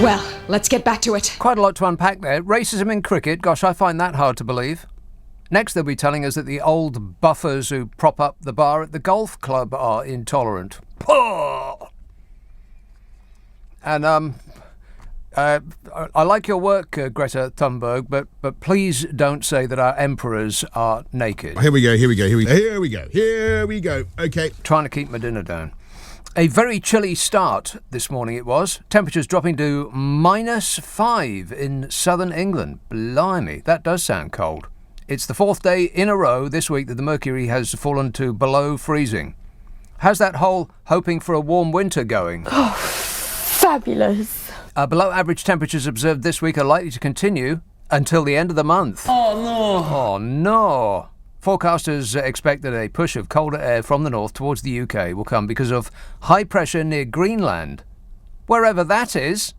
Well, let's get back to it. Quite a lot to unpack there. Racism in cricket, gosh, I find that hard to believe. Next, they'll be telling us that the old buffers who prop up the bar at the golf club are intolerant. And, I like your work, Greta Thunberg, but please don't say that our emperors are naked. Here we go. Okay. Trying to keep my dinner down. A very chilly start this morning it was. Temperatures dropping to -5 in southern England. Blimey, that does sound cold. It's the fourth day in a row this week that the mercury has fallen to below freezing. How's that whole hoping for a warm winter going? Oh, fabulous. Below average temperatures observed this week are likely to continue until the end of the month. Oh no. Forecasters expect that a push of colder air from the north towards the UK will come because of high pressure near Greenland, wherever that is.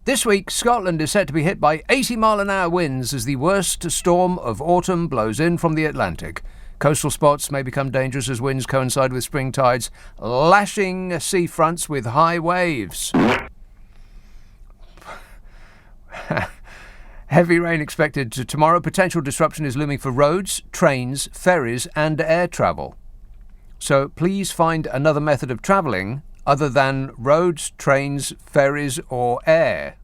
This week, Scotland is set to be hit by 80-mile-an-hour winds as the worst storm of autumn blows in from the Atlantic. Coastal spots may become dangerous as winds coincide with spring tides, lashing seafronts with high waves. Heavy rain expected tomorrow. Potential disruption is looming for roads, trains, ferries and air travel. So please find another method of travelling other than roads, trains, ferries or air.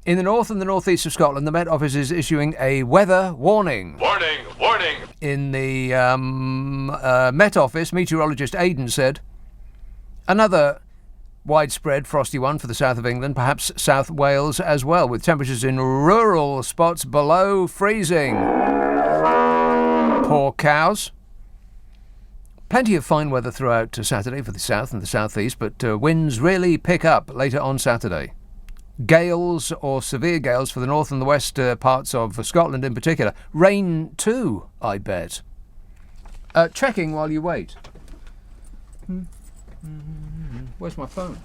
In the north and the northeast of Scotland, the Met Office is issuing a weather warning. Warning! In the Met Office, meteorologist Aidan said, another widespread frosty one for the south of England, perhaps South Wales as well, with temperatures in rural spots below freezing. Poor cows. Plenty of fine weather throughout Saturday for the south and the southeast, but winds really pick up later on Saturday. Gales or severe gales for the north and the west parts of Scotland in particular. Rain too, I bet. Checking while you wait. Where's my phone?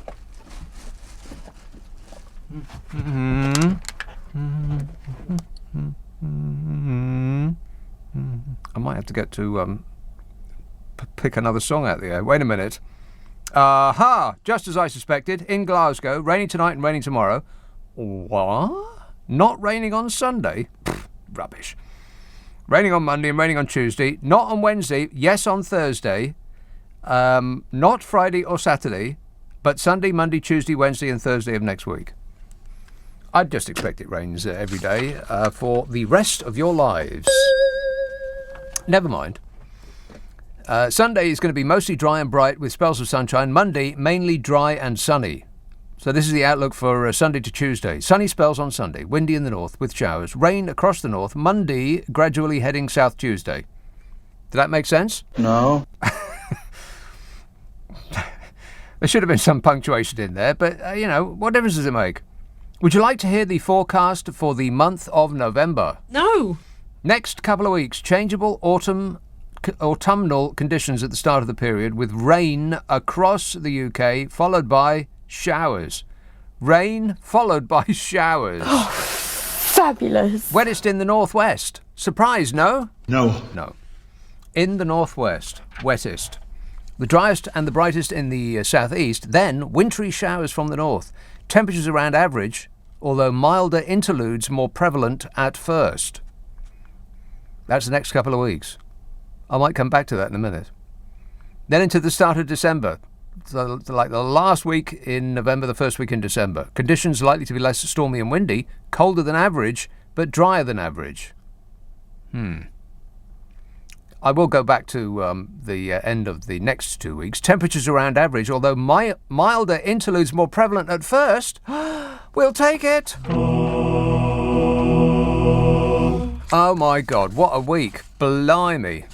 I might have to get to pick another song out of the air. Wait a minute. Just as I suspected, in Glasgow, raining tonight and raining tomorrow. What? Not raining on Sunday? Pfft, rubbish. Raining on Monday and raining on Tuesday. Not on Wednesday. Yes, on Thursday. Not Friday or Saturday, but Sunday, Monday, Tuesday, Wednesday and Thursday of next week. I'd just expect it rains every day for the rest of your lives. Never mind. Sunday is going to be mostly dry and bright with spells of sunshine. Monday, mainly dry and sunny. So this is the outlook for Sunday to Tuesday. Sunny spells on Sunday, windy in the north with showers. Rain across the north. Monday, gradually heading south Tuesday. Did that make sense? No. There should have been some punctuation in there, but, what difference does it make? Would you like to hear the forecast for the month of November? No. Next couple of weeks, changeable autumnal conditions at the start of the period with rain across the UK, followed by showers. Rain followed by showers. Oh, fabulous. Wettest in the northwest. Surprise, no? No. In the northwest, wettest. The driest and the brightest in the southeast, then wintry showers from the north. Temperatures around average, although milder interludes more prevalent at first. That's the next couple of weeks. I might come back to that in a minute. Then into the start of December. So like the last week in November, the first week in December. Conditions likely to be less stormy and windy, colder than average, but drier than average. I will go back to the end of the next 2 weeks. Temperatures around average, although milder interludes more prevalent at first. We'll take it. Oh my God, what a week. Blimey.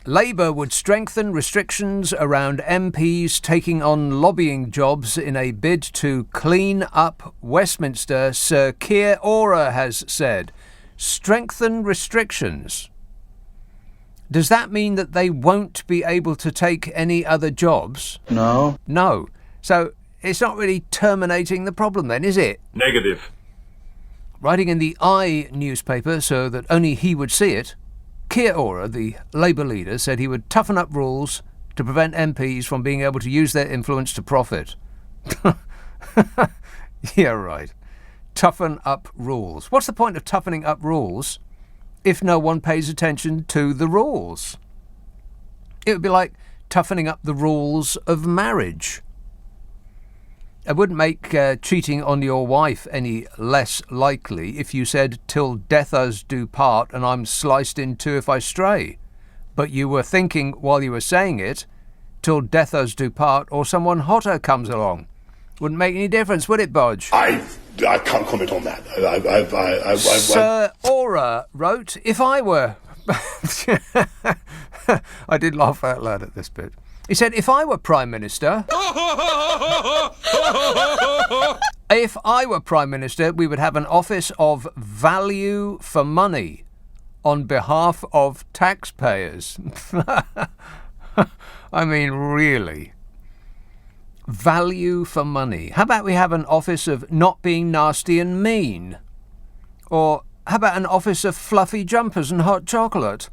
Labour would strengthen restrictions around MPs taking on lobbying jobs in a bid to clean up Westminster, Sir Keir Ora has said. Strengthen restrictions. Does that mean that they won't be able to take any other jobs? No. No. So it's not really terminating the problem then, is it? Negative. Writing in the I newspaper so that only he would see it, Keir Ora, the Labour leader, said he would toughen up rules to prevent MPs from being able to use their influence to profit. Yeah, right. Toughen up rules. What's the point of toughening up rules if no one pays attention to the rules? It would be like toughening up the rules of marriage. It wouldn't make cheating on your wife any less likely if you said, "Till death us do part, and I'm sliced in two if I stray." But you were thinking while you were saying it, "Till death us do part, or someone hotter comes along." Wouldn't make any difference, would it, Bodge? I can't comment on that. Sir Aura wrote, if I were... I did laugh out loud at this bit. He said, if I were Prime Minister... If I were Prime Minister, we would have an office of value for money on behalf of taxpayers. I mean, really. Value for money. How about we have an office of not being nasty and mean? Or how about an office of fluffy jumpers and hot chocolate?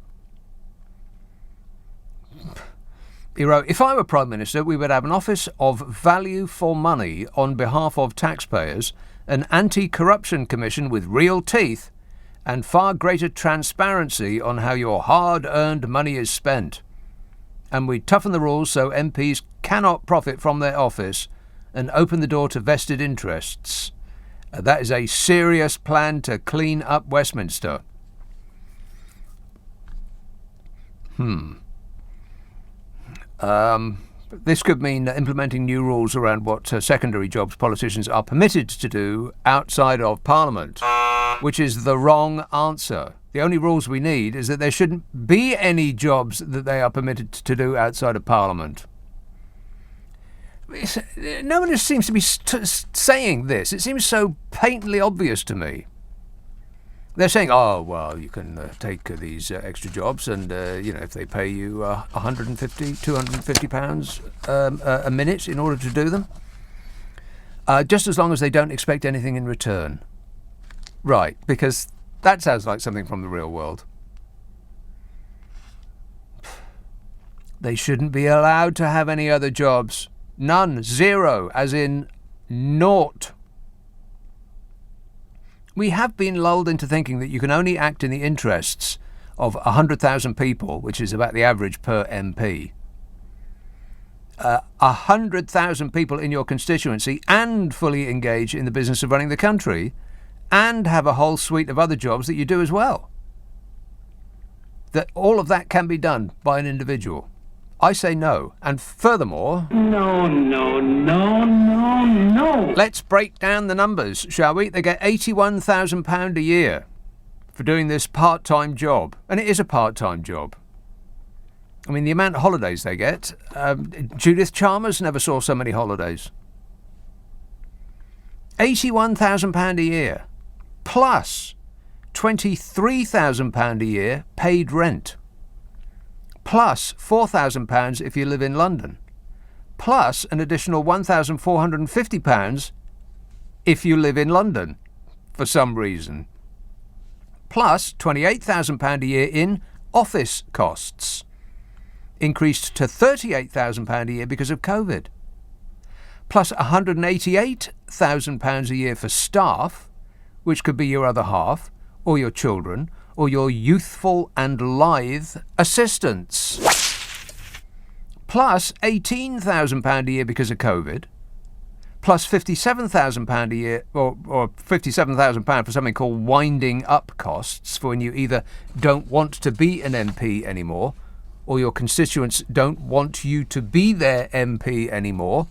He wrote, if I were Prime Minister, we would have an office of value for money on behalf of taxpayers, an anti-corruption commission with real teeth, and far greater transparency on how your hard-earned money is spent. And we'd toughen the rules so MPs cannot profit from their office and open the door to vested interests. That is a serious plan to clean up Westminster. This could mean implementing new rules around what secondary jobs politicians are permitted to do outside of Parliament, which is the wrong answer. The only rules we need is that there shouldn't be any jobs that they are permitted to do outside of Parliament. No one seems to be saying this. It seems so patently obvious to me. They're saying, oh, well, you can take these extra jobs and, if they pay you £150, £250 a minute in order to do them, just as long as they don't expect anything in return. Right, because that sounds like something from the real world. They shouldn't be allowed to have any other jobs. None. Zero. As in naught. We have been lulled into thinking that you can only act in the interests of 100,000 people, which is about the average per MP. 100,000 people in your constituency and fully engage in the business of running the country and have a whole suite of other jobs that you do as well. That all of that can be done by an individual. I say no. And furthermore... No. Let's break down the numbers, shall we? They get £81,000 a year for doing this part-time job. And it is a part-time job. I mean, the amount of holidays they get... Judith Chalmers never saw so many holidays. £81,000 a year. Plus £23,000 a year paid rent. Plus £4,000 if you live in London. Plus an additional £1,450 if you live in London for some reason. Plus £28,000 a year in office costs. Increased to £38,000 a year because of COVID. Plus £188,000 a year for staff, which could be your other half, or your children, or your youthful and lithe assistants. Plus £18,000 a year because of COVID. Plus £57,000 a year, or £57,000 for something called winding up costs, for when you either don't want to be an MP anymore, or your constituents don't want you to be their MP anymore.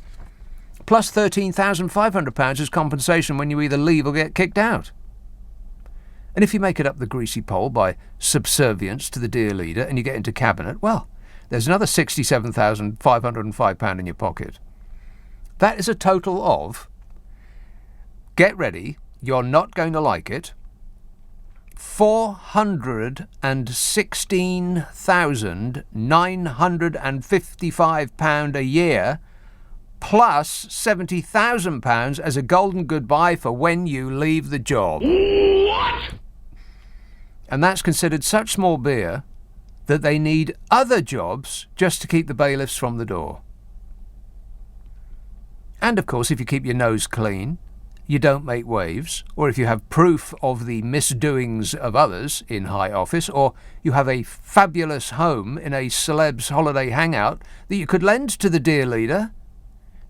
Plus £13,500 as compensation when you either leave or get kicked out. And if you make it up the greasy pole by subservience to the dear leader and you get into cabinet, well, there's another £67,505 in your pocket. That is a total of, get ready, you're not going to like it, £416,955 a year, plus £70,000 as a golden goodbye for when you leave the job. What? And that's considered such small beer that they need other jobs just to keep the bailiffs from the door. And of course, if you keep your nose clean, you don't make waves, or if you have proof of the misdoings of others in high office, or you have a fabulous home in a celeb's holiday hangout that you could lend to the dear leader,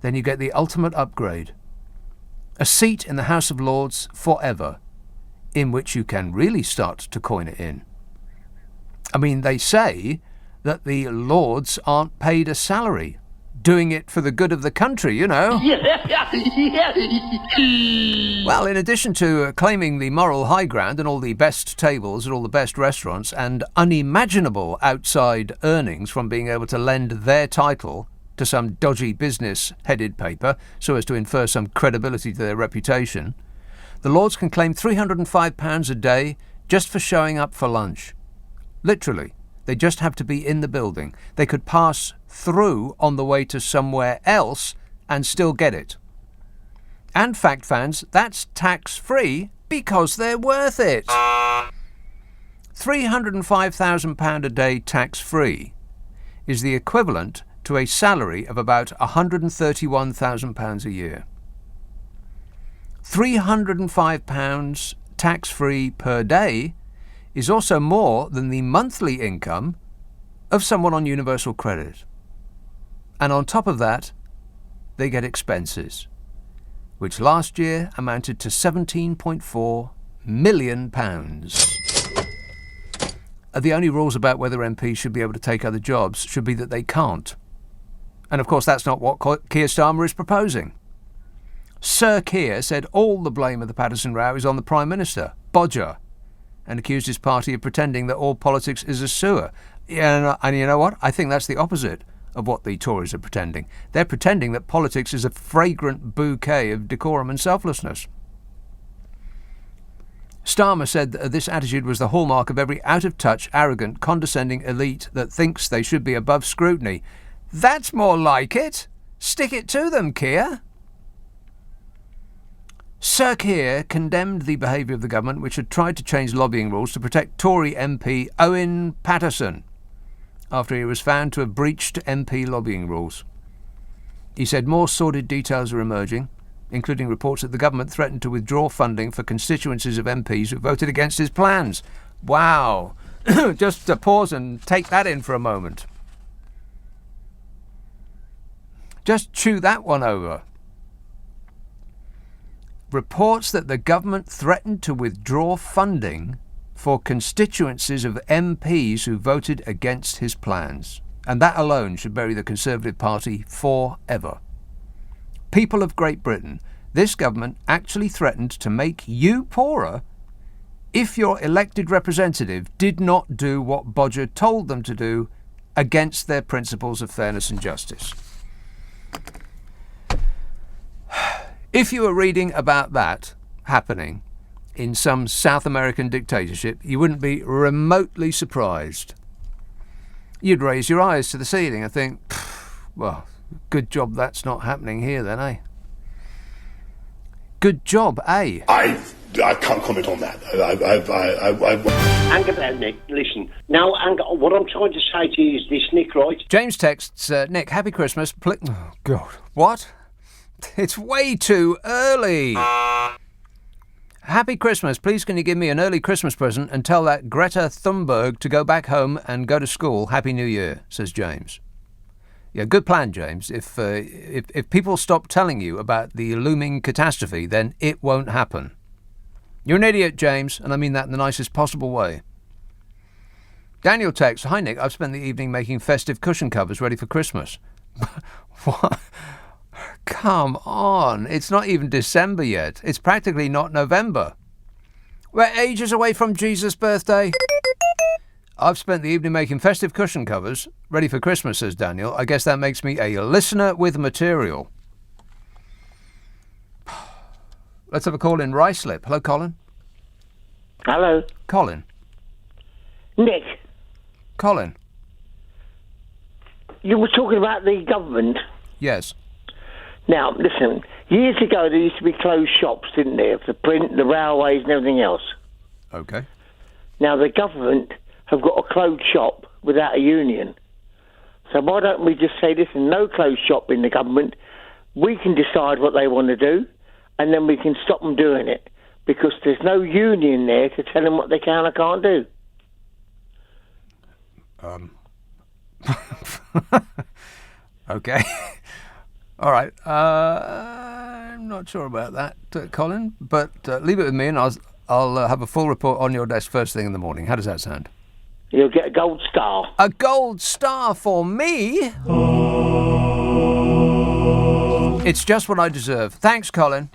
then you get the ultimate upgrade. A seat in the House of Lords forever, in which you can really start to coin it in. I mean, they say that the Lords aren't paid a salary, doing it for the good of the country, you know. Well, in addition to claiming the moral high ground and all the best tables at all the best restaurants and unimaginable outside earnings from being able to lend their title to some dodgy business-headed paper so as to infer some credibility to their reputation, the Lords can claim £305 a day just for showing up for lunch. Literally. They just have to be in the building. They could pass through on the way to somewhere else and still get it. And fact fans, that's tax-free because they're worth it. £305,000 a day tax-free is the equivalent to a salary of about £131,000 a year. £305 tax-free per day is also more than the monthly income of someone on universal credit. And on top of that, they get expenses, which last year amounted to £17.4 million. The only rules about whether MPs should be able to take other jobs should be that they can't. And of course that's not what Keir Starmer is proposing. Sir Keir said all the blame of the Patterson row is on the Prime Minister, Bodger, and accused his party of pretending that all politics is a sewer. Yeah, and you know what? I think that's the opposite of what the Tories are pretending. They're pretending that politics is a fragrant bouquet of decorum and selflessness. Starmer said that this attitude was the hallmark of every out-of-touch, arrogant, condescending elite that thinks they should be above scrutiny. That's more like it. Stick it to them, Keir. Sir Keir condemned the behaviour of the government, which had tried to change lobbying rules to protect Tory MP Owen Paterson after he was found to have breached MP lobbying rules. He said more sordid details are emerging, including reports that the government threatened to withdraw funding for constituencies of MPs who voted against his plans. Wow. Just to pause and take that in for a moment. Just chew that one over. Reports that the government threatened to withdraw funding for constituencies of MPs who voted against his plans. And that alone should bury the Conservative Party forever. People of Great Britain, this government actually threatened to make you poorer if your elected representative did not do what Bodger told them to do against their principles of fairness and justice. If you were reading about that happening in some South American dictatorship, you wouldn't be remotely surprised. You'd raise your eyes to the ceiling and think, well, good job that's not happening here then, eh? Good job, eh? I can't comment on that. Hang about, Nick. Listen. Now, what I'm trying to say to you is this, Nick, right? James texts, Nick, happy Christmas. Oh, God. What? It's way too early. Happy Christmas. Please can you give me an early Christmas present and tell that Greta Thunberg to go back home and go to school. Happy New Year, says James. Yeah, good plan, James. If people stop telling you about the looming catastrophe, then it won't happen. You're an idiot, James, and I mean that in the nicest possible way. Daniel texts, hi Nick, I've spent the evening making festive cushion covers ready for Christmas. What? Come on, it's not even December yet. It's practically not November. We're ages away from Jesus' birthday. I've spent the evening making festive cushion covers ready for Christmas, says Daniel. I guess that makes me a listener with material. Let's have a call in Ruislip. Hello, Colin. Hello. Colin. Nick, Colin. you were talking about the government. Yes. Now, listen, years ago there used to be closed shops, didn't there, for print, the railways and everything else. Okay. Now, the government have got a closed shop without a union. So why don't we just say, listen, no closed shop in the government, we can decide what they want to do, and then we can stop them doing it, because there's no union there to tell them what they can or can't do. Okay. All right. I'm not sure about that, Colin, but leave it with me and I'll have a full report on your desk first thing in the morning. How does that sound? You'll get a gold star. A gold star for me? It's just what I deserve. Thanks, Colin.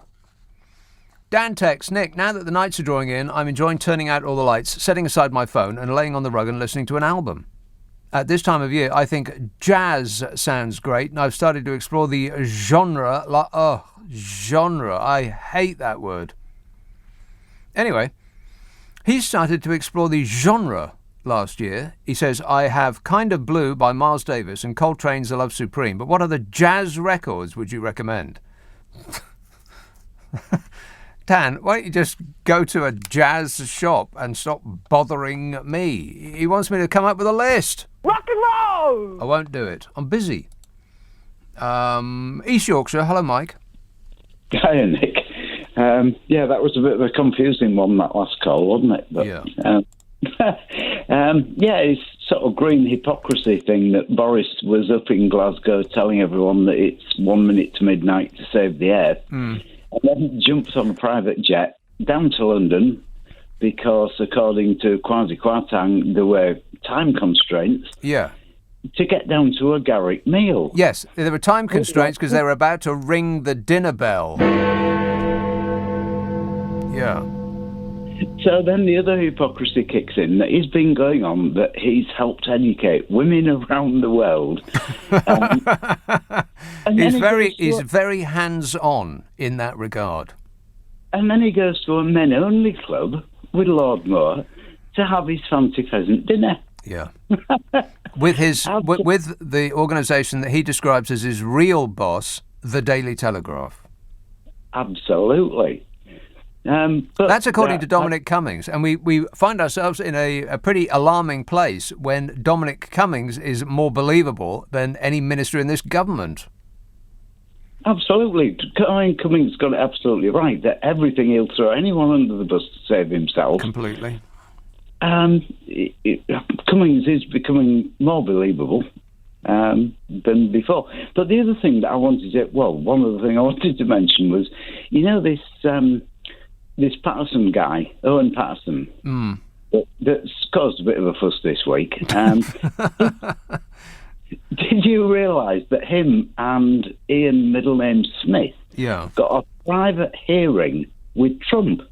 Dan texts, Nick, now that the nights are drawing in, I'm enjoying turning out all the lights, setting aside my phone and laying on the rug and listening to an album. At this time of year, I think jazz sounds great, and I've started to explore the genre. Genre. I hate that word. Anyway, he started to explore the genre last year. He says, I have Kind of Blue by Miles Davis and Coltrane's A Love Supreme, but what other jazz records would you recommend? Dan, why don't you just go to a jazz shop and stop bothering me? He wants me to come up with a list. Rock and roll! I won't do it. I'm busy. East Yorkshire. Hello, Mike. Hi, Nick. Yeah, that was a bit of a confusing one, that last call, wasn't it? But, Yeah. Yeah, it's sort of green hypocrisy thing that Boris was up in Glasgow telling everyone that it's 1 minute to midnight to save the earth. And then jumps on a private jet down to London because, according to Kwasi Kwarteng, there were time constraints. Yeah. To get down to a Garrick meal. Yes, there were time constraints because they were about to ring the dinner bell. Yeah. So then the other hypocrisy kicks in that he's been going on that he's helped educate women around the world. And He's then very hands-on in that regard. And then he goes to a men-only club with Lord Moore to have his fancy pheasant dinner. Yeah. With the organisation that he describes as his real boss, the Daily Telegraph. Absolutely. But that's according to Dominic Cummings, and we find ourselves in a pretty alarming place when Dominic Cummings is more believable than any minister in this government. Absolutely. Cummings got it absolutely right, that everything he'll throw anyone under the bus to save himself. Completely. Cummings is becoming more believable than before. But the other thing that I wanted to... Well, one other thing I wanted to mention was, you know, this Patterson guy, Owen Patterson, that's caused a bit of a fuss this week. Did you realise that him and Ian, middle name Smith, got a private hearing with Trump?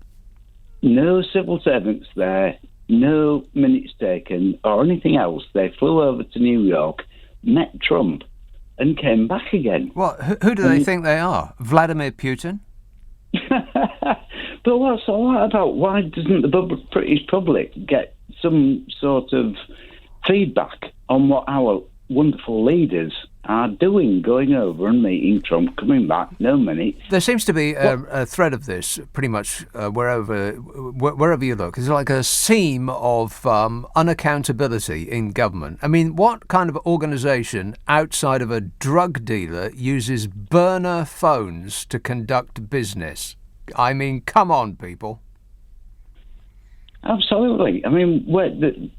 No civil servants there, no minutes taken or anything else. They flew over to New York, met Trump, and came back again. What? Who do they think they are? Vladimir Putin? But what's all that about? Why doesn't the British public get some sort of feedback on what our wonderful leaders are doing, going over and meeting Trump, coming back, no minutes? There seems to be a thread of this pretty much wherever you look. It's like a seam of unaccountability in government. I mean, what kind of organisation outside of a drug dealer uses burner phones to conduct business? I mean, come on, people. Absolutely. I mean,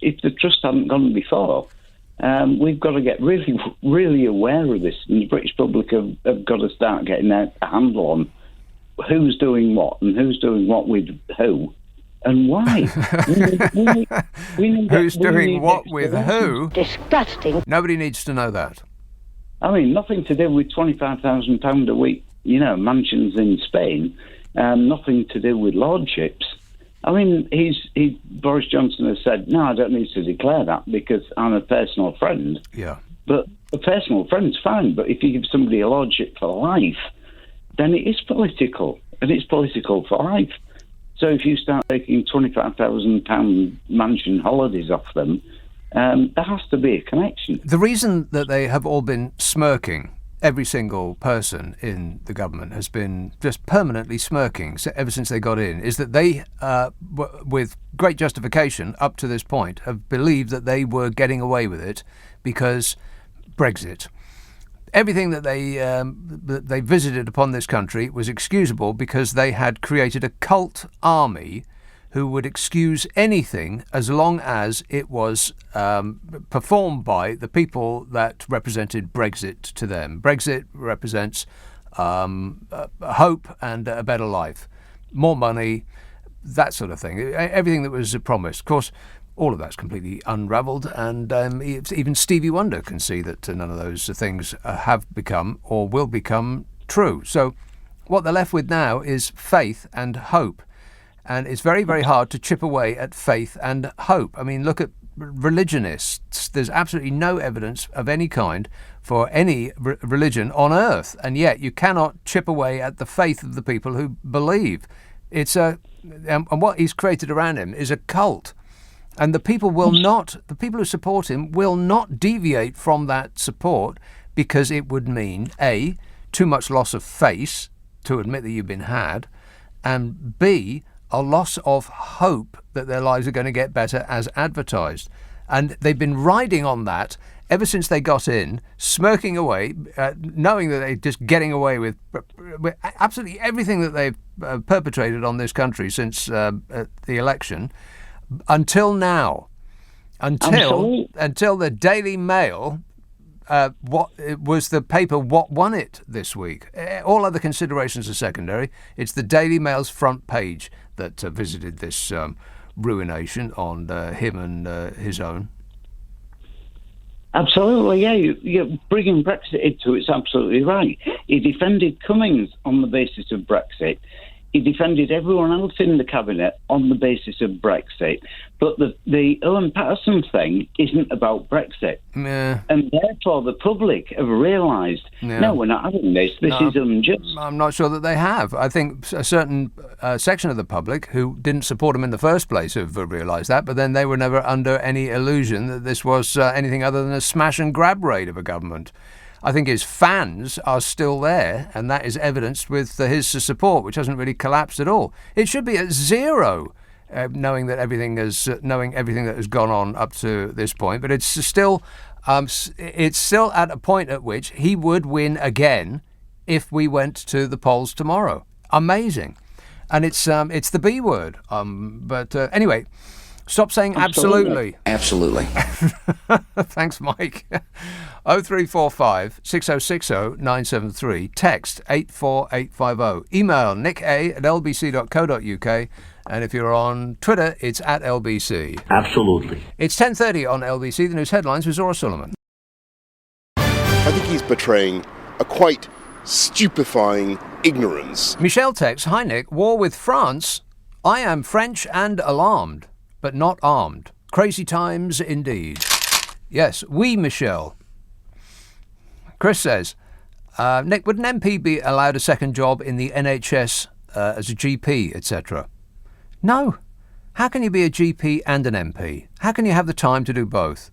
if the trust hadn't gone before, we've got to get really, really aware of this, and the British public have got to start getting a handle on who's doing what and who's doing what with who and why. Who's doing what with who? Disgusting. Nobody needs to know that. I mean, nothing to do with £25,000 a week, mansions in Spain. Nothing to do with lordships. I mean, Boris Johnson has said, no, I don't need to declare that because I'm a personal friend. Yeah. But a personal friend's fine, but if you give somebody a lordship for life, then it is political, and it's political for life. So if you start taking £25,000 mansion holidays off them, there has to be a connection. The reason that they have all been smirking, every single person in the government has been just permanently smirking ever since they got in, is that they, with great justification up to this point, have believed that they were getting away with it because Brexit. Everything that they visited upon this country was excusable because they had created a cult army who would excuse anything as long as it was performed by the people that represented Brexit to them. Brexit represents hope and a better life, more money, that sort of thing. Everything that was promised. Of course, all of that's completely unravelled, and even Stevie Wonder can see that none of those things have become or will become true. So what they're left with now is faith and hope. And it's very, very hard to chip away at faith and hope. I mean, look at religionists. There's absolutely no evidence of any kind for any religion on earth, and yet you cannot chip away at the faith of the people who believe. And what he's created around him is a cult. And the people who support him will not deviate from that support, because it would mean, A, too much loss of face to admit that you've been had, and B, a loss of hope that their lives are going to get better as advertised. And they've been riding on that ever since they got in, smirking away, knowing that they're just getting away with absolutely everything that they've perpetrated on this country since the election, until now. Until the Daily Mail, what was the paper what won it this week. All other considerations are secondary. It's the Daily Mail's front page that visited this ruination on him and his own. Absolutely, yeah. You're bringing Brexit into it's absolutely right. He defended Cummings on the basis of Brexit. He defended everyone else in the cabinet on the basis of Brexit. But the Owen Paterson thing isn't about Brexit. Yeah. And therefore the public have realised, no, we're not having this. This is unjust. I'm not sure that they have. I think a certain section of the public who didn't support him in the first place have realised that, but then they were never under any illusion that this was anything other than a smash and grab raid of a government. I think his fans are still there, and that is evidenced with his support, which hasn't really collapsed at all. It should be at zero, knowing everything that has gone on up to this point. But it's still at a point at which he would win again if we went to the polls tomorrow. Amazing, and it's the B word. But anyway. Stop saying absolutely. Absolutely. Thanks, Mike. 0345 6060 973. Text 84850. Email nicka@lbc.co.uk. And if you're on Twitter, it's @LBC. Absolutely. It's 10:30 on LBC. The news headlines with Zora Sullivan. I think he's portraying a quite stupefying ignorance. Michelle texts, "Hi Nick, war with France. I am French and alarmed, but not armed. Crazy times indeed." Yes, oui, Michelle. Chris says, Nick, would an MP be allowed a second job in the NHS as a GP, etc.? No. How can you be a GP and an MP? How can you have the time to do both?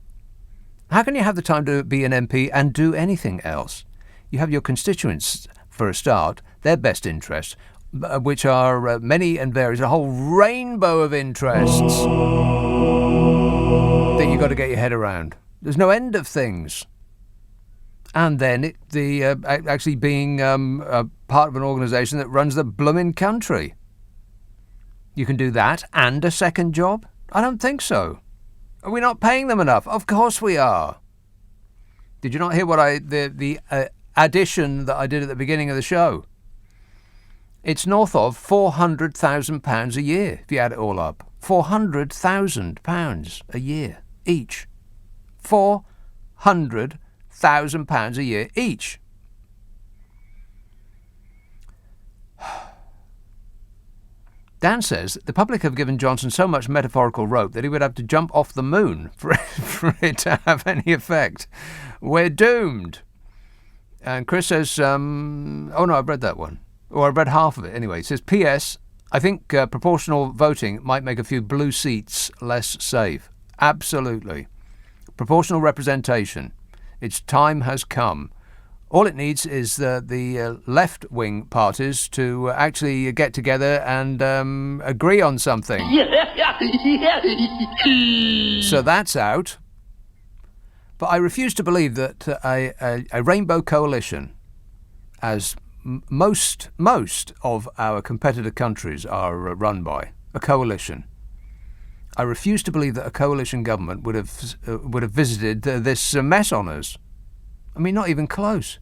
How can you have the time to be an MP and do anything else? You have your constituents, for a start, their best interests, which are many and various, a whole rainbow of interests that you've got to get your head around. There's no end of things. And then actually being a part of an organisation that runs the blooming country. You can do that and a second job? I don't think so. Are we not paying them enough? Of course we are. Did you not hear what the addition that I did at the beginning of the show? It's north of £400,000 a year, if you add it all up. £400,000 a year each. £400,000 a year each. Dan says the public have given Johnson so much metaphorical rope that he would have to jump off the moon for it to have any effect. We're doomed. And Chris says, oh no, I've read that one. Or I've read half of it anyway. It says, P.S. I think proportional voting might make a few blue seats less safe. Absolutely. Proportional representation. Its time has come. All it needs is the left-wing parties to actually get together and agree on something. So that's out. But I refuse to believe that a rainbow coalition, as most of our competitor countries are run by, a coalition. I refuse to believe that a coalition government would have visited this mess on us. I mean, not even close.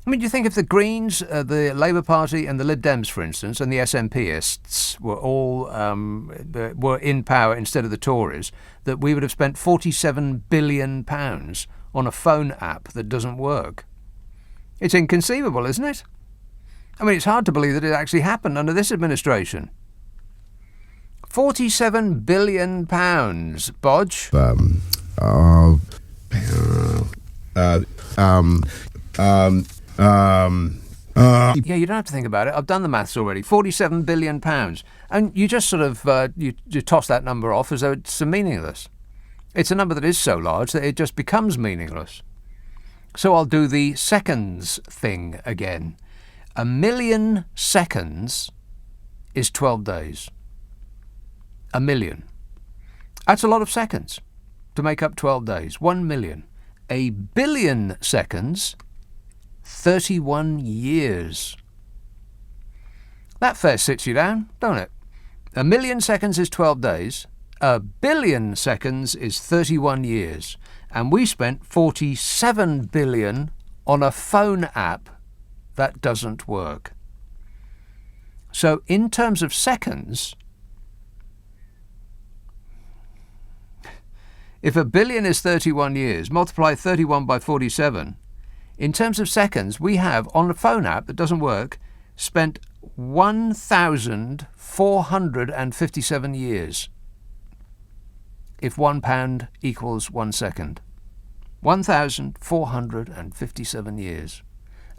I mean, do you think if the Greens, the Labour Party and the Lib Dems, for instance, and the SNPists were all were in power instead of the Tories, that we would have spent £47 billion on a phone app that doesn't work? It's inconceivable, isn't it? I mean, it's hard to believe that it actually happened under this administration. £47 billion, Bodge. Yeah, you don't have to think about it. I've done the maths already. £47 billion. And you just sort of you toss that number off as though it's meaningless. It's a number that is so large that it just becomes meaningless. So I'll do the seconds thing again. 1 million seconds is 12 days. 1 million. That's a lot of seconds to make up 12 days. 1 million. 1 billion seconds, 31 years. That fair sits you down, don't it? 1 million seconds is 12 days. 1 billion seconds is 31 years. And we spent 47 billion on a phone app that doesn't work. So in terms of seconds, if 1 billion is 31 years, multiply 31 by 47, in terms of seconds, we have, on a phone app that doesn't work, spent 1,457 years. If £1 equals 1 second. 1,457 years.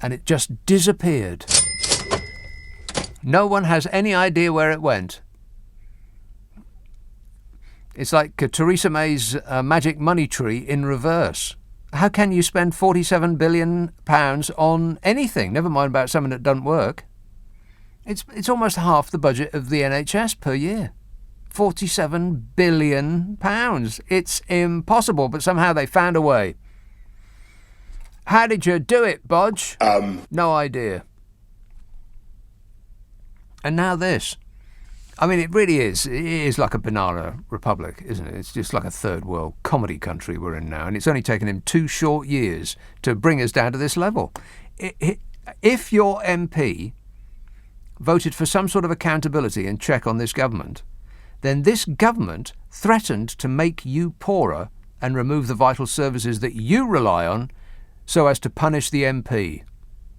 And it just disappeared. No one has any idea where it went. It's like Theresa May's magic money tree in reverse. How can you spend £47 billion on anything, never mind about something that doesn't work? It's almost half the budget of the NHS per year. £47 billion. It's impossible, but somehow they found a way. How did you do it, Bodge? No idea. And now this. I mean, it really is. It is like a banana republic, isn't it? It's just like a third world comedy country we're in now. And it's only taken him 2 short years to bring us down to this level. If your MP voted for some sort of accountability and check on this government, then this government threatened to make you poorer and remove the vital services that you rely on so as to punish the MP,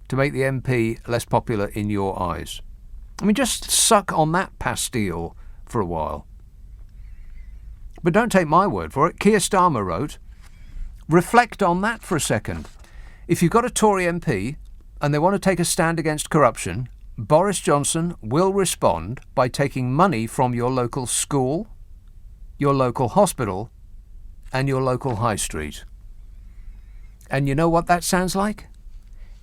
to make the MP less popular in your eyes. I mean, just suck on that pastille for a while. But don't take my word for it. Keir Starmer wrote, reflect on that for a second. If you've got a Tory MP and they want to take a stand against corruption, Boris Johnson will respond by taking money from your local school, your local hospital, and your local high street. And you know what that sounds like?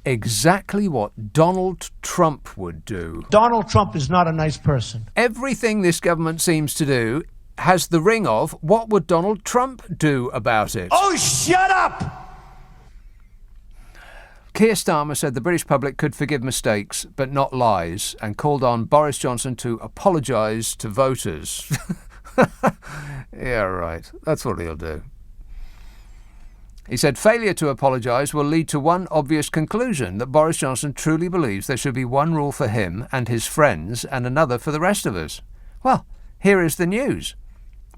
Exactly what Donald Trump would do. Donald Trump is not a nice person. Everything this government seems to do has the ring of, what would Donald Trump do about it? Oh, shut up! Keir Starmer said the British public could forgive mistakes, but not lies, and called on Boris Johnson to apologise to voters. Yeah, right. That's what he'll do. He said failure to apologise will lead to one obvious conclusion, that Boris Johnson truly believes there should be one rule for him and his friends and another for the rest of us. Well, here is the news.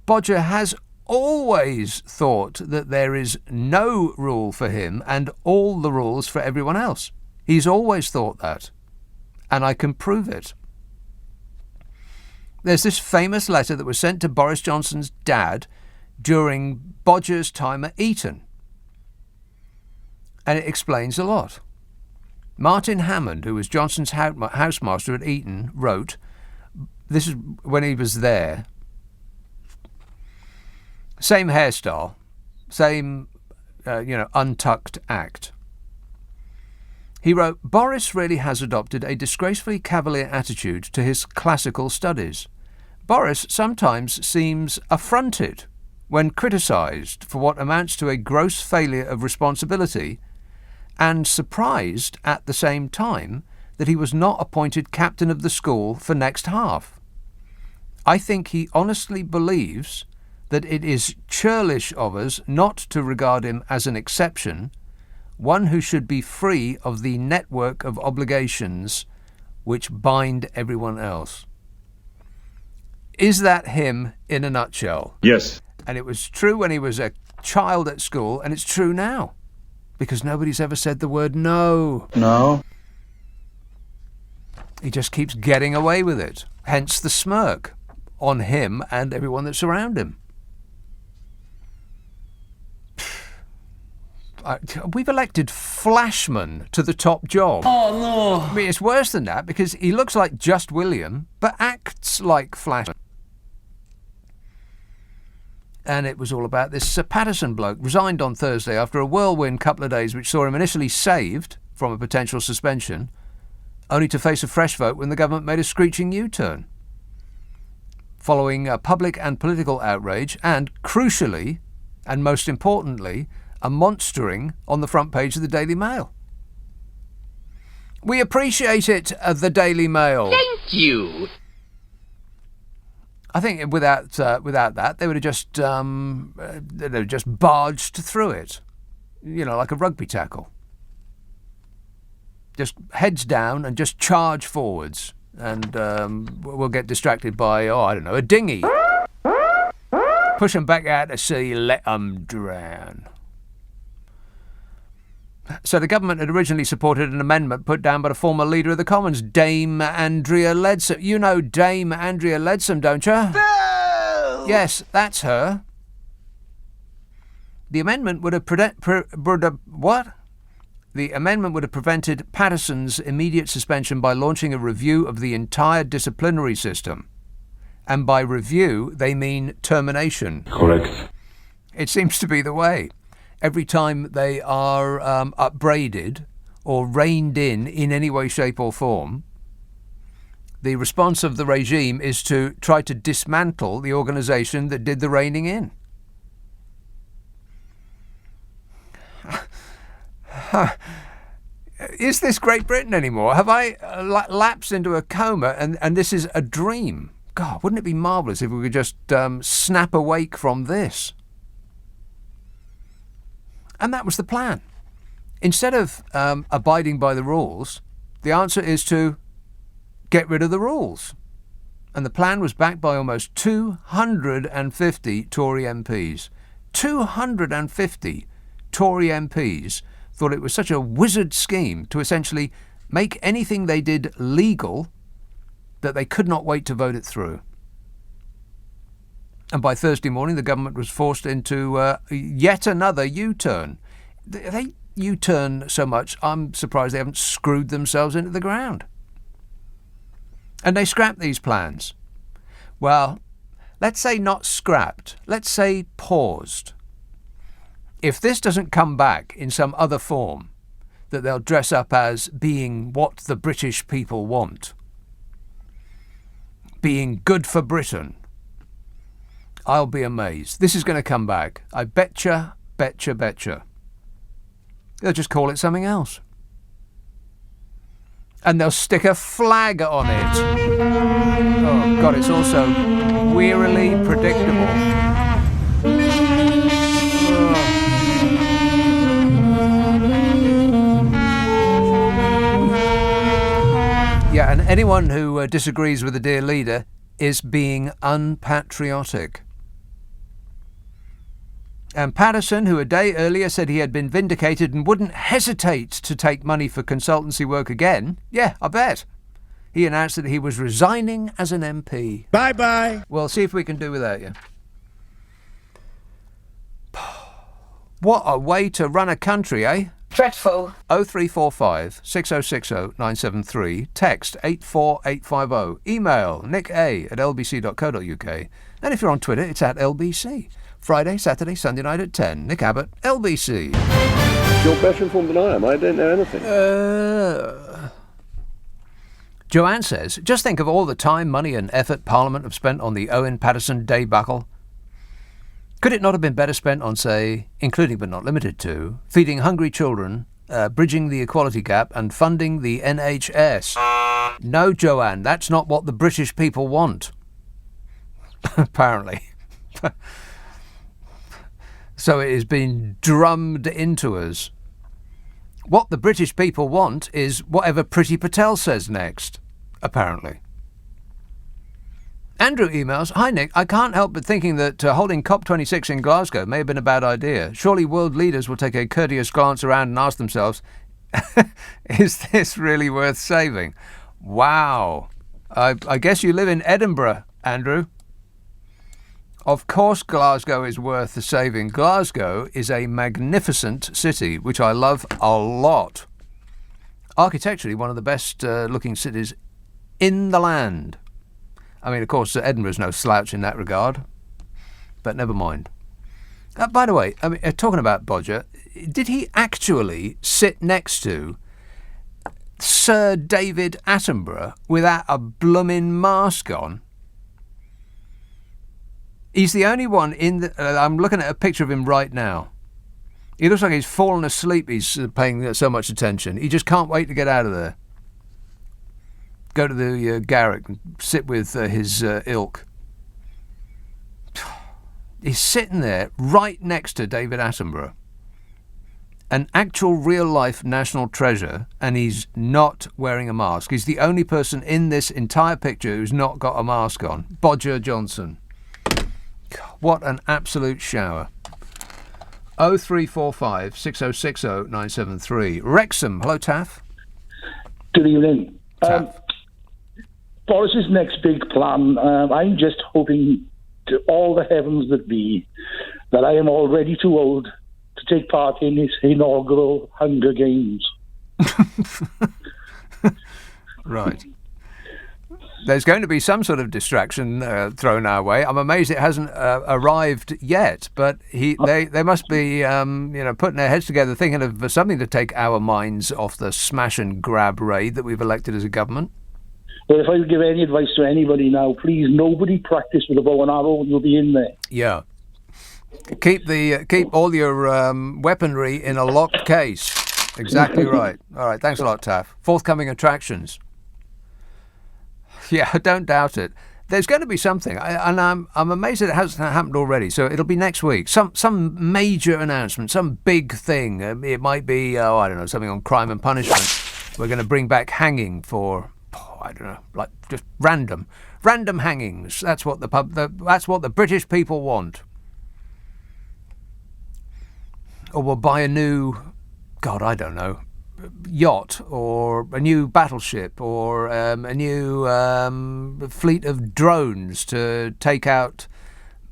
Bodger has always thought that there is no rule for him and all the rules for everyone else. He's always thought that. And I can prove it. There's this famous letter that was sent to Boris Johnson's dad during Bodger's time at Eton. And it explains a lot. Martin Hammond, who was Johnson's housemaster at Eton, wrote, this is when he was there, same hairstyle, same, untucked act. He wrote, Boris really has adopted a disgracefully cavalier attitude to his classical studies. Boris sometimes seems affronted when criticised for what amounts to a gross failure of responsibility, and surprised at the same time that he was not appointed captain of the school for next half. I think he honestly believes that it is churlish of us not to regard him as an exception, one who should be free of the network of obligations which bind everyone else. Is that him in a nutshell? Yes. And it was true when he was a child at school, and it's true now, because nobody's ever said the word no. No. He just keeps getting away with it, hence the smirk on him and everyone that's around him. We've elected Flashman to the top job. Oh, no. I mean, it's worse than that, because he looks like Just William, but acts like Flashman. And it was all about this Patterson bloke, resigned on Thursday after a whirlwind couple of days which saw him initially saved from a potential suspension, only to face a fresh vote when the government made a screeching U-turn. Following a public and political outrage and, crucially, and most importantly, a monstering on the front page of the Daily Mail. We appreciate it, the Daily Mail. Thank you. I think without that, they would have just barged through it, like a rugby tackle. Just heads down and just charge forwards, and we'll get distracted by, a dinghy. Push them back out to sea, let them drown. So the government had originally supported an amendment put down by the former Leader of the Commons, Dame Andrea Leadsom. You know Dame Andrea Leadsom, don't you? Boo! Yes, that's her. The amendment would have The amendment would have prevented Patterson's immediate suspension by launching a review of the entire disciplinary system. And by review, they mean termination. Correct. It seems to be the way. Every time they are upbraided or reined in any way, shape or form, the response of the regime is to try to dismantle the organisation that did the reining in. Is this Great Britain anymore? Have I lapsed into a coma and this is a dream? God, wouldn't it be marvellous if we could just snap awake from this? And that was the plan. Instead of abiding by the rules, the answer is to get rid of the rules. And the plan was backed by almost 250 Tory MPs. 250 Tory MPs thought it was such a wizard scheme to essentially make anything they did legal that they could not wait to vote it through. And by Thursday morning, the government was forced into yet another U-turn. They U-turn so much, I'm surprised they haven't screwed themselves into the ground. And they scrapped these plans. Well, let's say not scrapped. Let's say paused. If this doesn't come back in some other form that they'll dress up as being what the British people want, being good for Britain, I'll be amazed. This is going to come back. I betcha. They'll just call it something else. And they'll stick a flag on it. Oh, God, it's also wearily predictable. Yeah, and anyone who disagrees with the dear leader is being unpatriotic. And Patterson, who a day earlier said he had been vindicated and wouldn't hesitate to take money for consultancy work again, yeah, I bet. He announced that he was resigning as an MP. Bye-bye. We'll see if we can do without you. What a way to run a country, eh? Dreadful. 0345 6060 973. Text 84850. Email nicka@lbc.co.uk. And if you're on Twitter, it's @LBC. Friday, Saturday, Sunday night at 10. Nick Abbott, LBC. You're better informed than I am. I don't know anything. Joanne says, just think of all the time, money and effort Parliament have spent on the Owen Patterson debacle. Could it not have been better spent on, say, including but not limited to, feeding hungry children, bridging the equality gap and funding the NHS? No, Joanne, that's not what the British people want. Apparently. So it has been drummed into us. What the British people want is whatever Priti Patel says next, apparently. Andrew emails, "Hi Nick, I can't help but thinking that holding COP26 in Glasgow may have been a bad idea. Surely world leaders will take a courteous glance around and ask themselves, is this really worth saving?" Wow. I guess you live in Edinburgh, Andrew. Of course Glasgow is worth the saving. Glasgow is a magnificent city, which I love a lot. Architecturally, one of the best looking cities in the land. I mean, of course, Edinburgh's no slouch in that regard, but never mind. By the way, I mean, talking about Bodger, did he actually sit next to Sir David Attenborough without a bloomin' mask on? He's the only one in the... I'm looking at a picture of him right now. He looks like he's fallen asleep. He's paying so much attention. He just can't wait to get out of there. Go to the garret and sit with his ilk. He's sitting there right next to David Attenborough. An actual real-life national treasure, and he's not wearing a mask. He's the only person in this entire picture who's not got a mask on. Bodger Johnson. What an absolute shower. 0345 6060 973. Wrexham. Hello, Taff. Good evening. Taff. Boris's next big plan, I'm just hoping to all the heavens that be that I am already too old to take part in his inaugural Hunger Games. Right. There's going to be some sort of distraction thrown our way. I'm amazed it hasn't arrived yet, but they must be putting their heads together thinking of something to take our minds off the smash and grab raid that we've elected as a government. Well, if I would give any advice to anybody now, please, nobody practice with a bow and arrow. You'll be in there. Yeah. Keep all your weaponry in a locked case. Exactly right. All right, thanks a lot, Taff. Forthcoming attractions. Yeah, I don't doubt it. There's going to be something, and I'm amazed that it hasn't happened already. So it'll be next week. Some major announcement, some big thing. It might be, I don't know, something on crime and punishment. We're going to bring back hanging for, I don't know, like just random hangings. That's what that's what the British people want. Or we'll buy a new, God, I don't know, yacht or a new battleship or a new fleet of drones to take out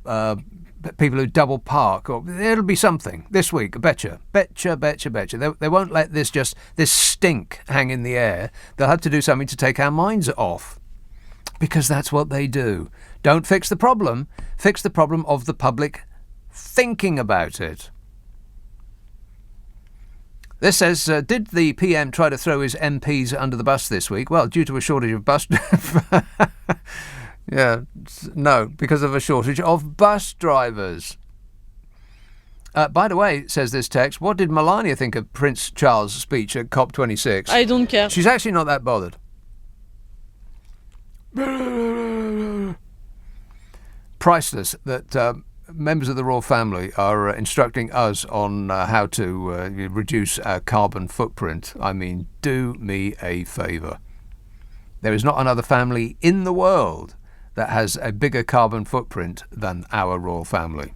people who double park. Or it'll be something this week, I betcha. They won't let this stink hang in the air. They'll have to do something to take our minds off, because that's what they do. Don't fix the problem. Fix the problem of the public thinking about it. This says, did the PM try to throw his MPs under the bus this week? Well, due to a shortage of bus... Yeah, no, because of a shortage of bus drivers. By the way, says this text, what did Melania think of Prince Charles' speech at COP26? I don't care. She's actually not that bothered. Priceless that... members of the royal family are instructing us on how to reduce our carbon footprint. I mean, do me a favour. There is not another family in the world that has a bigger carbon footprint than our royal family.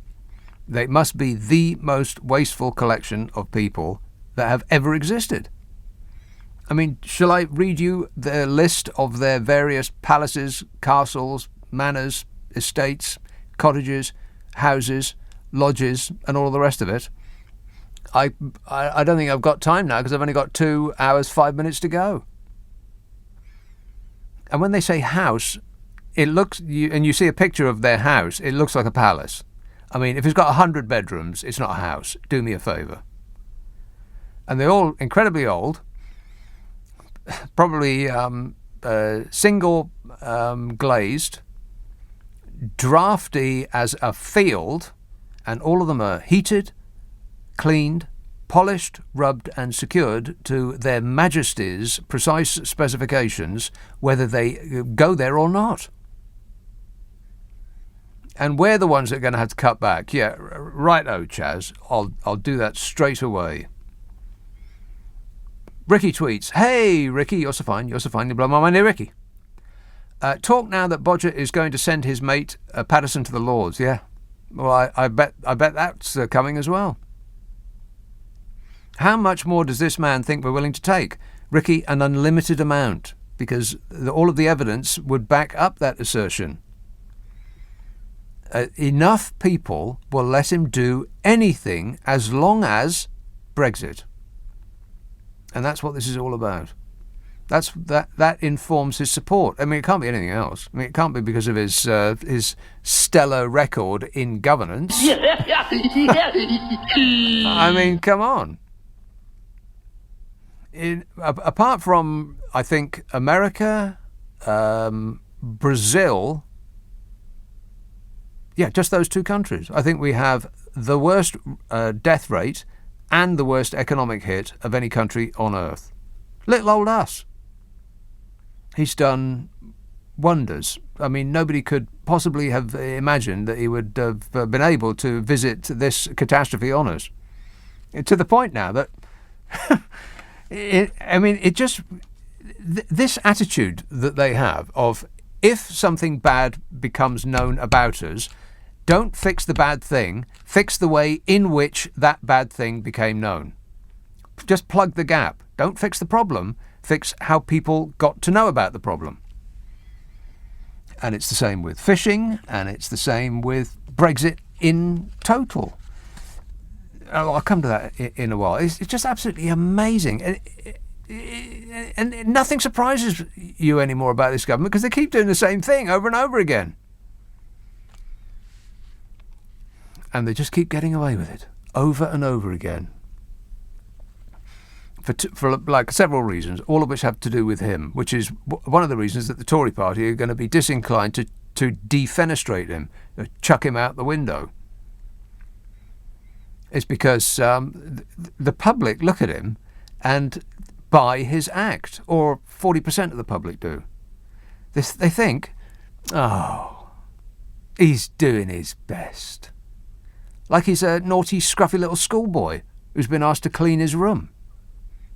They must be the most wasteful collection of people that have ever existed. I mean, shall I read you the list of their various palaces, castles, manors, estates, cottages, houses, lodges, and all the rest of it? I don't think I've got time now, because I've only got 2 hours, 5 minutes to go. And when they say house, it looks, and you see a picture of their house, it looks like a palace. I mean, if it's got 100 bedrooms, it's not a house. Do me a favour. And they're all incredibly old, probably single glazed, drafty as a field, And all of them are heated, cleaned, polished, rubbed and secured to their Majesty's precise specifications, whether they go there or not. And we're the ones that are going to have to cut back. Yeah, righto, Chaz. I'll do that straight away. Ricky tweets, "Hey, Ricky, you're so fine. You blow my mind here, Ricky. Talk now that Bodger is going to send his mate Patterson to the Lords." Yeah, well, I bet that's coming as well. How much more does this man think we're willing to take? Ricky, an unlimited amount, because all of the evidence would back up that assertion. Enough people will let him do anything as long as Brexit. And that's what this is all about. That informs his support. I mean, it can't be anything else. I mean, it can't be because of his stellar record in governance. I mean, come on. Apart from, I think, America, Brazil, yeah, just those two countries. I think we have the worst death rate and the worst economic hit of any country on earth. Little old us. He's done wonders. I mean, nobody could possibly have imagined that he would have been able to visit this catastrophe on us. To the point now that, this attitude that they have of, if something bad becomes known about us, don't fix the bad thing, fix the way in which that bad thing became known. Just plug the gap. Don't fix the problem, fix how people got to know about the problem. And it's the same with fishing, and it's the same with Brexit in total. I'll come to that in a while. It's just absolutely amazing. And nothing surprises you anymore about this government because they keep doing the same thing over and over again. And they just keep getting away with it over and over again. For like several reasons, all of which have to do with him, which is one of the reasons that the Tory party are going to be disinclined to defenestrate him, chuck him out the window. It's because the public look at him and buy his act, or 40% of the public do. They think, oh, he's doing his best. Like he's a naughty, scruffy little schoolboy who's been asked to clean his room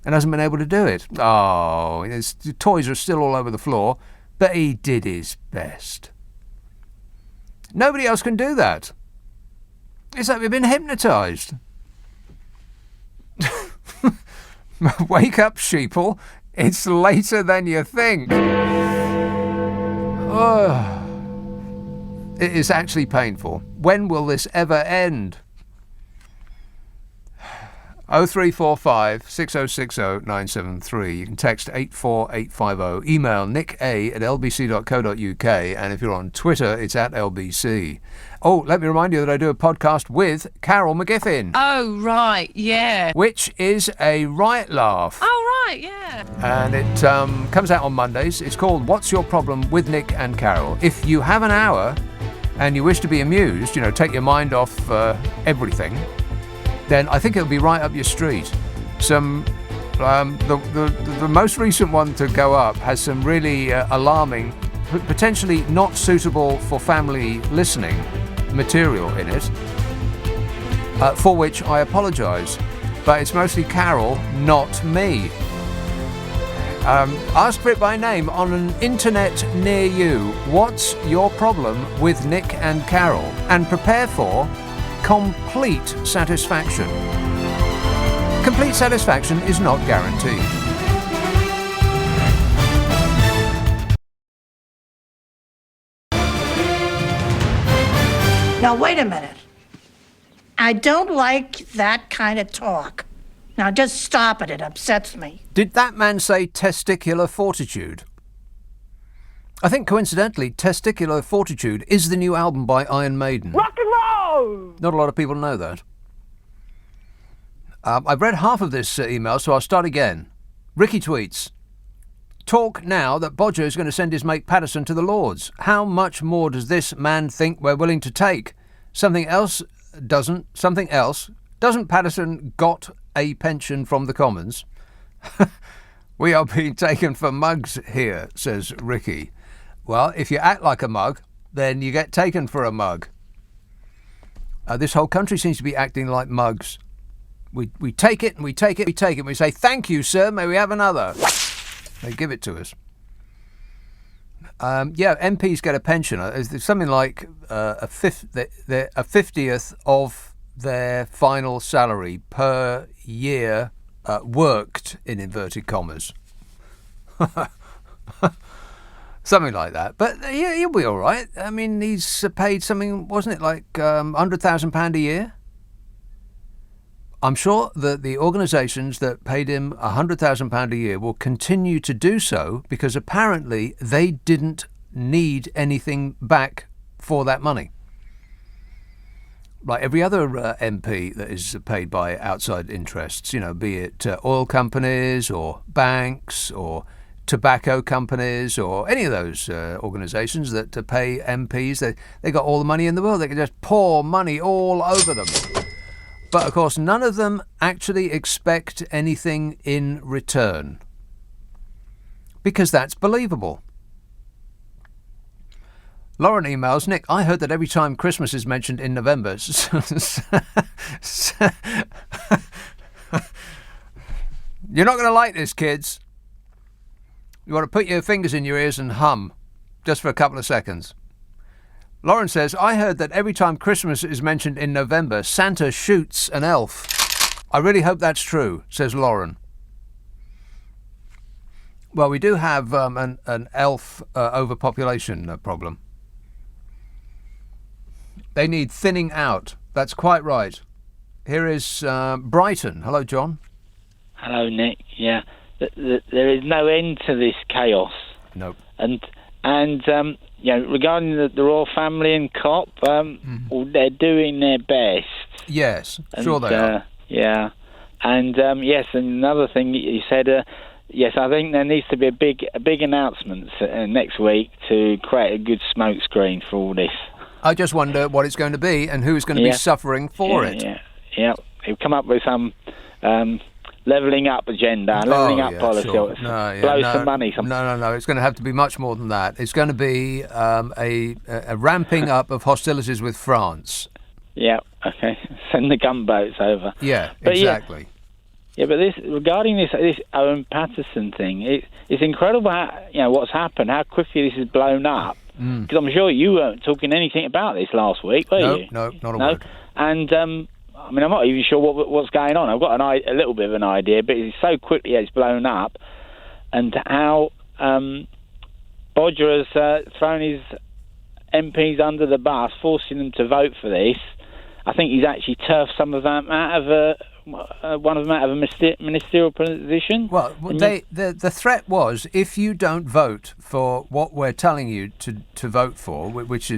and hasn't been able to do it. Oh, his toys are still all over the floor, but he did his best. Nobody else can do that. It's like we've been hypnotised. Wake up, sheeple. It's later than you think. Oh. It is actually painful. When will this ever end? 0345 6060 973. You can text 84850. Email nicka@lbc.co.uk. And if you're on Twitter, it's @LBC. Oh, let me remind you that I do a podcast with Carol McGiffin. Oh, right, yeah. Which is a right laugh. Oh, right, yeah. And it comes out on Mondays. It's called What's Your Problem with Nick and Carol. If you have an hour and you wish to be amused, take your mind off everything, then I think it'll be right up your street. The most recent one to go up has some really alarming, potentially not suitable for family listening material in it, for which I apologise. But it's mostly Carol, not me. Ask for it by name on an internet near you. What's your problem with Nick and Carol? And prepare for complete satisfaction. Complete satisfaction is not guaranteed. Now, wait a minute. I don't like that kind of talk. Now, just stop it. It upsets me. Did that man say testicular fortitude? I think, coincidentally, Testicular Fortitude is the new album by Iron Maiden. Rock and roll! Not a lot of people know that. I've read half of this email, so I'll start again. Ricky tweets, talk now that Bodger is going to send his mate Patterson to the Lords. How much more does this man think we're willing to take? Something else doesn't. Something else. Doesn't Patterson got a pension from the Commons? We are being taken for mugs here, says Ricky. Well, if you act like a mug, then you get taken for a mug. This whole country seems to be acting like mugs. We take it and we take it, we take it. And we say, thank you, sir, may we have another? They give it to us. MPs get a pension. It's something like a 50th of their final salary per year worked, in inverted commas. Something like that. But yeah, he'll be all right. I mean, he's paid something, wasn't it, like £100,000 a year? I'm sure that the organisations that paid him £100,000 a year will continue to do so because apparently they didn't need anything back for that money. Like every other MP that is paid by outside interests, be it oil companies or banks or tobacco companies or any of those organisations that pay MPs, they got all the money in the world. They can just pour money all over them. But of course, none of them actually expect anything in return because that's believable. Lauren emails, Nick, I heard that every time Christmas is mentioned in November... You're not going to like this, kids. You want to put your fingers in your ears and hum, just for a couple of seconds. Lauren says, I heard that every time Christmas is mentioned in November, Santa shoots an elf. I really hope that's true, says Lauren. Well, we do have an elf overpopulation problem. They need thinning out. That's quite right. Here is Brighton. Hello, John. Hello, Nick. Yeah, there is no end to this chaos. Nope. And regarding the royal family and COP, they're doing their best. Yes, sure they are. Yeah, and yes, and another thing you said. Yes, I think there needs to be a big announcement next week to create a good smokescreen for all this. I just wonder what it's going to be and who's going to be suffering for it. Yeah. He'll come up with some levelling up agenda, levelling up policy, sure. blow some money. No. It's going to have to be much more than that. It's going to be a ramping up of hostilities with France. Yeah, okay. Send the gunboats over. Yeah, exactly. Yeah, but regarding this Owen Patterson thing, it's incredible how, what's happened, how quickly this has blown up. Because I'm sure you weren't talking anything about this last week, were you? No, not a word. And I'm not even sure what's going on. I've got a little bit of an idea, but it's so quickly it's blown up, and how Bodger has thrown his MPs under the bus, forcing them to vote for this. I think he's actually turfed some of them out of one of them out of a ministerial position. Well, the threat was, if you don't vote for what we're telling you to vote for, which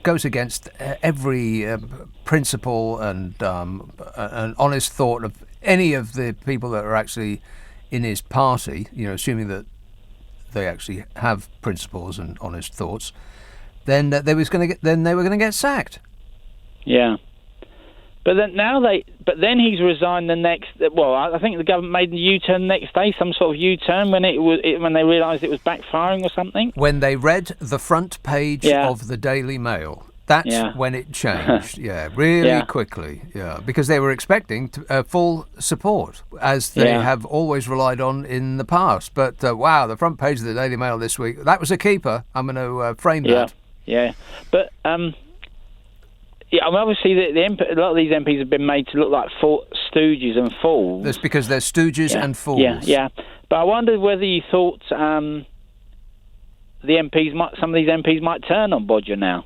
goes against every principle and an honest thought of any of the people that are actually in his party, assuming that they actually have principles and honest thoughts, then they were going to get sacked. Yeah. But then he's resigned the next. Well, I think the government made the U-turn the next day, some sort of U-turn when when they realised it was backfiring or something. When they read the front page of the Daily Mail, that's when it changed. Really quickly. Yeah, because they were expecting full support, as they have always relied on in the past. But wow, the front page of the Daily Mail this week, that was a keeper. I'm going to frame that. Yeah, but. Obviously, a lot of these MPs have been made to look like stooges and fools. That's because they're stooges and fools. Yeah. But I wondered whether you thought some of these MPs might turn on Bodger now.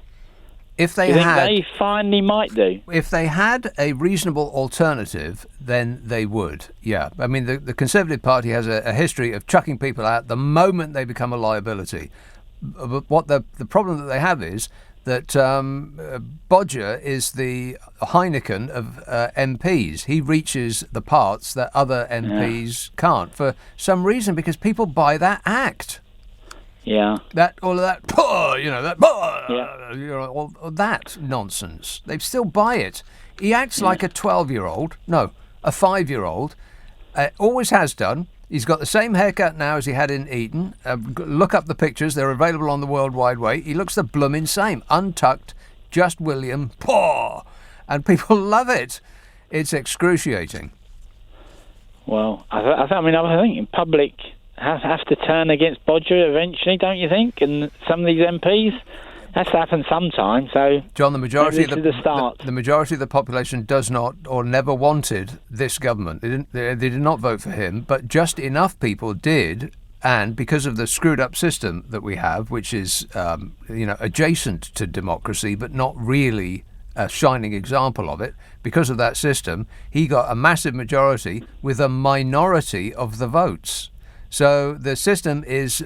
If they they finally might do. If they had a reasonable alternative, then they would. Yeah. I mean, the Conservative Party has a history of chucking people out the moment they become a liability. But what the problem that they have is that Bodger is the Heineken of MPs. He reaches the parts that other MPs can't for some reason, because people buy that act. Yeah. All of that, all that nonsense. They still buy it. He acts like a 12-year-old. No, a 5-year-old. Always has done. He's got the same haircut now as he had in Eton. Look up the pictures. They're available on the World Wide Web. He looks the bloomin' same. Untucked, just William, paw. And people love it. It's excruciating. Well, I think public have to turn against Bodger eventually, don't you think? And some of these MPs, that's happened sometime. So, John, the majority of the majority of the population does not or never wanted this government. They did not vote for him, but just enough people did. And because of the screwed up system that we have, which is adjacent to democracy but not really a shining example of it, because of that system, he got a massive majority with a minority of the votes. So the system is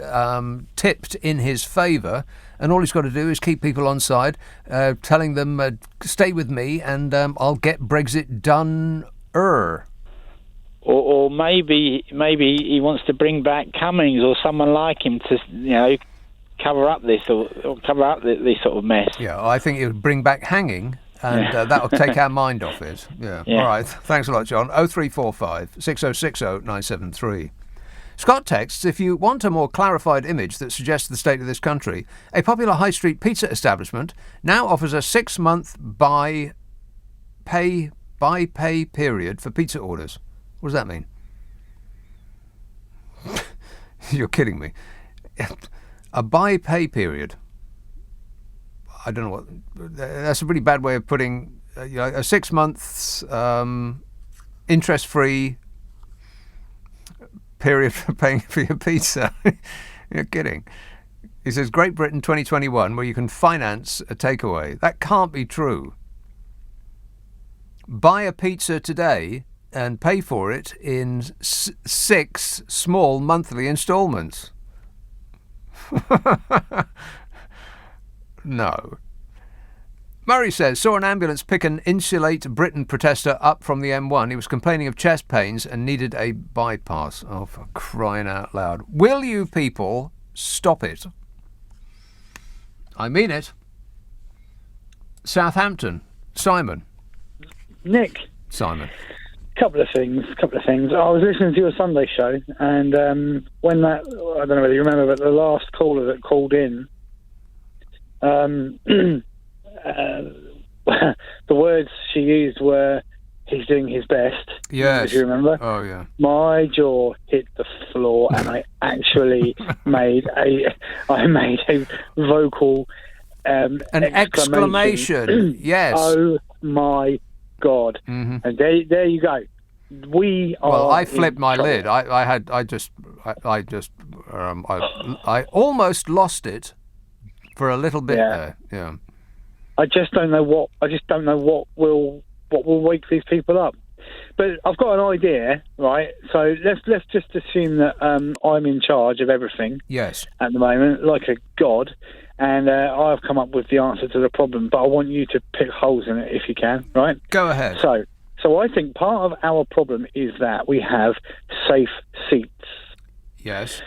tipped in his favour, and all he's got to do is keep people on side, telling them, stay with me and I'll get Brexit done. Or maybe he wants to bring back Cummings or someone like him to, cover up this or cover up this sort of mess. Yeah, I think it would bring back hanging, and that'll take our mind off it. Yeah. All right. Thanks a lot, John. 0345 6060 973. Scott texts, if you want a more clarified image that suggests the state of this country, a popular high street pizza establishment now offers a 6-month buy pay period for pizza orders. What does that mean? You're kidding me. A buy pay period. I don't know what. That's a really bad way of putting a 6 months interest-free period for paying for your pizza. You're kidding. He says Great Britain 2021, where you can finance a takeaway. That can't be true. Buy a pizza today and pay for it in 6 small monthly instalments. No. Murray says, saw an ambulance pick an Insulate Britain protester up from the M1. He was complaining of chest pains and needed a bypass. Oh, for crying out loud. Will you people stop it? I mean it. Southampton. Simon. Nick. Simon. Couple of things. I was listening to your Sunday show, and when that, I don't know whether you remember, but the last caller that called in, the words she used were, he's doing his best. Yes. If you remember. Oh, yeah. My jaw hit the floor, and I actually made a vocal an exclamation. Yes. Oh, my God. Mm-hmm. And there you go. We are. Well, I flipped my trouble. lid. I almost lost it for a little bit there. Yeah. I just don't know what will wake these people up. But I've got an idea, right? So let's just assume that I'm in charge of everything. Yes. At the moment, like a god, and I've come up with the answer to the problem. But I want you to pick holes in it if you can, right? Go ahead. So I think part of our problem is that we have safe seats. Yes.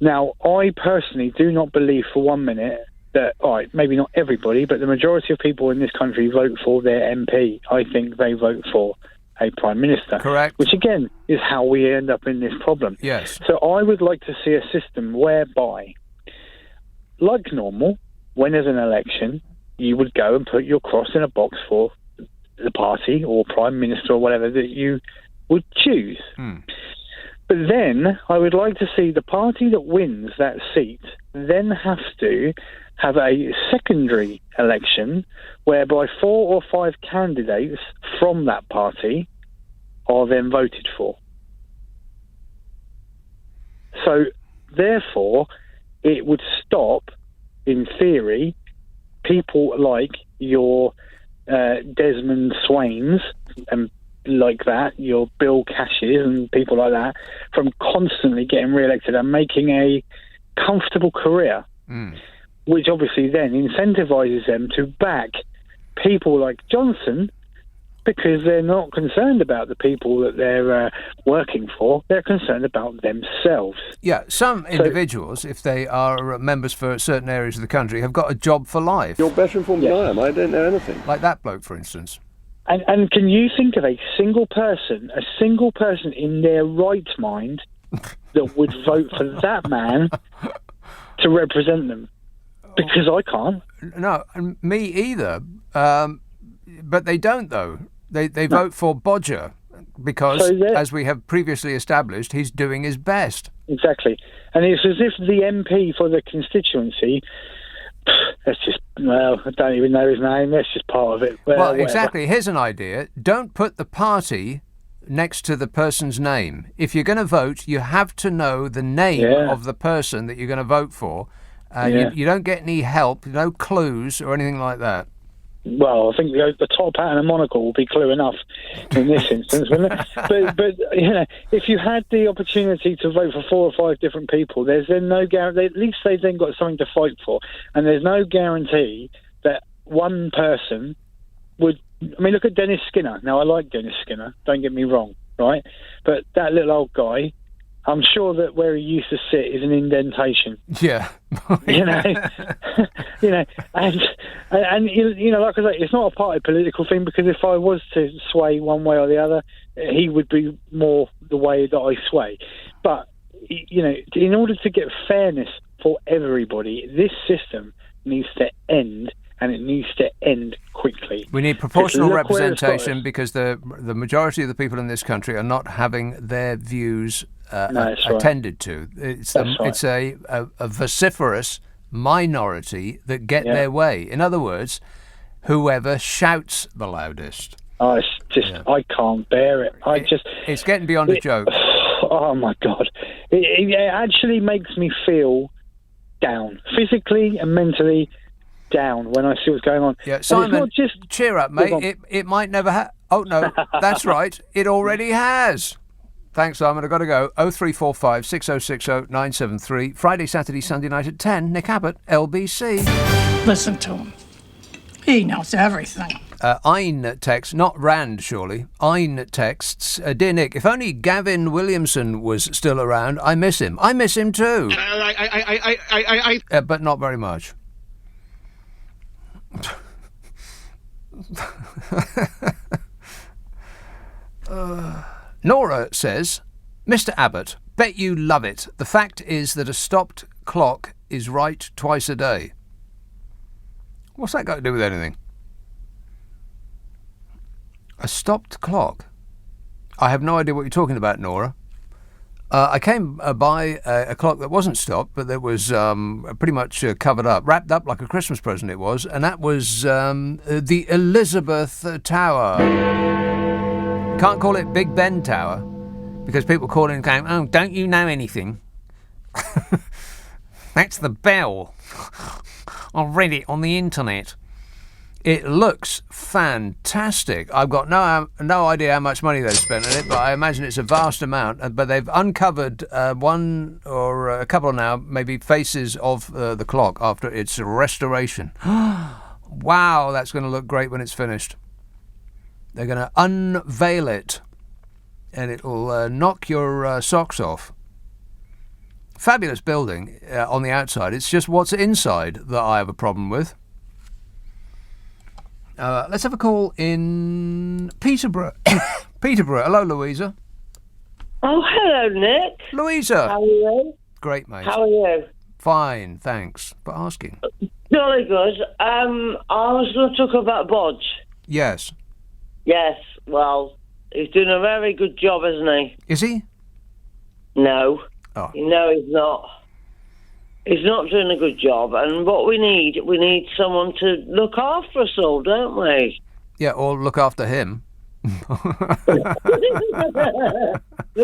Now, I personally do not believe for 1 minute that, all right, maybe not everybody, but the majority of people in this country vote for their MP. I think they vote for a Prime Minister. Correct. Which, again, is how we end up in this problem. Yes. So I would like to see a system whereby, like normal, when there's an election, you would go and put your cross in a box for the party or Prime Minister or whatever that you would choose. But then I would like to see the party that wins that seat then have to have a secondary election whereby 4 or 5 candidates from that party are then voted for. So, therefore, it would stop, in theory, people like your Desmond Swains and like that, your Bill Cashes and people like that, from constantly getting re-elected and making a comfortable career, which obviously then incentivises them to back people like Johnson, because they're not concerned about the people that they're working for. They're concerned about themselves. Yeah, some individuals, if they are members for certain areas of the country, have got a job for life. You're better informed than I am. I don't know anything. Like that bloke, for instance. And can you think of a single person in their right mind that would vote for that man to represent them? Because I can't. No, me either. But they don't, though. They vote for Bodger because, as we have previously established, he's doing his best. Exactly. And it's as if the MP for the constituency, that's just, well, I don't even know his name, that's just part of it. Well, exactly. Here's an idea. Don't put the party next to the person's name. If you're going to vote, you have to know the name of the person that you're going to vote for. You don't get any help, no clues or anything like that. Well, I think the top hat and a monocle will be clue enough in this instance, wouldn't it? But you know, if you had the opportunity to vote for 4 or 5 different people, there's then no guarantee. At least they've then got something to fight for, and there's no guarantee that one person would. I mean, look at Dennis Skinner. Now, I like Dennis Skinner. Don't get me wrong, right? But that little old guy, I'm sure that where he used to sit is an indentation. Yeah. you know, and you know, like I say, it's not a party political thing, because if I was to sway one way or the other, he would be more the way that I sway. But you know, in order to get fairness for everybody, this system needs to end. And it needs to end quickly. We need proportional representation, because the majority of the people in this country are not having their views attended to. It's a vociferous minority that get their way. In other words, whoever shouts the loudest. Oh, it's just, I can't bear it. It's getting beyond a joke. Oh, my God. It actually makes me feel down, physically and mentally down, when I see what's going on. Yeah, Simon, cheer up, mate. It might never have. Oh, no, that's right. It already has. Thanks, Simon. I've got to go. 0345 6060 973. Friday, Saturday, Sunday night at 10. Nick Abbot, LBC. Listen to him. He knows everything. Ein texts, not Rand, surely. Ein texts. Dear Nick, if only Gavin Williamson was still around. I miss him. I miss him too. But not very much. Nora says, Mr. Abbott, bet you love it. The fact is that a stopped clock is right twice a day. What's that got to do with anything? A stopped clock? I have no idea what you're talking about, Nora. I came by a clock that wasn't stopped, but that was pretty much covered up, wrapped up like a Christmas present it was, and that was the Elizabeth Tower. Can't call it Big Ben Tower, because people call in and go, oh, don't you know anything? That's the bell. I read it on the internet. It looks fantastic. I've got no idea how much money they've spent on it, but I imagine it's a vast amount. But they've uncovered one or a couple now, maybe faces of the clock after its restoration. Wow, that's going to look great when it's finished. They're going to unveil it, and it'll knock your socks off. Fabulous building on the outside. It's just what's inside that I have a problem with. Let's have a call in Peterborough. Peterborough. Hello, Louisa. Oh, hello, Nick. Louisa. How are you? Great, mate. How are you? Fine, thanks for asking. Jolly good. I was going to talk about Bodge. Yes. Yes, well, he's doing a very good job, isn't he? Is he? No. Oh. No, he's not. He's not doing a good job. And what we need someone to look after us all, don't we? Yeah, or look after him. Look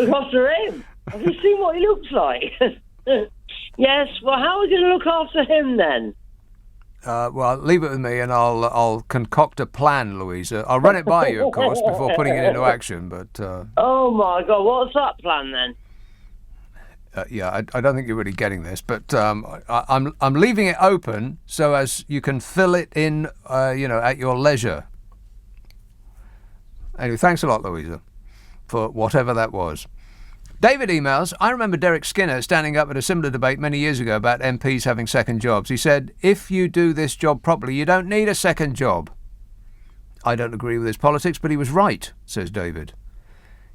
after him? Have you seen what he looks like? Yes, well, how are we going to look after him then? Well, leave it with me and I'll concoct a plan, Louisa. I'll run it by you, of course, before putting it into action, but... Oh, my God, what's that plan then? Yeah, I don't think you're really getting this, but I'm leaving it open so as you can fill it in, at your leisure. Anyway, thanks a lot, Louisa, for whatever that was. David emails, I remember Derek Skinner standing up at a similar debate many years ago about MPs having second jobs. He said, if you do this job properly, you don't need a second job. I don't agree with his politics, but he was right, says David.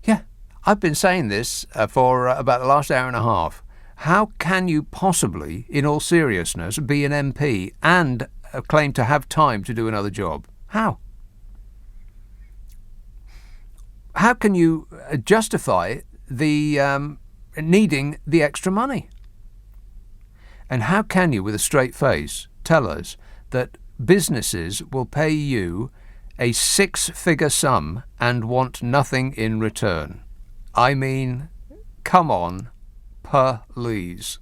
Yeah, I've been saying this for about the last hour and a half. How can you possibly, in all seriousness, be an MP and claim to have time to do another job? How? How can you justify the needing the extra money? And how can you, with a straight face, tell us that businesses will pay you a 6-figure sum and want nothing in return? I mean, come on, please.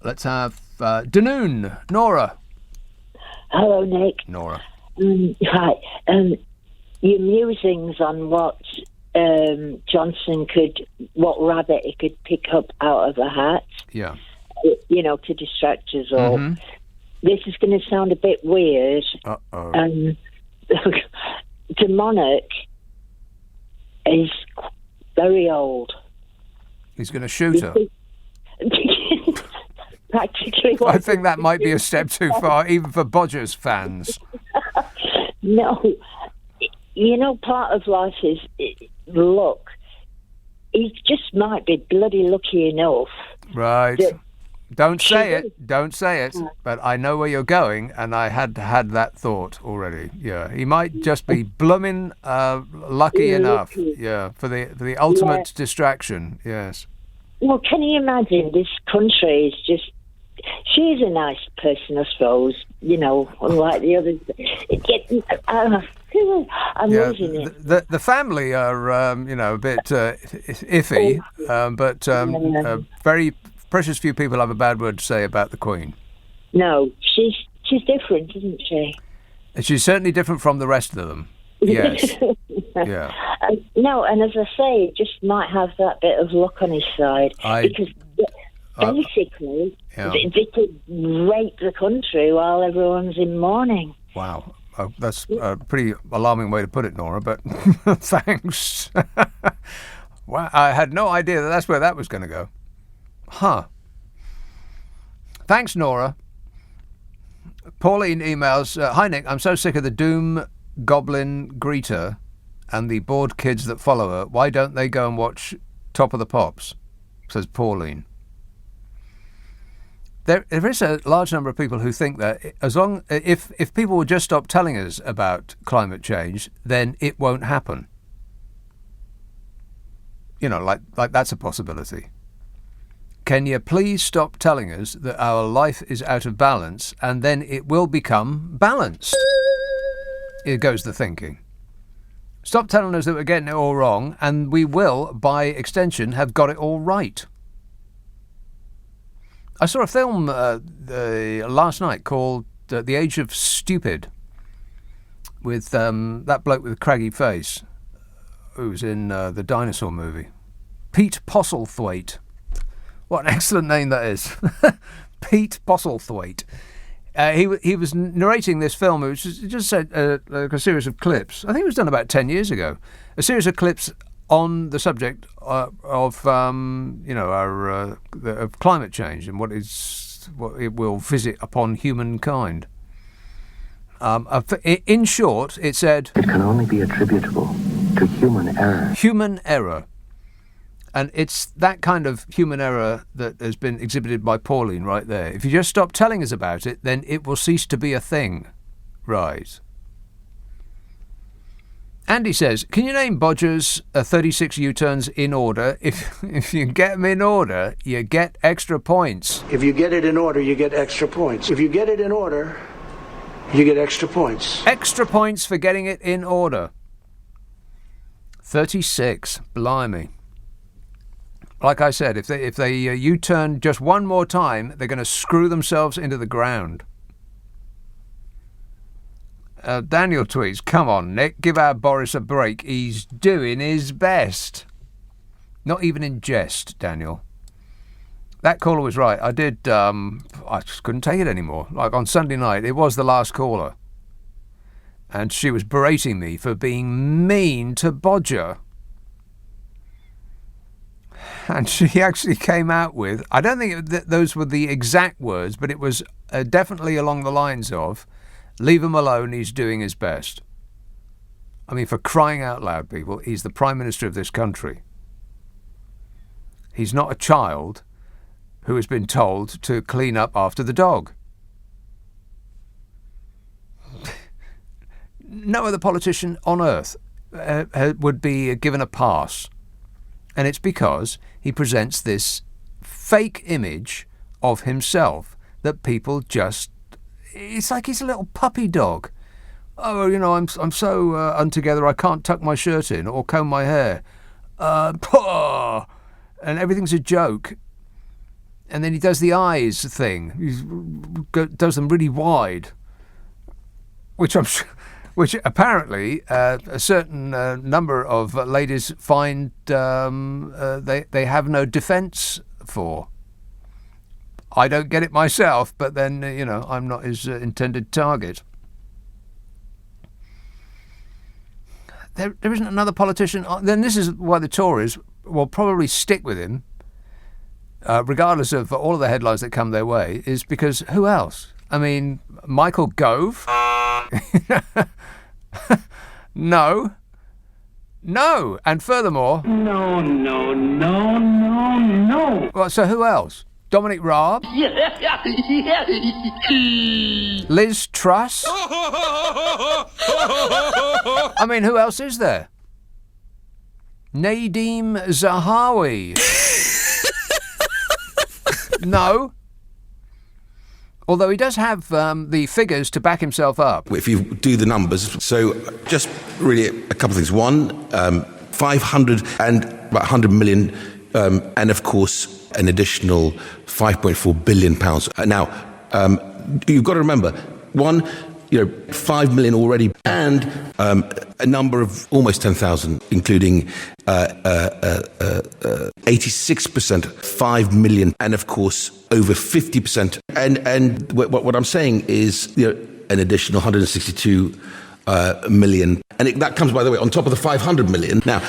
Let's have Danoon, Nora. Hello, Nick. Nora. Hi. Your musings on what Johnson what rabbit he could pick up out of a hat. Yeah. You know, to distract us all. Mm-hmm. This is going to sound a bit weird. Uh-oh. The monarch is very old. He's going to shoot her. Practically. I think that might be a step too far, even for Bodgers fans. No. You know, part of life is luck. He just might be bloody lucky enough. Right. Don't say it. But I know where you're going, and I had that thought already. Yeah, he might just be blooming lucky enough. Yeah, for the ultimate distraction. Yes. Well, can you imagine? This country is just. She's a nice person, I suppose. You know, unlike the others. I'm losing it. The family are, a bit iffy, but very precious few people have a bad word to say about the Queen. No, she's different, isn't she? And she's certainly different from the rest of them. Yes. Yeah. No, and as I say, it just might have that bit of luck on his side. Because basically, they could rape the country while everyone's in mourning. Wow. That's a pretty alarming way to put it, Nora, but thanks. Wow, I had no idea that's where that was going to go. Huh. Thanks, Nora. Pauline emails, Hi, Nick, I'm so sick of the doom goblin greeter and the bored kids that follow her. Why don't they go and watch Top of the Pops? Says Pauline. There is a large number of people who think that if people would just stop telling us about climate change, then it won't happen. You know, like that's a possibility. Can you please stop telling us that our life is out of balance, and then it will become balanced? Here goes the thinking. Stop telling us that we're getting it all wrong, and we will, by extension, have got it all right. I saw a film last night called The Age of Stupid with that bloke with the craggy face who's in the dinosaur movie. Pete Postlethwaite. What an excellent name that is. Pete Postlethwaite. He was narrating this film, which is just like a series of clips. I think it was done about 10 years ago. A series of clips on the subject of climate change and what it will visit upon humankind. In short, it said it can only be attributable to human error. Human error. And it's that kind of human error that has been exhibited by Pauline right there. If you just stop telling us about it, then it will cease to be a thing. Right. Andy says, can you name Bodger's 36 U-turns in order? If you get them in order, you get extra points. If you get it in order, you get extra points. If you get it in order, you get extra points. Extra points for getting it in order. 36. Blimey. Like I said, if they U-turn just one more time, they're going to screw themselves into the ground. Daniel tweets, come on, Nick, give our Boris a break. He's doing his best. Not even in jest, Daniel. That caller was right. I just couldn't take it anymore. Like on Sunday night, it was the last caller. and she was berating me for being mean to Bodger. And she actually came out with, I don't think those were the exact words, but it was definitely along the lines of, leave him alone, he's doing his best. I mean, for crying out loud, people, he's the Prime Minister of this country. He's not a child who has been told to clean up after the dog. No other politician on earth would be given a pass. And it's because he presents this fake image of himself that people just... It's like he's a little puppy dog. Oh, you know, I'm so untogether I can't tuck my shirt in or comb my hair. And everything's a joke. And then he does the eyes thing. He does them really wide, which apparently a certain number of ladies find they have no defence for. I don't get it myself, but then, you know, I'm not his intended target. There isn't another politician. Then this is why the Tories will probably stick with him, regardless of all of the headlines that come their way, is because who else? I mean, Michael Gove? No. And furthermore... No. Well, so who else? Dominic Raab? Liz Truss? I mean, who else is there? Nadeem Zahawi? No. Although he does have the figures to back himself up. If you do the numbers, so just really a couple of things. One, 500 and about 100 million, and of course an additional 5.4 billion pounds. Now, you've got to remember, one, 5 million already, and a number of almost 10,000, including 86%, 5 million, and of course over 50%. And what I'm saying is, an additional 162 million, and that comes, by the way, on top of the 500 million. Now,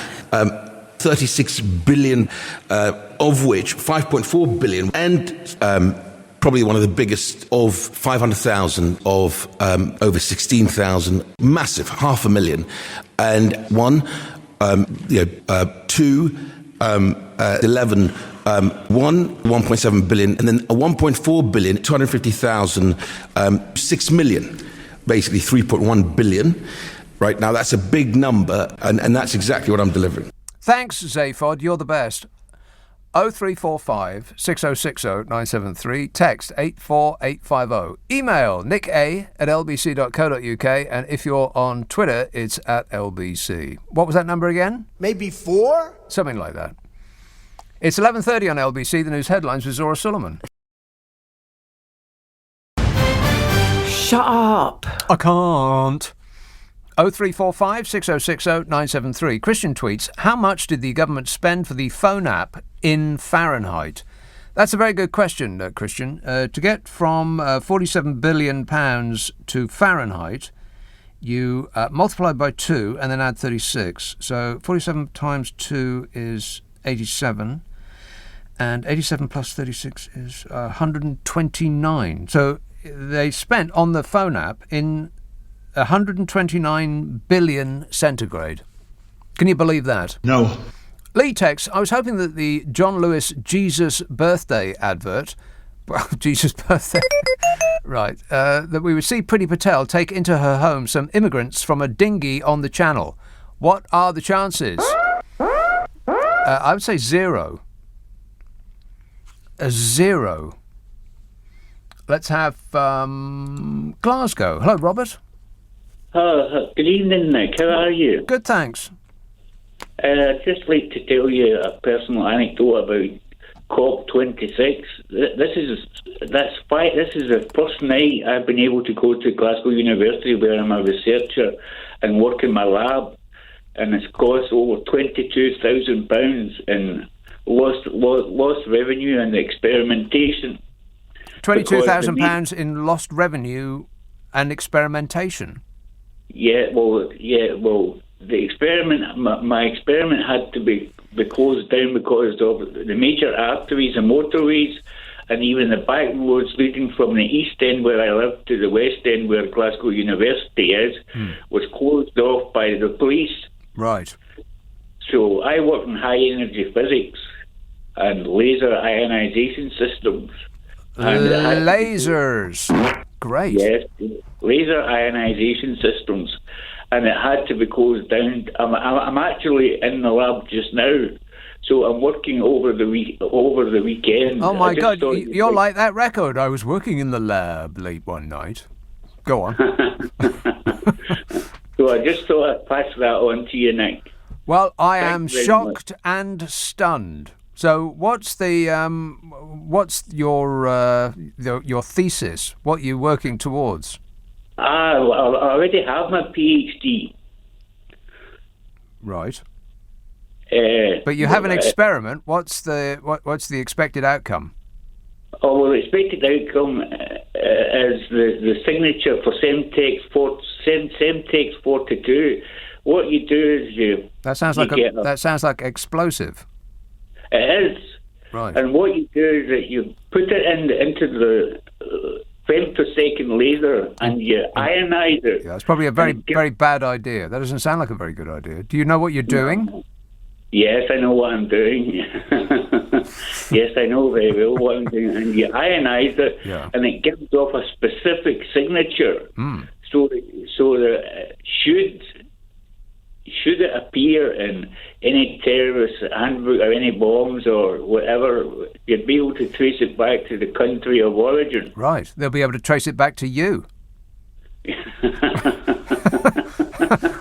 36 billion, of which 5.4 billion, and probably one of the biggest of 500,000 of over 16,000, massive, 500,000, and one, 2, 11, 1.7 billion, and then a 1.4 billion, 250,000, 6 million, basically 3.1 billion. Right now, that's a big number, and that's exactly what I'm delivering. Thanks, Zaphod. You're the best. 0345 6060 973. Text 84850. Email nicka@lbc.co.uk. And if you're on Twitter, it's @LBC. What was that number again? Maybe 4? Something like that. It's 11:30 on LBC. The news headlines with Zora Sullivan. Shut up. I can't. 0345 6060 973. Christian tweets, how much did the government spend for the phone app in Fahrenheit? That's a very good question, Christian. To get from £47 billion to Fahrenheit, you multiply by 2 and then add 36. So 47 times 2 is 87. And 87 plus 36 is 129. So they spent on the phone app in 129 billion centigrade. Can you believe that? No. Lee texts, I was hoping that the John Lewis Jesus birthday advert, well, Jesus birthday, right, that we would see Priti Patel take into her home some immigrants from a dinghy on the channel. What are the chances? I would say 0. A 0. Let's have Glasgow. Hello, Robert. Good evening, Nick. How are you? Good, thanks. I'd just like to tell you a personal anecdote about COP26. This is the first night I've been able to go to Glasgow University, where I'm a researcher and work in my lab, and it's cost over £22,000 in lost revenue and experimentation. £22,000 in lost revenue and experimentation. The experiment, my experiment had to be closed down because of the major arteries and motorways, and even the back roads leading from the east end where I live to the west end where Glasgow University is, was closed off by the police. Right. So I work in high energy physics and laser ionization systems. Lasers. Great. Yes, laser ionization systems. And it had to be closed down. I'm actually in the lab just now, so I'm working over the weekend. Oh my God, you're like that record. I was working in the lab late one night. Go on. So I just thought I'd pass that on to you, Nick. Well, I am shocked and stunned. So, what's your thesis? What are you working towards? I already have my PhD. Right. But you have an experiment. What's the expected outcome? Oh, well, the expected outcome is the signature for Semtex 42. What you do is you. That sounds like explosive. It is. Right. And what you do is that you put it into the femtosecond laser and you ionize it. Yeah, that's probably a very bad idea. That doesn't sound like a very good idea. Do you know what you're doing? Yes, I know what I'm doing. Yes, I know very well what I'm doing. And you ionize it, and it gives off a specific signature. So that should it appear in any terrorist handbook or any bombs or whatever, you'd be able to trace it back to the country of origin. Right. They'll be able to trace it back to you.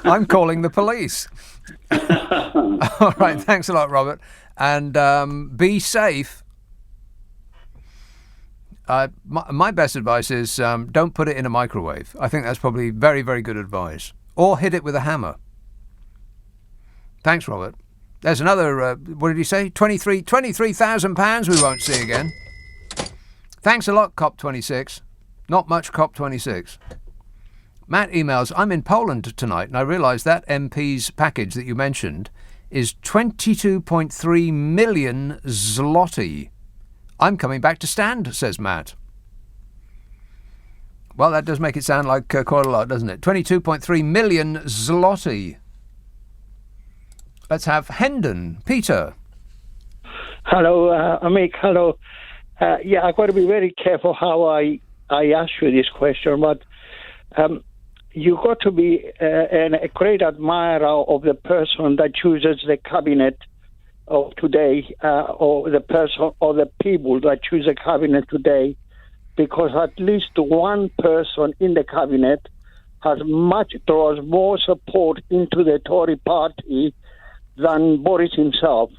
I'm calling the police. All right. Thanks a lot, Robert. And be safe. My best advice is don't put it in a microwave. I think that's probably very, very good advice. Or hit it with a hammer. Thanks, Robert. There's another, what did he say? £23,000 we won't see again. Thanks a lot, COP26. Not much COP26. Matt emails, I'm in Poland tonight, and I realise that MP's package that you mentioned is 22.3 million zloty. I'm coming back to stand, says Matt. Well, that does make it sound like quite a lot, doesn't it? 22.3 million zloty. Let's have Hendon. Peter. Hello, Mick. Hello. I've got to be very careful how I ask you this question, but you've got to be a great admirer of the person that chooses the cabinet of today, or the person or the people that choose the cabinet today, because at least one person in the cabinet draws more support into the Tory party than Boris himself.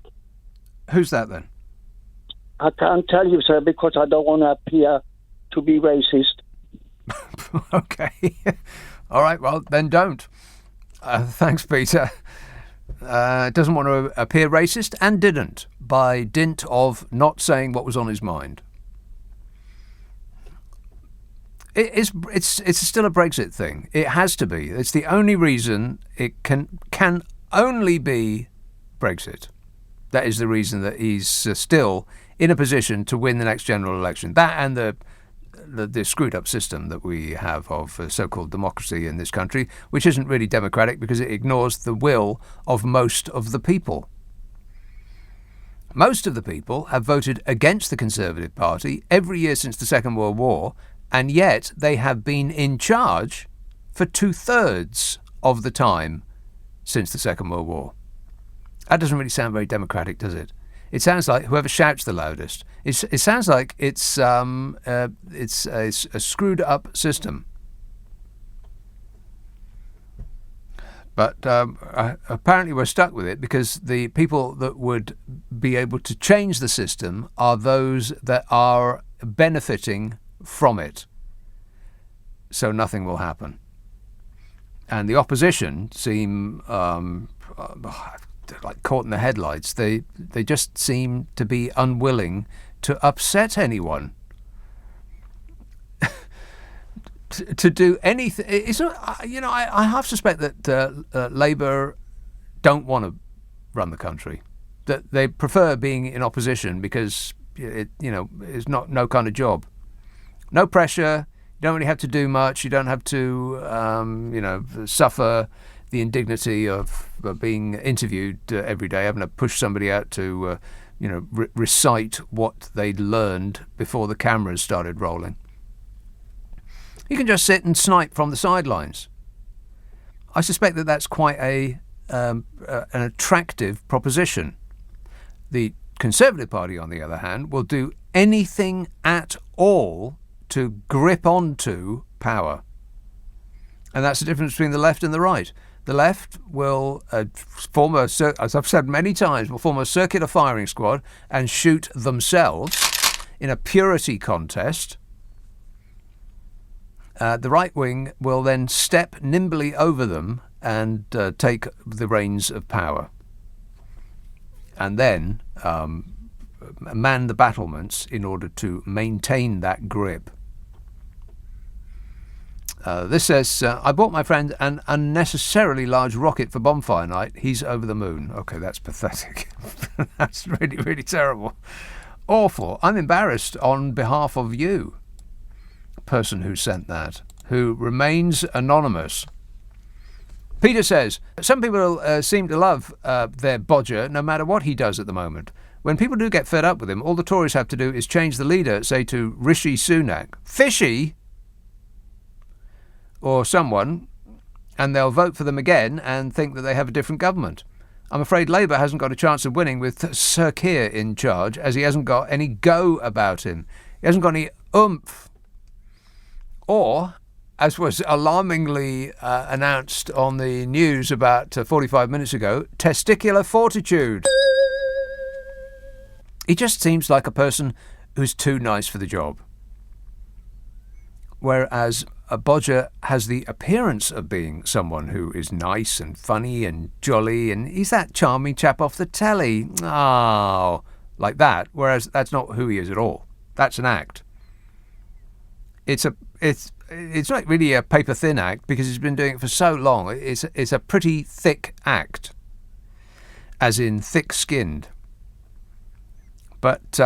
Who's that then? I can't tell you, sir, because I don't want to appear to be racist. Okay. All right, well, then don't. Thanks, Peter. Doesn't want to appear racist and didn't, by dint of not saying what was on his mind. It's still a Brexit thing. It has to be. It's the only reason it can only be Brexit. That is the reason that he's still in a position to win the next general election. That and the screwed up system that we have of so-called democracy in this country, which isn't really democratic because it ignores the will of most of the people. Most of the people have voted against the Conservative Party every year since the Second World War, and yet they have been in charge for 2/3 of the time since the Second World War. That doesn't really sound very democratic, does it? It sounds like whoever shouts the loudest. It sounds like it's a screwed up system. But apparently we're stuck with it because the people that would be able to change the system are those that are benefiting from it. So nothing will happen. And the opposition seem like caught in the headlights. They just seem to be unwilling to upset anyone. to do anything. It's not, you know, I half suspect that Labour don't want to run the country. That they prefer being in opposition because it, you know, is no kind of job. No pressure. You don't really have to do much. You don't have to, you know, suffer the indignity of being interviewed every day, having to push somebody out to, you know, recite what they'd learned before the cameras started rolling. You can just sit and snipe from the sidelines. I suspect that that's quite an attractive proposition. The Conservative Party, on the other hand, will do anything at all to grip onto power. And that's the difference between the left and the right. The left will form a, as I've said many times, will form a circular firing squad and shoot themselves in a purity contest. The right wing will then step nimbly over them and take the reins of power. And then man the battlements in order to maintain that grip. This says, I bought my friend an unnecessarily large rocket for bonfire night. He's over the moon. Okay, that's pathetic. That's really, really terrible. Awful. I'm embarrassed on behalf of you, person who sent that, who remains anonymous. Peter says, some people seem to love their Bodger no matter what he does at the moment. When people do get fed up with him, all the Tories have to do is change the leader, say to Rishi Sunak. Fishy? Or someone, and they'll vote for them again and think that they have a different government. I'm afraid Labour hasn't got a chance of winning with Sir Keir in charge, as he hasn't got any go about him. He hasn't got any oomph. Or, as was alarmingly announced on the news about 45 minutes ago, testicular fortitude. He just seems like a person who's too nice for the job. Whereas a Bodger has the appearance of being someone who is nice and funny and jolly, and he's that charming chap off the telly. Oh, like that. Whereas that's not who he is at all. That's an act. It's not really a paper thin act because he's been doing it for so long. It's a pretty thick act, as in thick-skinned. But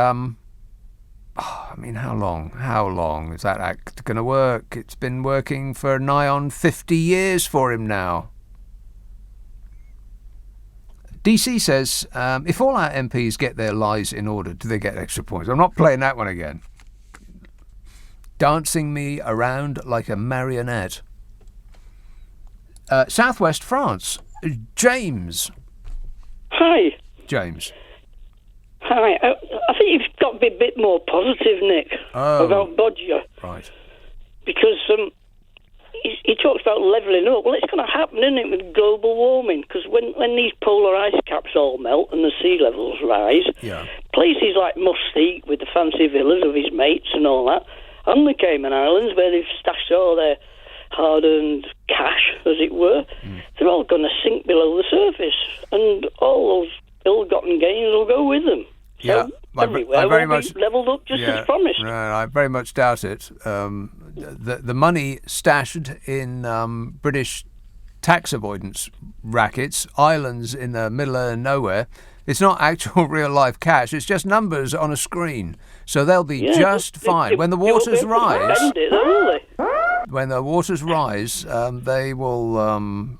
I mean, how long? How long is that act going to work? It's been working for nigh on 50 years for him now. DC says, if all our MPs get their lies in order, do they get extra points? I'm not playing that one again. Dancing me around like a marionette. Southwest France. James. Hi. James. Hi. I think you've got to be a bit more positive, Nick, about Bodger. Right. Because he talks about levelling up. Well, it's going to happen, isn't it, with global warming? Because when these polar ice caps all melt and the sea levels rise, places like Mustique with the fancy villas of his mates and all that, and the Cayman Islands where they've stashed all their hard-earned cash, as it were, they're all going to sink below the surface, and all those ill-gotten gains will go with them. Yeah, so everywhere will be levelled up just as promised. I very much doubt it. The money stashed in British tax avoidance rackets, islands in the middle of nowhere, it's not actual real-life cash. It's just numbers on a screen. So they'll be just fine. When the waters rise, when the waters rise, they will.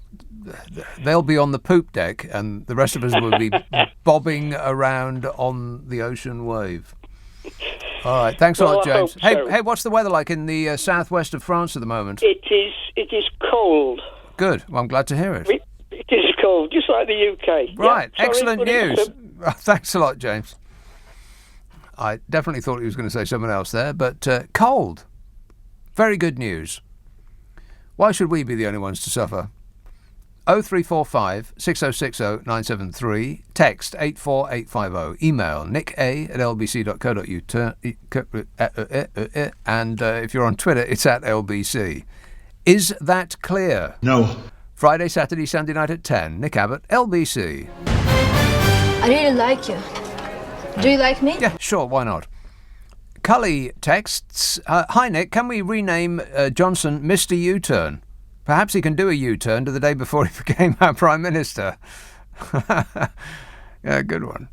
They'll be on the poop deck, and the rest of us will be bobbing around on the ocean wave. All right, thanks a lot, James. Hey, what's the weather like in the southwest of France at the moment? It is cold. Good. Well, I'm glad to hear it. It is cold, just like the UK. Right, yeah, excellent news. Thanks a lot, James. I definitely thought he was going to say something else there, but cold. Very good news. Why should we be the only ones to suffer? 0345 6060 973, text 84850, email nica@lbc.co.uk, and if you're on Twitter, it's @LBC. Is that clear? No. Friday, Saturday, Sunday night at 10. Nick Abbot, LBC. I really like you. Do you like me? Yeah, sure, why not? Cully texts, hi Nick, can we rename Johnson Mr. U-Turn? Perhaps he can do a U-turn to the day before he became our Prime Minister. Yeah, good one.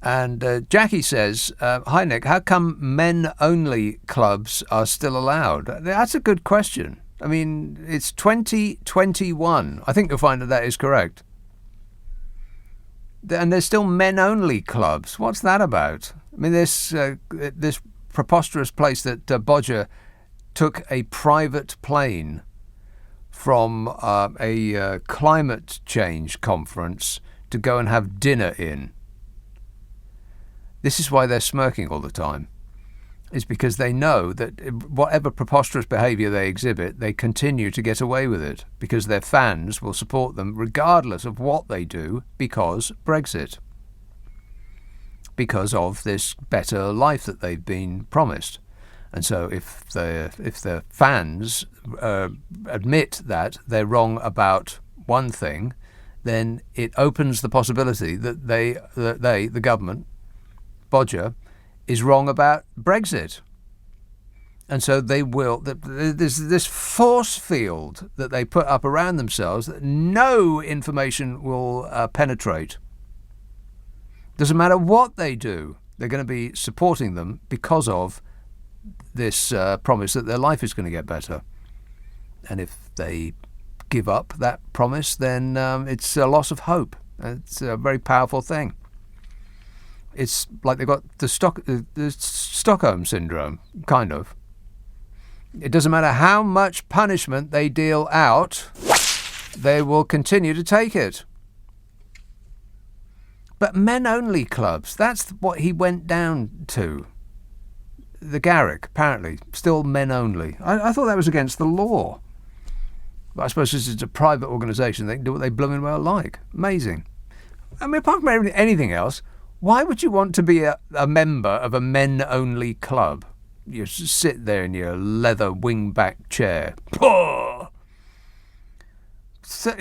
And Jackie says, hi Nick, how come men-only clubs are still allowed? That's a good question. I mean, it's 2021. I think you'll find that is correct. And there's still men-only clubs. What's that about? I mean, this preposterous place that Bodger took a private plane from a climate change conference to go and have dinner in. This is why they're smirking all the time. It's because they know that whatever preposterous behaviour they exhibit, they continue to get away with it because their fans will support them regardless of what they do because Brexit. Because of this better life that they've been promised. And so if the fans admit that they're wrong about one thing, then it opens the possibility that the government, Bodger, is wrong about Brexit. And so they will, there's this force field that they put up around themselves that no information will penetrate. Doesn't matter what they do, they're going to be supporting them because of this promise that their life is going to get better. And if they give up that promise, then it's a loss of hope. It's a very powerful thing. It's like they've got the Stockholm syndrome, kind of. It doesn't matter how much punishment they deal out, they will continue to take it. But men-only clubs, that's what he went down to. The Garrick, apparently, still men only. I thought that was against the law. But I suppose this is a private organisation. They can do what they blooming well like. Amazing. I mean, apart from anything else, why would you want to be a member of a men-only club? You sit there in your leather wing-back chair. So,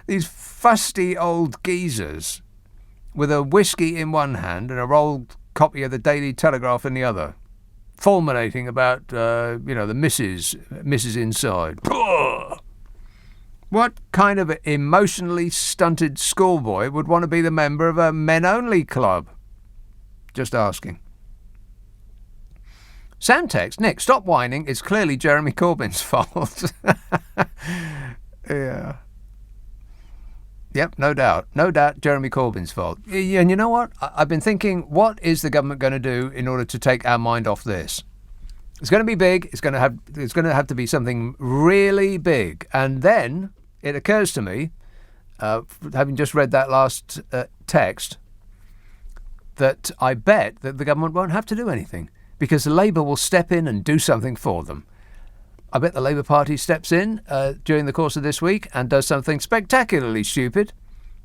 these fusty old geezers with a whiskey in one hand and a rolled copy of the Daily Telegraph in the other, fulminating about, the missus inside. What kind of emotionally stunted schoolboy would want to be the member of a men-only club? Just asking. Sam text, Nick, stop whining. It's clearly Jeremy Corbyn's fault. Yeah. Yep, no doubt. No doubt Jeremy Corbyn's fault. And you know what? I've been thinking, what is the government going to do in order to take our mind off this? It's going to be big. It's going to have to be something really big. And then it occurs to me, having just read that last text, that I bet that the government won't have to do anything because Labour will step in and do something for them. I bet the Labour Party steps in during the course of this week and does something spectacularly stupid,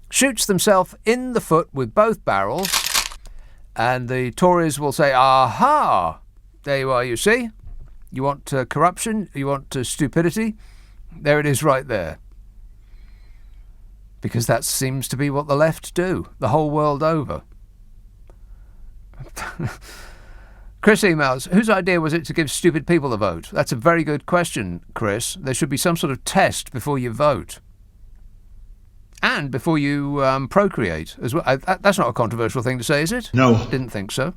shoots themselves in the foot with both barrels, and the Tories will say, aha, there you are, you see. You want corruption, you want stupidity, there it is right there. Because that seems to be what the left do, the whole world over. Chris emails, whose idea was it to give stupid people the vote? That's a very good question, Chris. There should be some sort of test before you vote. And before you procreate as well. That's not a controversial thing to say, is it? No. Didn't think so.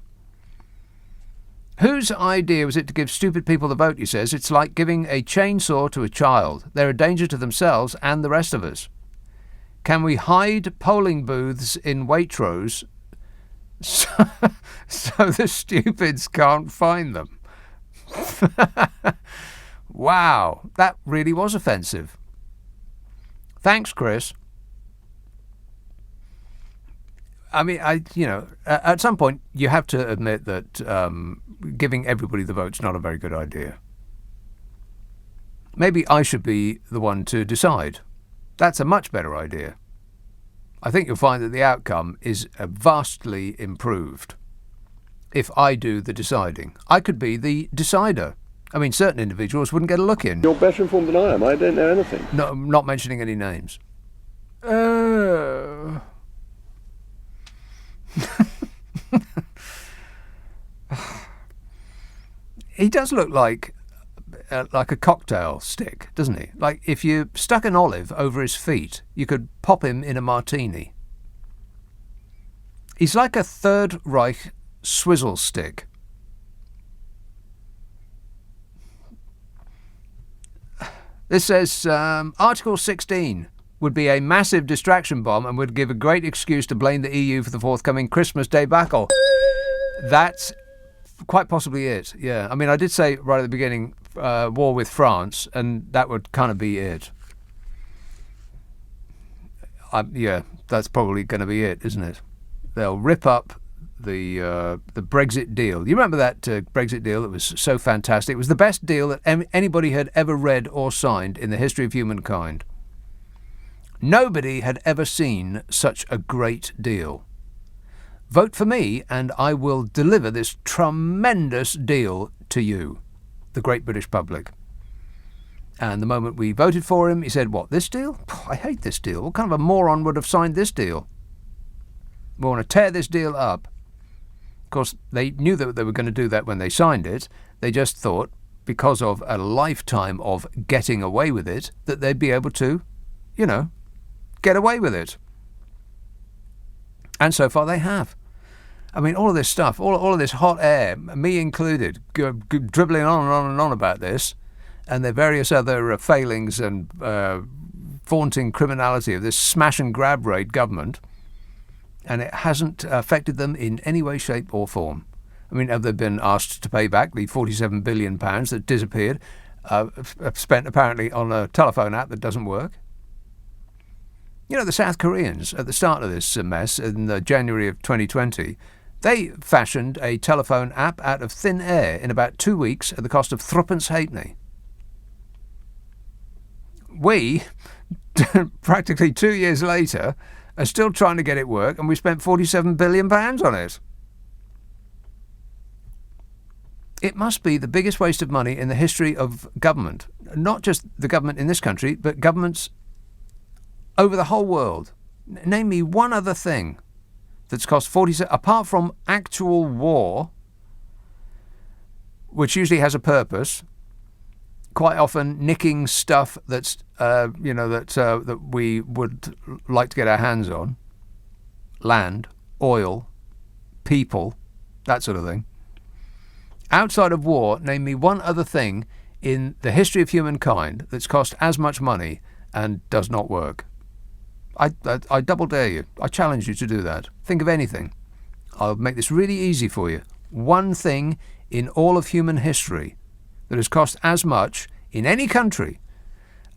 Whose idea was it to give stupid people the vote, he says? It's like giving a chainsaw to a child. They're a danger to themselves and the rest of us. Can we hide polling booths in Waitrose so the stupids can't find them? Wow, that really was offensive. Thanks, Chris. I mean, at some point you have to admit that giving everybody the vote's not a very good idea. Maybe I should be the one to decide. That's a much better idea. I think you'll find that the outcome is vastly improved if I do the deciding. I could be the decider. I mean, certain individuals wouldn't get a look in. You're better informed than I am. I don't know anything. No, I'm not mentioning any names. He does look like a cocktail stick, doesn't he? Like if you stuck an olive over his feet, you could pop him in a martini. He's like a Third Reich swizzle stick. This says, Article 16 would be a massive distraction bomb and would give a great excuse to blame the EU for the forthcoming Christmas debacle. That's quite possibly it, yeah. I mean, I did say right at the beginning, war with France, and that would kind of be it. Yeah, that's probably going to be it, isn't it? They'll rip up the Brexit deal. You remember that Brexit deal that was so fantastic? It was the best deal that anybody had ever read or signed in the history of humankind. Nobody had ever seen such a great deal. Vote for me and I will deliver this tremendous deal to you, the great British public. And the moment we voted for him, he said, what, this deal? I hate this deal. What kind of a moron would have signed this deal? We want to tear this deal up. Of course, they knew that they were going to do that when they signed it. They just thought, because of a lifetime of getting away with it, that they'd be able to, get away with it. And so far they have. I mean, all of this stuff, all of this hot air, me included, dribbling on and on and on about this, and the various other failings and vaunting criminality of this smash-and-grab rate government, and it hasn't affected them in any way, shape or form. I mean, have they been asked to pay back the £47 billion that disappeared, spent apparently on a telephone app that doesn't work? The South Koreans, at the start of this mess in January of 2020, they fashioned a telephone app out of thin air in about 2 weeks at the cost of threepence halfpenny. We, practically 2 years later, are still trying to get it work, and we spent £47 billion on it. It must be the biggest waste of money in the history of government. Not just the government in this country, but governments over the whole world. Name me one other thing that's cost 47, apart from actual war, which usually has a purpose, quite often nicking stuff that's, that we would like to get our hands on. Land, oil, people, that sort of thing. Outside of war, name me one other thing in the history of humankind that's cost as much money and does not work. I double dare you. I challenge you to do that. Think of anything. I'll make this really easy for you. One thing in all of human history that has cost as much in any country,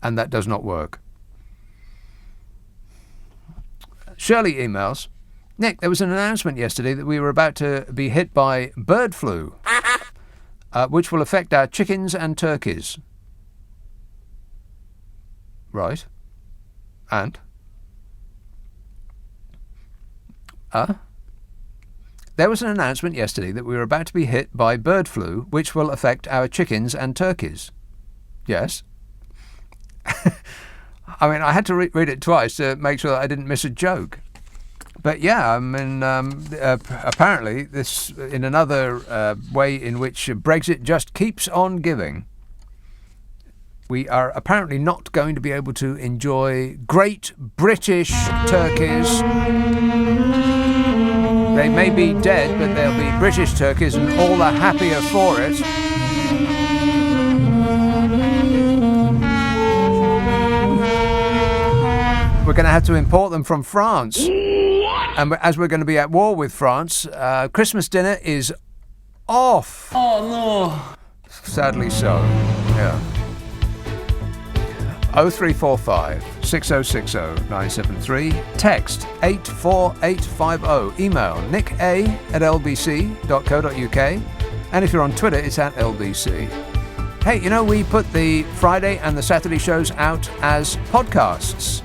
and that does not work. Shirley emails, Nick, there was an announcement yesterday that we were about to be hit by bird flu, which will affect our chickens and turkeys. Right. And? There was an announcement yesterday that we were about to be hit by bird flu, which will affect our chickens and turkeys. Yes. I mean, I had to read it twice to make sure that I didn't miss a joke. But yeah, I mean, apparently this, in another way in which Brexit just keeps on giving, we are apparently not going to be able to enjoy great British turkeys. They may be dead, but they'll be British turkeys and all the happier for it. We're going to have to import them from France. And as we're going to be at war with France, Christmas dinner is off. Oh, no. Sadly so, yeah. 0345 6060 973. Text 84850. Email nica@lbc.co.uk. And if you're on Twitter, it's at LBC. Hey, we put the Friday and the Saturday shows out as podcasts.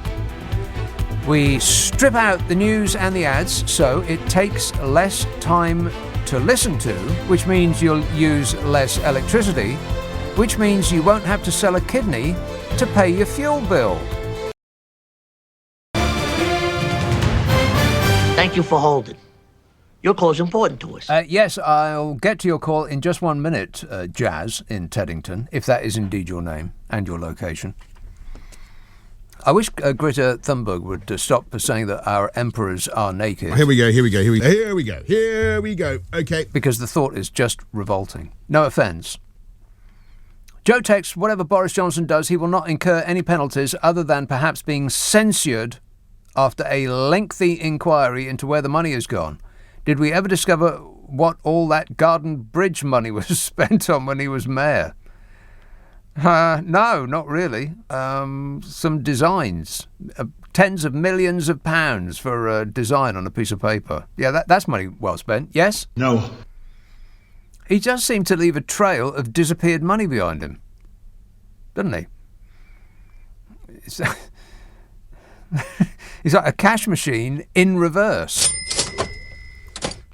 We strip out the news and the ads, so it takes less time to listen to, which means you'll use less electricity, which means you won't have to sell a kidney to pay your fuel bill. Thank you for holding. Your call's important to us. Yes, I'll get to your call in just 1 minute, Jazz in Teddington, if that is indeed your name and your location. I wish Greta Thunberg would stop saying that our emperors are naked. Here we go. Okay. Because the thought is just revolting. No offence. Joe texts, whatever Boris Johnson does, he will not incur any penalties other than perhaps being censured after a lengthy inquiry into where the money has gone. Did we ever discover what all that Garden Bridge money was spent on when he was mayor? No, not really. Some designs. Tens of millions of pounds for a design on a piece of paper. Yeah, that's money well spent. Yes? No. He does seem to leave a trail of disappeared money behind him. Doesn't he? He's like a cash machine in reverse.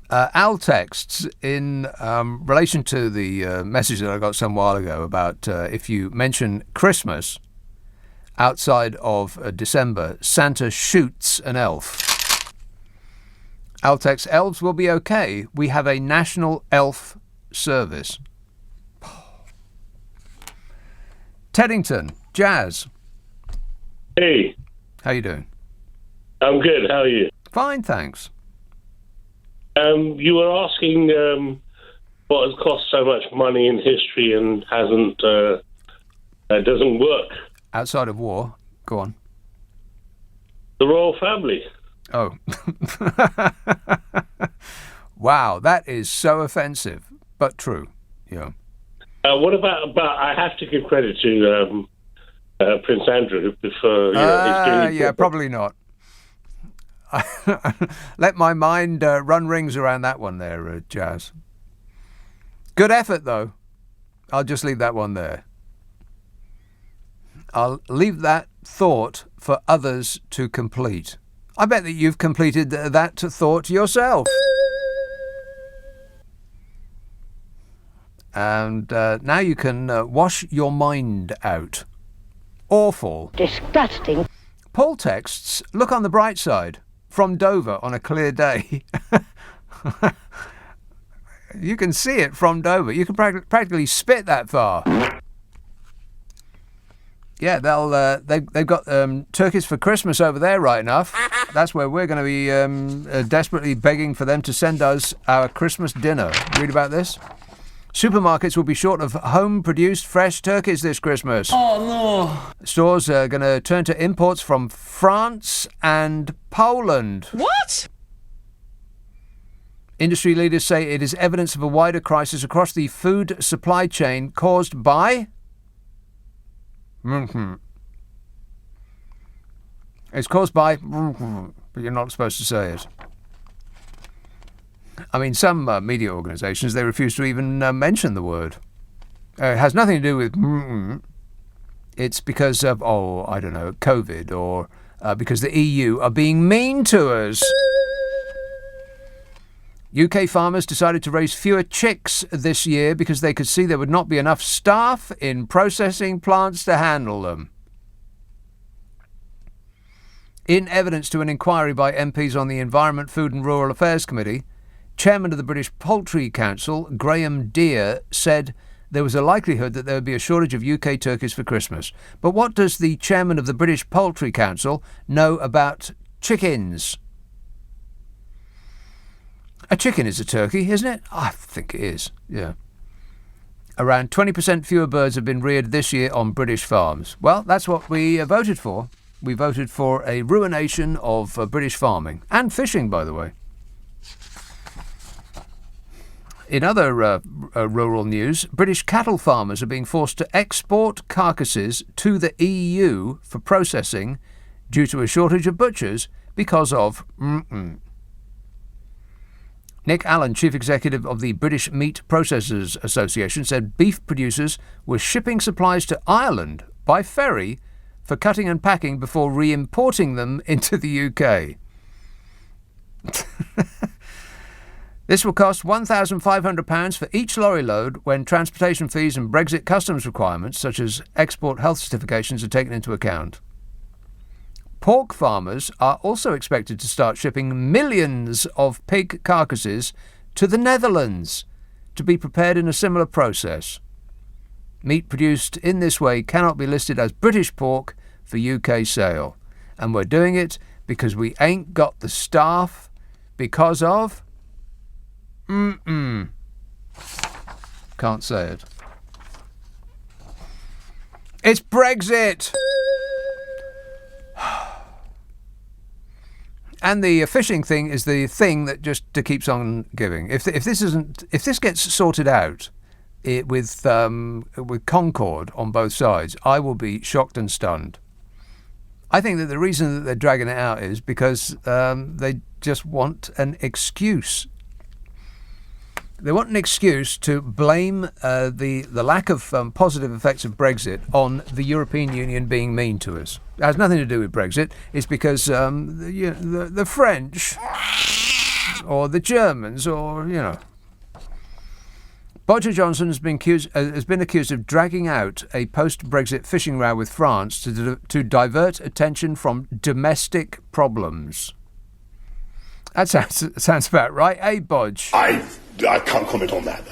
Al texts in relation to the message that I got some while ago about if you mention Christmas outside of December, Santa shoots an elf. Al texts, elves will be okay. We have a national elf service. Teddington, Jazz. Hey. How you doing? I'm good. How are you? Fine, thanks. You were asking what has cost so much money in history and doesn't work. Outside of war, go on. The royal family. Oh. Wow, that is so offensive, but true. Yeah. What about? I have to give credit to Prince Andrew for. Yeah, probably not. Let my mind run rings around that one there, Jazz. Good effort, though. I'll just leave that one there. I'll leave that thought for others to complete. I bet that you've completed that thought yourself. And now you can wash your mind out. Awful. Disgusting. Paul texts, look on the bright side. From Dover on a clear day. You can see it from Dover. You can practically spit that far. Yeah, they've got turkeys for Christmas over there, right enough. That's where we're going to be desperately begging for them to send us our Christmas dinner. Read about this. Supermarkets will be short of home-produced fresh turkeys this Christmas. Oh, no. Stores are going to turn to imports from France and Poland. What? Industry leaders say it is evidence of a wider crisis across the food supply chain caused by... It's caused by... But you're not supposed to say it. I mean, some media organisations, they refuse to even mention the word. It has nothing to do with... It's because of, I don't know, COVID, or because the EU are being mean to us. UK farmers decided to raise fewer chicks this year because they could see there would not be enough staff in processing plants to handle them. In evidence to an inquiry by MPs on the Environment, Food and Rural Affairs Committee, Chairman of the British Poultry Council, Graham Deere, said there was a likelihood that there would be a shortage of UK turkeys for Christmas. But what does the Chairman of the British Poultry Council know about chickens? A chicken is a turkey, isn't it? I think it is, yeah. Around 20% fewer birds have been reared this year on British farms. Well, that's what we voted for. We voted for a ruination of British farming. And fishing, by the way. In other rural news, British cattle farmers are being forced to export carcasses to the EU for processing due to a shortage of butchers because of... Nick Allen, Chief Executive of the British Meat Processors Association, said beef producers were shipping supplies to Ireland by ferry for cutting and packing before re-importing them into the UK. This will cost £1,500 for each lorry load when transportation fees and Brexit customs requirements, such as export health certifications, are taken into account. Pork farmers are also expected to start shipping millions of pig carcasses to the Netherlands to be prepared in a similar process. Meat produced in this way cannot be listed as British pork for UK sale. And we're doing it because we ain't got the staff because of... Can't say it. It's Brexit! And the fishing thing is the thing that just keeps on giving. If this gets sorted out with concord on both sides, I will be shocked and stunned. I think that the reason that they're dragging it out is because they just want an excuse. They want an excuse to blame the lack of positive effects of Brexit on the European Union being mean to us. It has nothing to do with Brexit. It's because the French or the Germans or, Boris Johnson has been accused of dragging out a post-Brexit fishing row with France to divert attention from domestic problems. That sounds about right, eh, Bodge? I can't comment on that.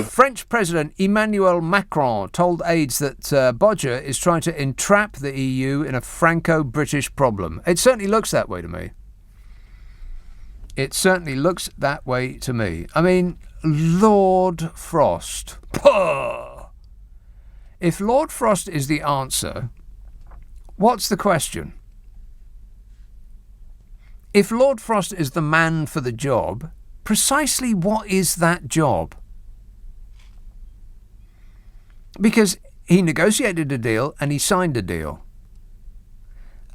French President Emmanuel Macron told aides that Bodger is trying to entrap the EU in a Franco-British problem. It certainly looks that way to me. It certainly looks that way to me. I mean, Lord Frost. Puh! If Lord Frost is the answer, what's the question? If Lord Frost is the man for the job, precisely what is that job? Because he negotiated a deal and he signed a deal.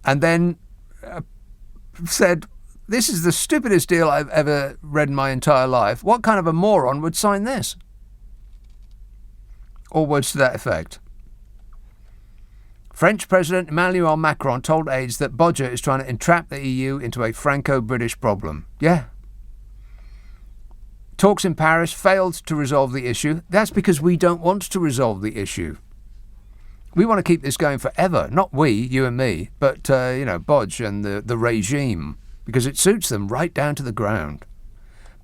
And then said, this is the stupidest deal I've ever read in my entire life. What kind of a moron would sign this? Or words to that effect. French President Emmanuel Macron told aides that Bodger is trying to entrap the EU into a Franco-British problem. Yeah. Talks in Paris failed to resolve the issue. That's because we don't want to resolve the issue. We want to keep this going forever. Not we, you and me, but, Bodge and the regime, because it suits them right down to the ground.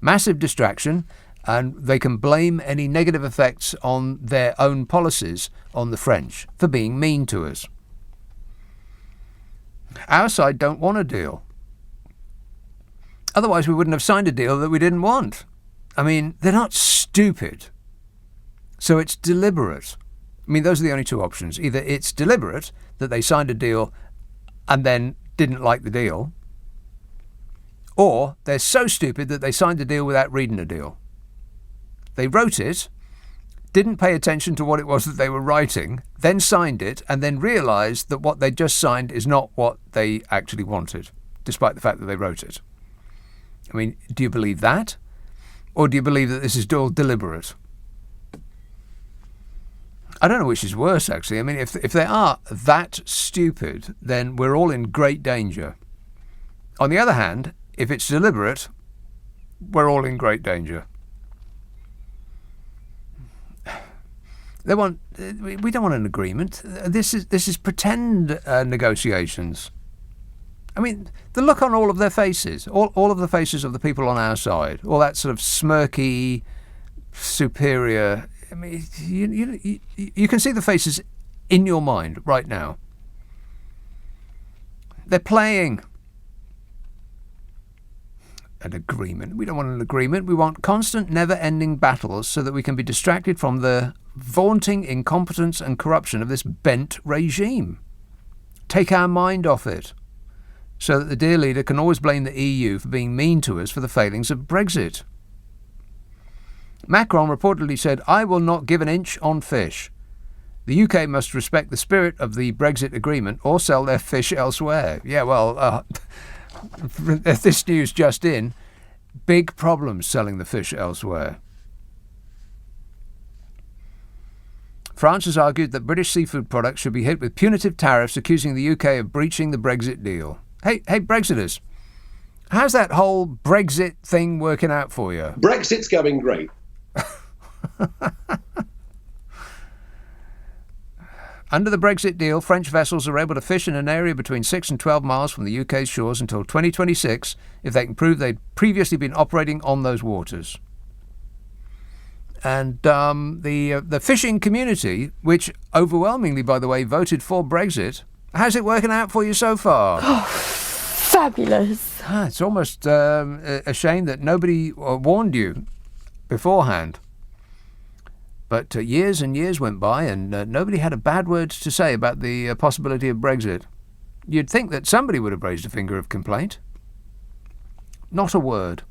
Massive distraction, and they can blame any negative effects on their own policies on the French for being mean to us. Our side don't want a deal. Otherwise we wouldn't have signed a deal that we didn't want. I mean, they're not stupid. So it's deliberate. I mean, those are the only two options. Either it's deliberate, that they signed a deal and then didn't like the deal, or they're so stupid that they signed the deal without reading the deal. They wrote it, didn't pay attention to what it was that they were writing, then signed it, and then realised that what they just signed is not what they actually wanted, despite the fact that they wrote it. I mean, do you believe that? Or do you believe that this is all deliberate? I don't know which is worse, actually. I mean, if they are that stupid, then we're all in great danger. On the other hand, if it's deliberate, we're all in great danger. We don't want an agreement. This is pretend negotiations. I mean, the look on all of their faces, all of the faces of the people on our side, all that sort of smirky, superior. I mean, you can see the faces in your mind right now. They're playing. An agreement. We don't want an agreement. We want constant, never-ending battles so that we can be distracted from the vaunting incompetence and corruption of this bent regime. Take our mind off it, so that the dear leader can always blame the EU for being mean to us for the failings of Brexit. Macron reportedly said, "I will not give an inch on fish. The UK must respect the spirit of the Brexit agreement or sell their fish elsewhere." Yeah, well, this news just in, big problems selling the fish elsewhere. France has argued that British seafood products should be hit with punitive tariffs, accusing the UK of breaching the Brexit deal. Hey, Brexiters, how's that whole Brexit thing working out for you? Brexit's going great. Under the Brexit deal, French vessels are able to fish in an area between 6 and 12 miles from the UK's shores until 2026 if they can prove they'd previously been operating on those waters. And the fishing community, which overwhelmingly, by the way, voted for Brexit, how's it working out for you so far? Oh, fabulous. It's almost a shame that nobody warned you beforehand. But years and years went by and nobody had a bad word to say about the possibility of Brexit. You'd think that somebody would have raised a finger of complaint. Not a word.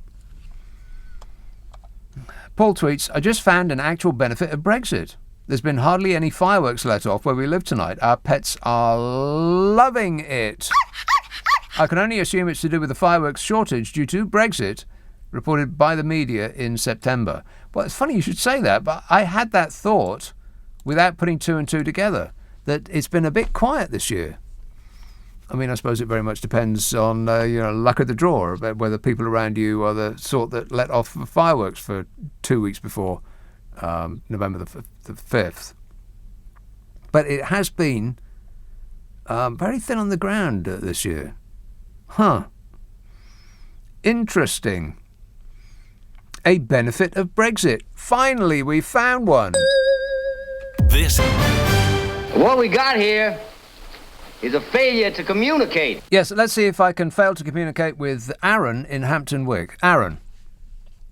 Paul tweets, I just found an actual benefit of Brexit. There's been hardly any fireworks let off where we live tonight. Our pets are loving it. I can only assume it's to do with the fireworks shortage due to Brexit, reported by the media in September. Well, it's funny you should say that, but I had that thought without putting two and two together, that it's been a bit quiet this year. I mean, I suppose it very much depends on, luck of the draw, about whether people around you are the sort that let off fireworks for 2 weeks before November the 5th. But it has been very thin on the ground this year. Huh. Interesting. A benefit of Brexit. Finally, we found one. What we got here is a failure to communicate. Yes, let's see if I can fail to communicate with Aaron in Hampton Wick. Aaron.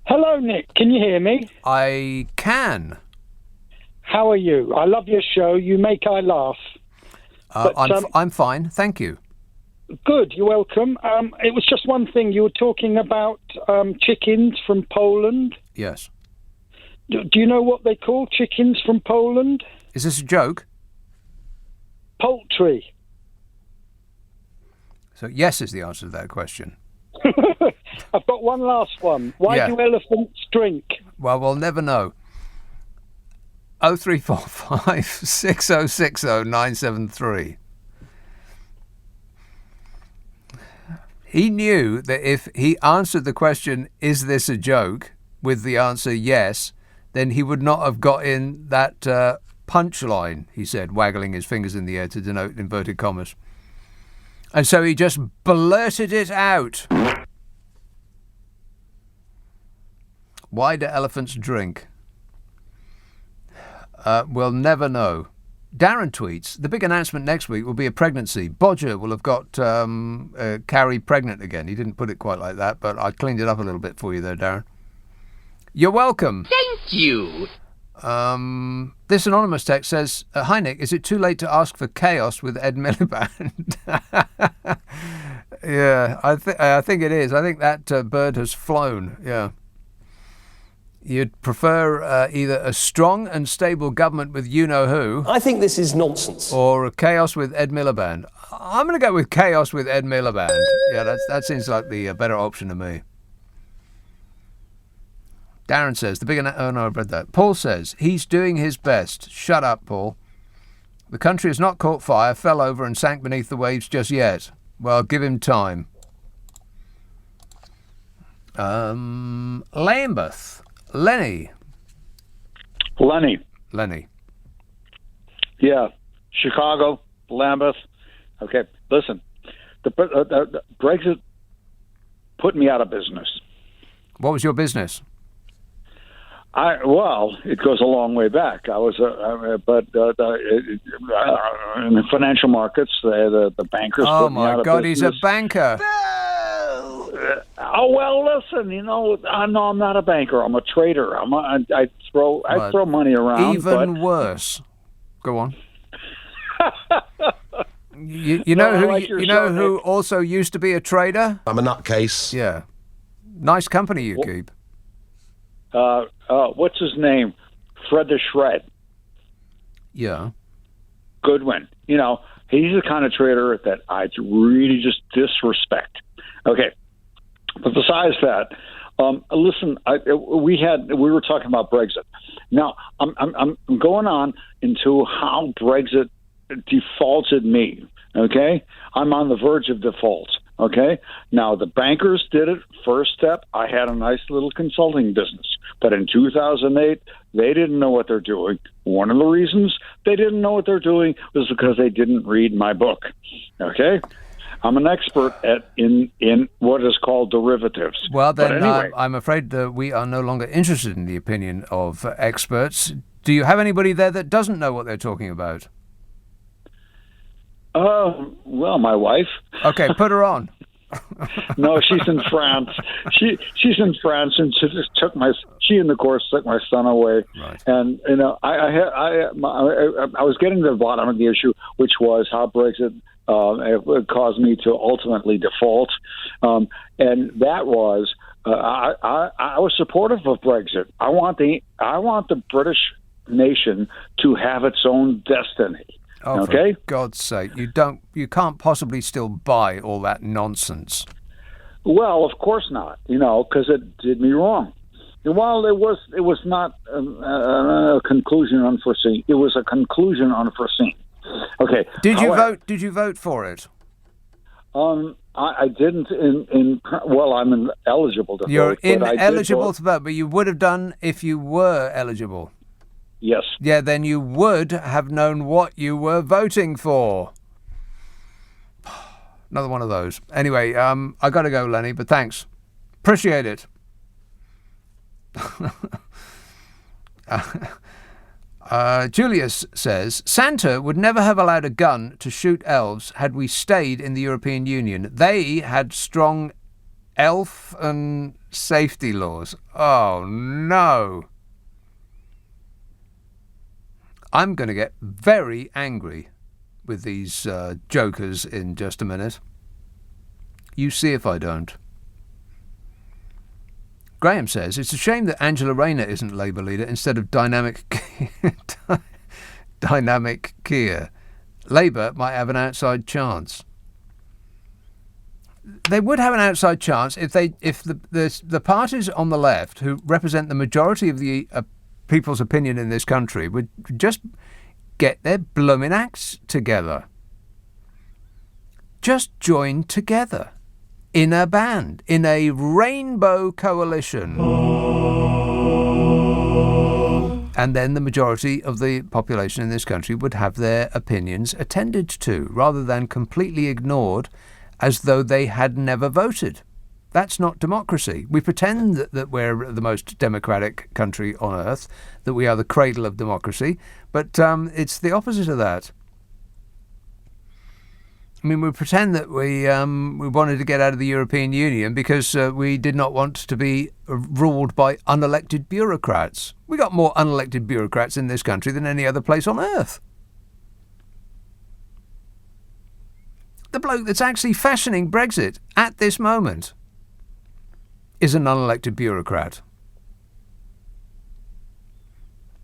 Hello, Nick. Can you hear me? I can. How are you? I love your show. You make I laugh. I'm fine, thank you. Good, you're welcome. It was just one thing. You were talking about chickens from Poland. Yes. Do you know what they call chickens from Poland? Is this a joke? Poultry. So yes is the answer to that question. I've got one last one. Why do elephants drink? Well, we'll never know. 0345 6060 973. He knew that if he answered the question, is this a joke, with the answer yes, then he would not have got in that punchline, he said, waggling his fingers in the air to denote inverted commas. And so he just blurted it out. Why do elephants drink? We'll never know. Darren tweets, the big announcement next week will be a pregnancy. Bodger will have got Carrie pregnant again. He didn't put it quite like that, but I cleaned it up a little bit for you there, Darren. You're welcome. Thank you. This anonymous text says, hi Nick, is it too late to ask for Chaos with Ed Miliband? Yeah, I think it is. I think that bird has flown, yeah. You'd prefer either a strong and stable government with you-know-who... I think this is nonsense. ...or Chaos with Ed Miliband. I'm going to go with Chaos with Ed Miliband. Yeah, that seems like the better option to me. Darren says, oh no, I've read that. Paul says, he's doing his best. Shut up, Paul. The country has not caught fire, fell over and sank beneath the waves just yet. Well, give him time. Lambeth. Lenny. Lenny. Yeah. Chicago, Lambeth. Okay, listen. The Brexit put me out of business. What was your business? Well, it goes a long way back. I was, in the financial markets, the bankers. Oh put me out my of God, business. he's a banker. Oh well, listen. I'm not a banker. I'm a trader. I throw money around. Even worse. Go on. You know who also used to be a trader? I'm a nutcase. Yeah. Nice company you keep. What's his name? Fred the Shred. Yeah. Goodwin. He's the kind of trader that I really just disrespect. Okay. But besides that, listen, we were talking about Brexit. Now, I'm going on into how Brexit defaulted me. Okay, I'm on the verge of default. Okay? Now, the bankers did it first step. I had a nice little consulting business. But in 2008, they didn't know what they're doing. One of the reasons they didn't know what they're doing was because they didn't read my book. Okay? I'm an expert in what is called derivatives. Well, then anyway, I'm afraid that we are no longer interested in the opinion of experts. Do you have anybody there that doesn't know what they're talking about? Well, my wife. Okay, put her on. No, she's in France. She's in France, and she in the course took my son away. Right. And I was getting to the bottom of the issue, which was how Brexit it caused me to ultimately default, and that was I was supportive of Brexit. I want the British nation to have its own destiny. Oh, okay? For God's sake, you can't possibly still buy all that nonsense. Well, of course not. Because it did me wrong. Well, it was not a conclusion unforeseen. It was a conclusion unforeseen. Okay. Did you vote for it? I didn't. Well, I'm eligible to vote. You're ineligible to vote, but you would have done if you were eligible. Yes. Yeah, then you would have known what you were voting for. Another one of those. Anyway, I got to go, Lenny, but thanks. Appreciate it. Julius says, Santa would never have allowed a gun to shoot elves had we stayed in the European Union. They had strong elf and safety laws. Oh, no. I'm going to get very angry with these jokers in just a minute. You see if I don't. Graham says, it's a shame that Angela Rayner isn't Labour leader instead of Dynamic Keir. Labour might have an outside chance. They would have an outside chance if the parties on the left who represent the majority of the people's opinion in this country would just get their blooming acts together. Just join together in a band, in a rainbow coalition. And then the majority of the population in this country would have their opinions attended to, rather than completely ignored as though they had never voted. That's not democracy. We pretend that we're the most democratic country on earth, that we are the cradle of democracy, but it's the opposite of that. I mean, we pretend that we wanted to get out of the European Union because we did not want to be ruled by unelected bureaucrats. We got more unelected bureaucrats in this country than any other place on earth. The bloke that's actually fashioning Brexit at this moment is an unelected bureaucrat.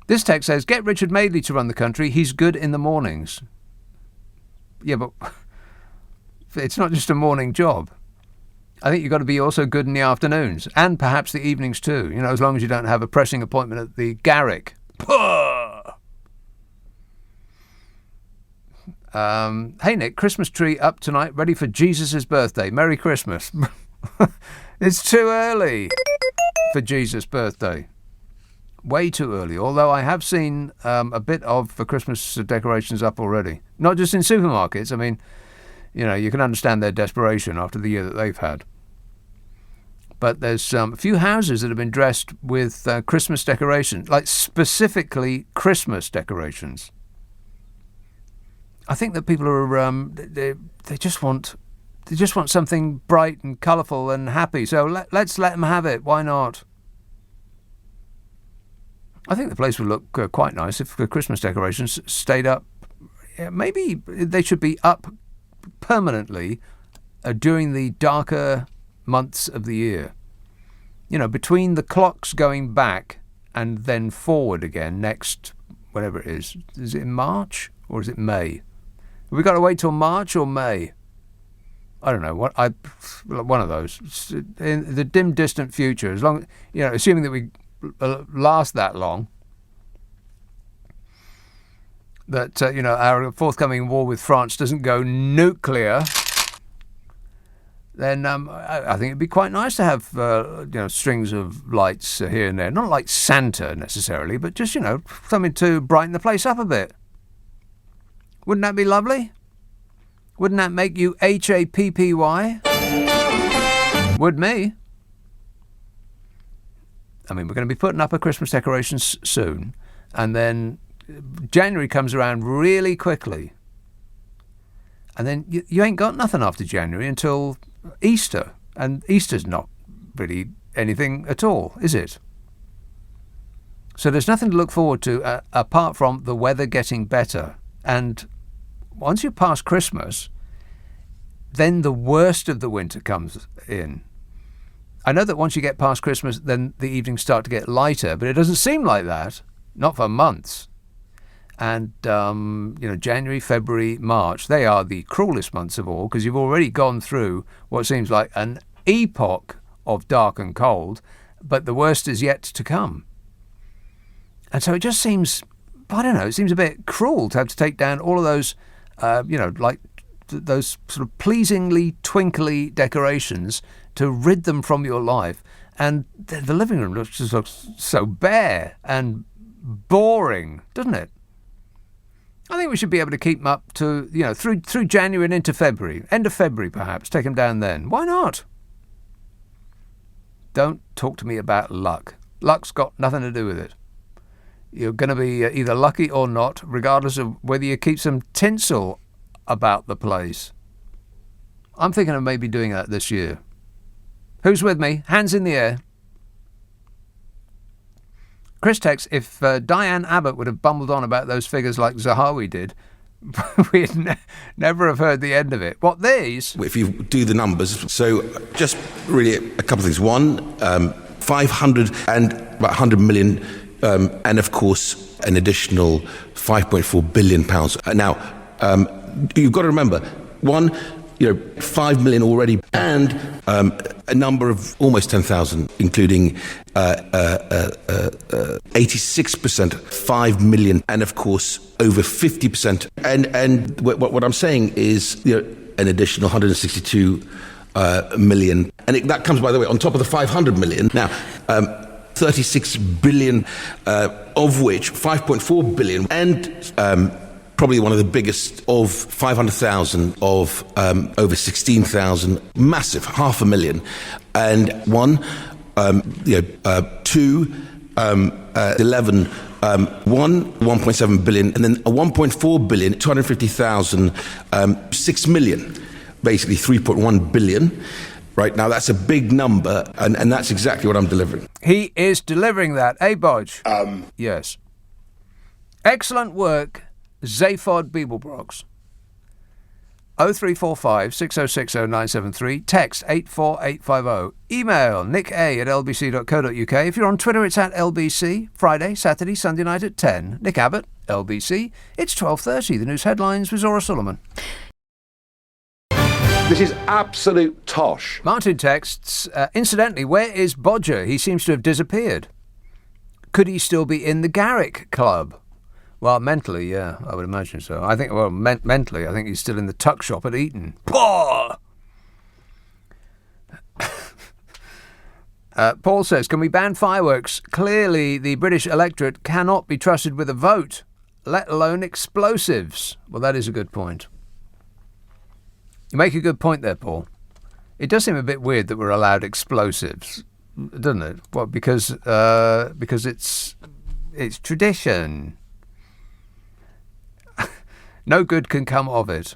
This text says, get Richard Madeley to run the country. He's good in the mornings. Yeah, but it's not just a morning job. I think you've got to be also good in the afternoons and perhaps the evenings too, as long as you don't have a pressing appointment at the Garrick. Hey Nick, Christmas tree up tonight, ready for Jesus' birthday. Merry Christmas. It's too early for Jesus' birthday. Way too early, although I have seen a bit of the Christmas decorations up already. Not just in supermarkets. I mean, you can understand their desperation after the year that they've had. But there's a few houses that have been dressed with Christmas decorations, like specifically Christmas decorations. I think that people are they just want something bright and colourful and happy. So let's let them have it. Why not? I think the place would look quite nice if the Christmas decorations stayed up. Maybe they should be up permanently during the darker months of the year. Between the clocks going back and then forward again next, whatever it is. Is it in March or is it May? Have we got to wait till March or May? I don't know. One of those. In the dim, distant future, as long, assuming that we last that long, that our forthcoming war with France doesn't go nuclear, then I think it'd be quite nice to have strings of lights here and there. Not like Santa necessarily, but just, something to brighten the place up a bit. Wouldn't that be lovely? Wouldn't that make you happy? Would me. I mean, we're going to be putting up our Christmas decorations soon, and then January comes around really quickly. And then you ain't got nothing after January until Easter. And Easter's not really anything at all, is it? So there's nothing to look forward to apart from the weather getting better. And once you pass Christmas, then the worst of the winter comes in. I know that once you get past Christmas, then the evenings start to get lighter, but it doesn't seem like that. Not for months. And, January, February, March, they are the cruelest months of all because you've already gone through what seems like an epoch of dark and cold, but the worst is yet to come. And so it just seems, it seems a bit cruel to have to take down all of those, those sort of pleasingly twinkly decorations to rid them from your life. And the living room just looks so bare and boring, doesn't it? I think we should be able to keep them up to, through January and into February. End of February, perhaps. Take them down then. Why not? Don't talk to me about luck. Luck's got nothing to do with it. You're going to be either lucky or not, regardless of whether you keep some tinsel about the place. I'm thinking of maybe doing that this year. Who's with me? Hands in the air. Chris texts, if Diane Abbott would have bumbled on about those figures like Zahawi did, we'd never have heard the end of it. What, these? If you do the numbers, so just really a couple of things. One, 500 and about 100 million, and of course an additional 5.4 billion pounds. Now, you've got to remember, 5 million already, and a number of almost 10,000, including 86%, 5 million, and of course over 50%. And what I'm saying is, an additional 162 million, and that comes, by the way, on top of the 500 million. Now, 36 billion, of which 5.4 billion, and probably one of the biggest of 500,000 of over 16,000, massive, 500,000, and one, 2, 11, 1.7 billion, and then a 1.4 billion, 250,000, 6 million, basically 3.1 billion. Right now, that's a big number, and that's exactly what I'm delivering. He is delivering that, Bodge? Yes. Excellent work, Zaphod Beeblebrox. 0345 6060 973. Text 84850. Email nicka@lbc.co.uk. If you're on Twitter, it's at LBC. Friday, Saturday, Sunday night at 10. Nick Abbott, LBC. It's 12:30. The news headlines with Zora Solomon. This is absolute tosh. Martin texts, incidentally, where is Bodger? He seems to have disappeared. Could he still be in the Garrick Club? Well, mentally, yeah, I would imagine so. I think, mentally, I think he's still in the tuck shop at Eton. Paul says, can we ban fireworks? Clearly, the British electorate cannot be trusted with a vote, let alone explosives. Well, that is a good point. You make a good point there, Paul. It does seem a bit weird that we're allowed explosives, doesn't it? Well, because it's tradition. No good can come of it.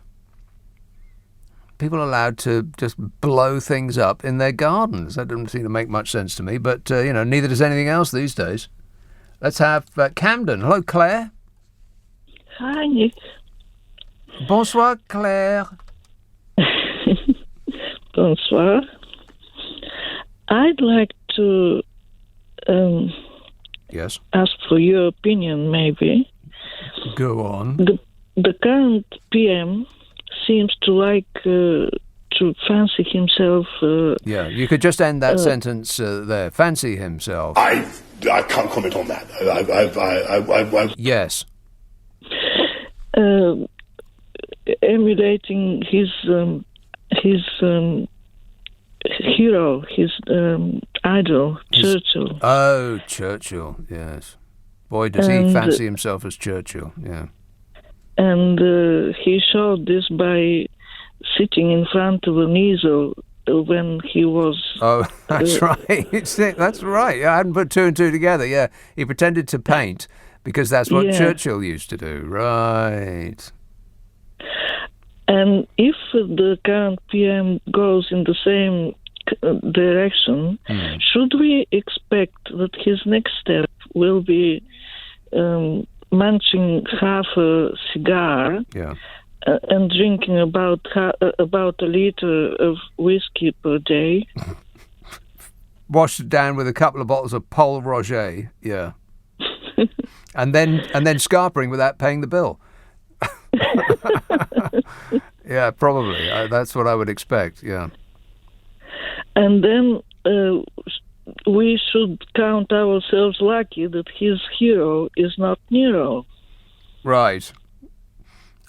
People are allowed to just blow things up in their gardens. That doesn't seem to make much sense to me, but, neither does anything else these days. Let's have Camden. Hello, Claire. Hi, Nick. Bonsoir, Claire. Bonsoir. I'd like to yes, ask for your opinion, maybe. Go on. The current PM seems to like to fancy himself. Yeah, you could just end that sentence there. Fancy himself. I can't comment on that. Yes. Emulating his hero, his idol, Churchill. Oh, Churchill, yes. Boy, does he fancy himself as Churchill, yeah. And he showed this by sitting in front of an easel when he was... Oh, that's right. That's right. Yeah, I hadn't put two and two together, yeah. He pretended to paint because that's what Churchill used to do. Right. And if the current PM goes in the same direction, should we expect that his next step will be munching half a cigar and drinking about a liter of whiskey per day? Washed it down with a couple of bottles of Pol Roger, yeah. and then scarpering without paying the bill. Yeah, probably. That's what I would expect, yeah. And then we should count ourselves lucky that his hero is not Nero. Right.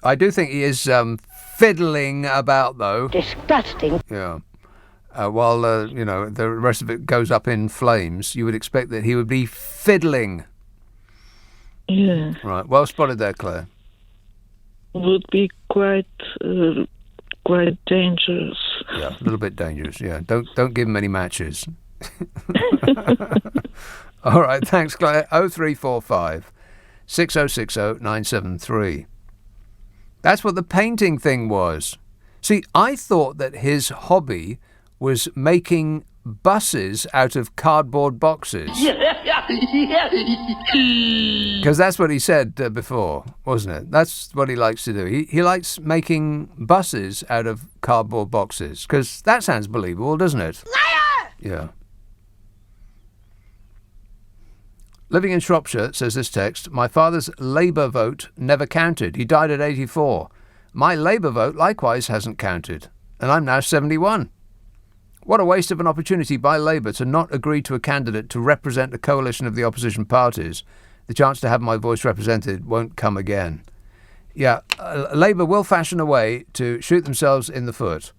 I do think he is fiddling about, though. Disgusting. Yeah. While, the rest of it goes up in flames, you would expect that he would be fiddling. Yeah. Right. Well spotted there, Claire. Would be quite dangerous. Yeah, a little bit dangerous. Yeah, don't give him any matches. All right, thanks, Claire. 0345 6060 973. That's what the painting thing was. See, I thought that his hobby was making buses out of cardboard boxes. Because that's what he said before, wasn't it? That's what he likes to do. He likes making buses out of cardboard boxes, because that sounds believable, doesn't it? Liar! Yeah. Living in Shropshire, says this text, my father's Labour vote never counted. He died at 84. My Labour vote likewise hasn't counted, and I'm now 71. What a waste of an opportunity by Labour to not agree to a candidate to represent a coalition of the opposition parties. The chance to have my voice represented won't come again. Yeah, Labour will fashion a way to shoot themselves in the foot,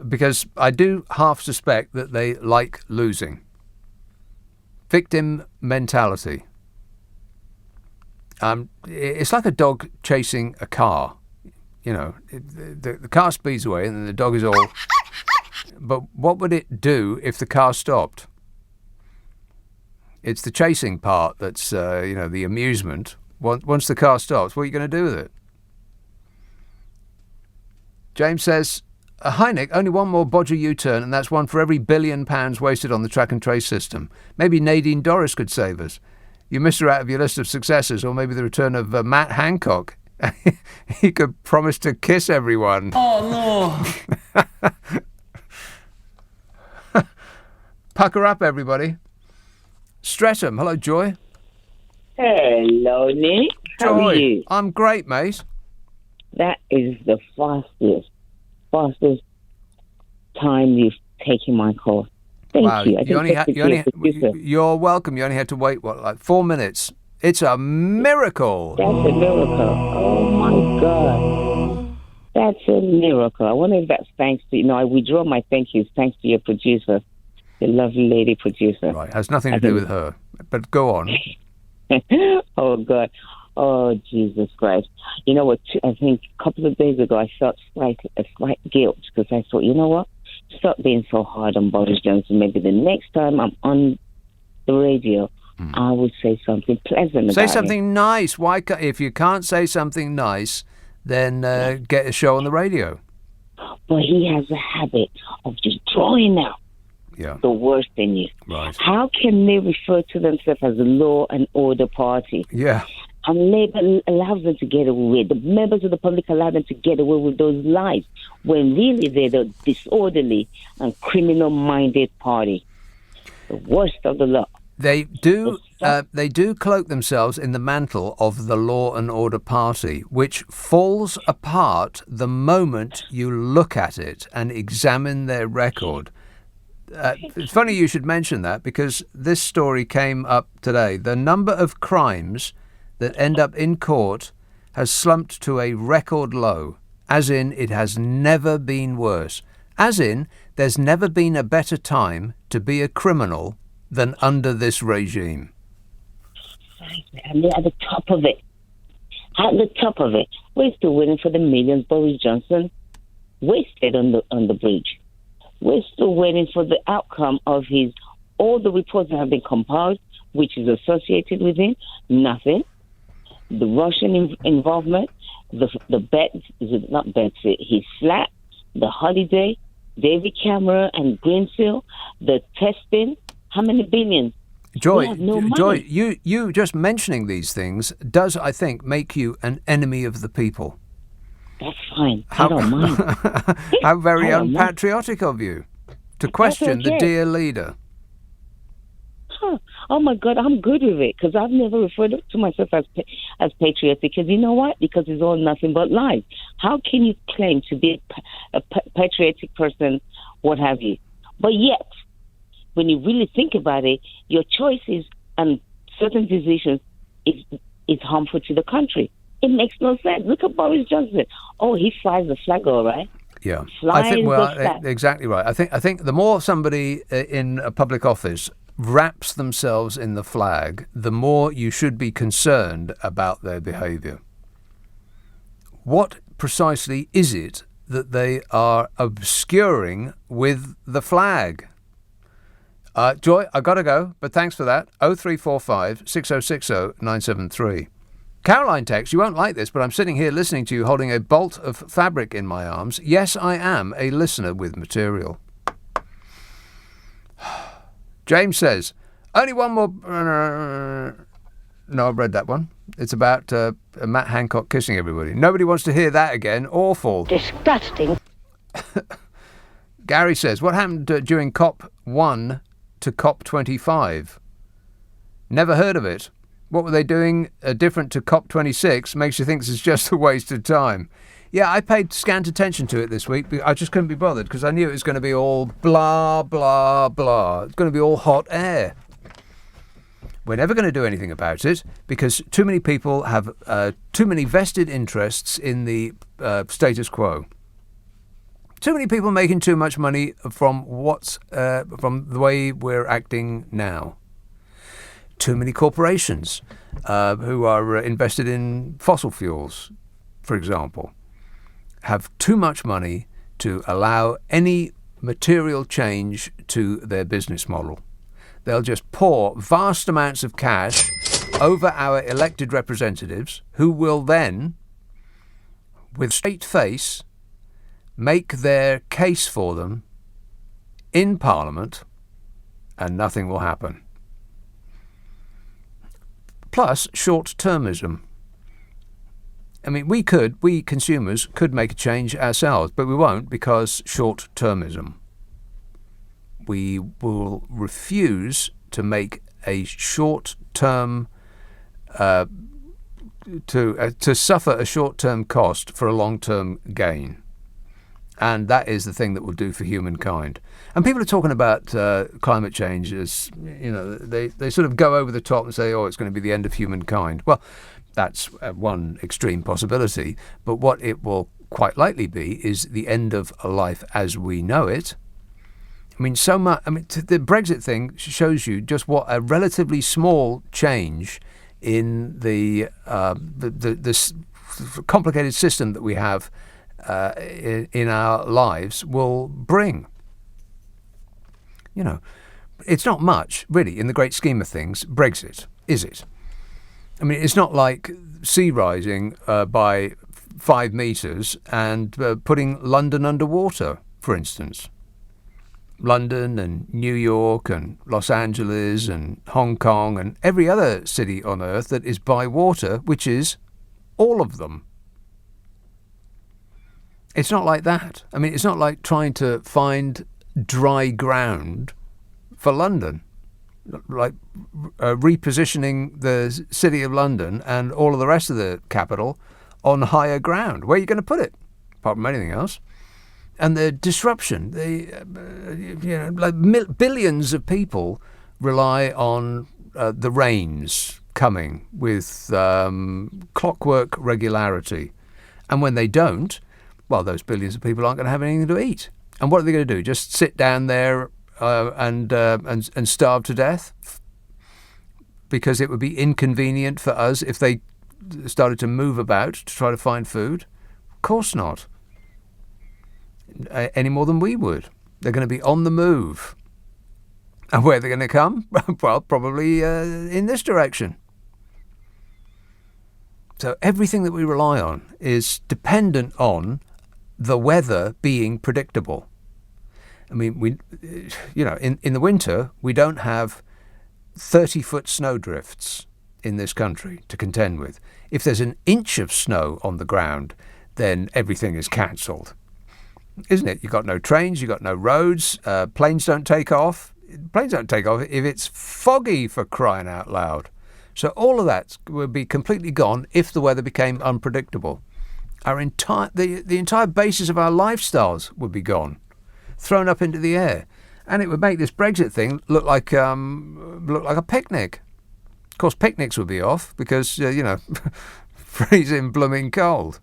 because I do half suspect that they like losing. Victim mentality. It's like a dog chasing a car. You know, the car speeds away and then the dog is all... But what would it do if the car stopped? It's the chasing part that's, the amusement. Once the car stops, what are you going to do with it? James says, hi Nick, only one more bodger U-turn, and that's one for every £1 billion wasted on the track and trace system. Maybe Nadine Dorris could save us. You missed her out of your list of successes, or maybe the return of Matt Hancock. He could promise to kiss everyone. Oh no. Pucker up, everybody. Streatham. Hello, Joy. Hello, Nick. How Joy, are you? I'm great, mate. That is the fastest time you've taken my call. Thank you. You're welcome. You only had to wait, 4 minutes? It's a miracle. That's a miracle. Oh, my God. That's a miracle. I wonder if that's thanks to, I withdraw my thank yous thanks to your producer. The lovely lady producer. Right, has nothing to do with her. But go on. Oh, God. Oh, Jesus Christ. You know what? I think a couple of days ago, I felt a slight guilt because I thought, you know what? Stop being so hard on Boris Johnson. Maybe the next time I'm on the radio, I would say something pleasant about Say something nice. Why? If you can't say something nice, then get a show on the radio. But he has a habit of just drawing out the worst in you. Right. How can they refer to themselves as a law and order party? Yeah. And Labour allows them to get away with it. The members of the public allow them to get away with those lies when really they're the disorderly and criminal-minded party. The worst of the lot. They do cloak themselves in the mantle of the law and order party, which falls apart the moment you look at it and examine their record. It's funny you should mention that, because this story came up today. The number of crimes that end up in court has slumped to a record low, as in it has never been worse. As in, there's never been a better time to be a criminal than under this regime. And they're at the top of it. At the top of it. We're still waiting for the millions Boris Johnson wasted on the bridge. We're still waiting for the outcome of all the reports that have been compiled, which is associated with him. Nothing. The Russian involvement, the bets, not bets, his flat, the holiday, David Cameron and Greensill, the testing. How many billions? Joy, you just mentioning these things does, I think, make you an enemy of the people. That's fine. I don't mind. How very unpatriotic of you to question the dear leader. Huh. Oh my God, I'm good with it because I've never referred to myself as patriotic. Because you know what? Because it's all nothing but lies. How can you claim to be a patriotic person, what have you? But yet, when you really think about it, your choices and certain decisions is harmful to the country. It makes no sense. Look at Boris Johnson. Oh, he flies the flag, all right. Yeah, I think exactly right. I think the more somebody in a public office wraps themselves in the flag, the more you should be concerned about their behaviour. What precisely is it that they are obscuring with the flag? Joy, I got to go, but thanks for that. 0345 6060 973. Caroline texts, you won't like this, but I'm sitting here listening to you holding a bolt of fabric in my arms. Yes, I am a listener with material. James says, only one more... No, I've read that one. It's about Matt Hancock kissing everybody. Nobody wants to hear that again. Awful. Disgusting. Gary says, what happened during COP1 to COP25? Never heard of it. What were they doing different to COP26? Makes you think this is just a waste of time. Yeah, I paid scant attention to it this week. I just couldn't be bothered because I knew it was going to be all blah, blah, blah. It's going to be all hot air. We're never going to do anything about it because too many people have too many vested interests in the status quo. Too many people making too much money from from the way we're acting now. Too many corporations who are invested in fossil fuels, for example, have too much money to allow any material change to their business model. They'll just pour vast amounts of cash over our elected representatives, who will then, with straight face, make their case for them in Parliament, and nothing will happen. Plus, short-termism. I mean, we consumers could make a change ourselves, but we won't because short-termism. We will refuse to make a short-term, to suffer a short-term cost for a long-term gain. And that is the thing that will do for humankind. And people are talking about climate change as, they sort of go over the top and say, oh, it's going to be the end of humankind. Well, that's one extreme possibility. But what it will quite likely be is the end of life as we know it. I mean, the Brexit thing shows you just what a relatively small change in the complicated system that we have in our lives will bring. It's not much, really, in the great scheme of things, Brexit, is it? I mean, it's not like sea rising by 5 metres and putting London underwater, for instance. London and New York and Los Angeles and Hong Kong and every other city on earth that is by water, which is all of them. It's not like that. I mean, it's not like trying to find dry ground for London, like repositioning the City of London and all of the rest of the capital on higher ground. Where are you going to put it, apart from anything else? And the disruption, billions of people rely on the rains coming with clockwork regularity. And when they don't, well, those billions of people aren't going to have anything to eat. And what are they going to do? Just sit down there and starve to death? Because it would be inconvenient for us if they started to move about to try to find food? Of course not. Any more than we would. They're going to be on the move. And where they're going to come? Well, probably in this direction. So everything that we rely on is dependent on the weather being predictable. I mean, in the winter, we don't have 30-foot snowdrifts in this country to contend with. If there's an inch of snow on the ground, then everything is cancelled. Isn't it? You've got no trains, you've got no roads, planes don't take off. Planes don't take off if it's foggy, for crying out loud. So all of that would be completely gone if the weather became unpredictable. The entire basis of our lifestyles would be gone, thrown up into the air. And it would make this Brexit thing look like a picnic. Of course, picnics would be off because, freezing blooming cold.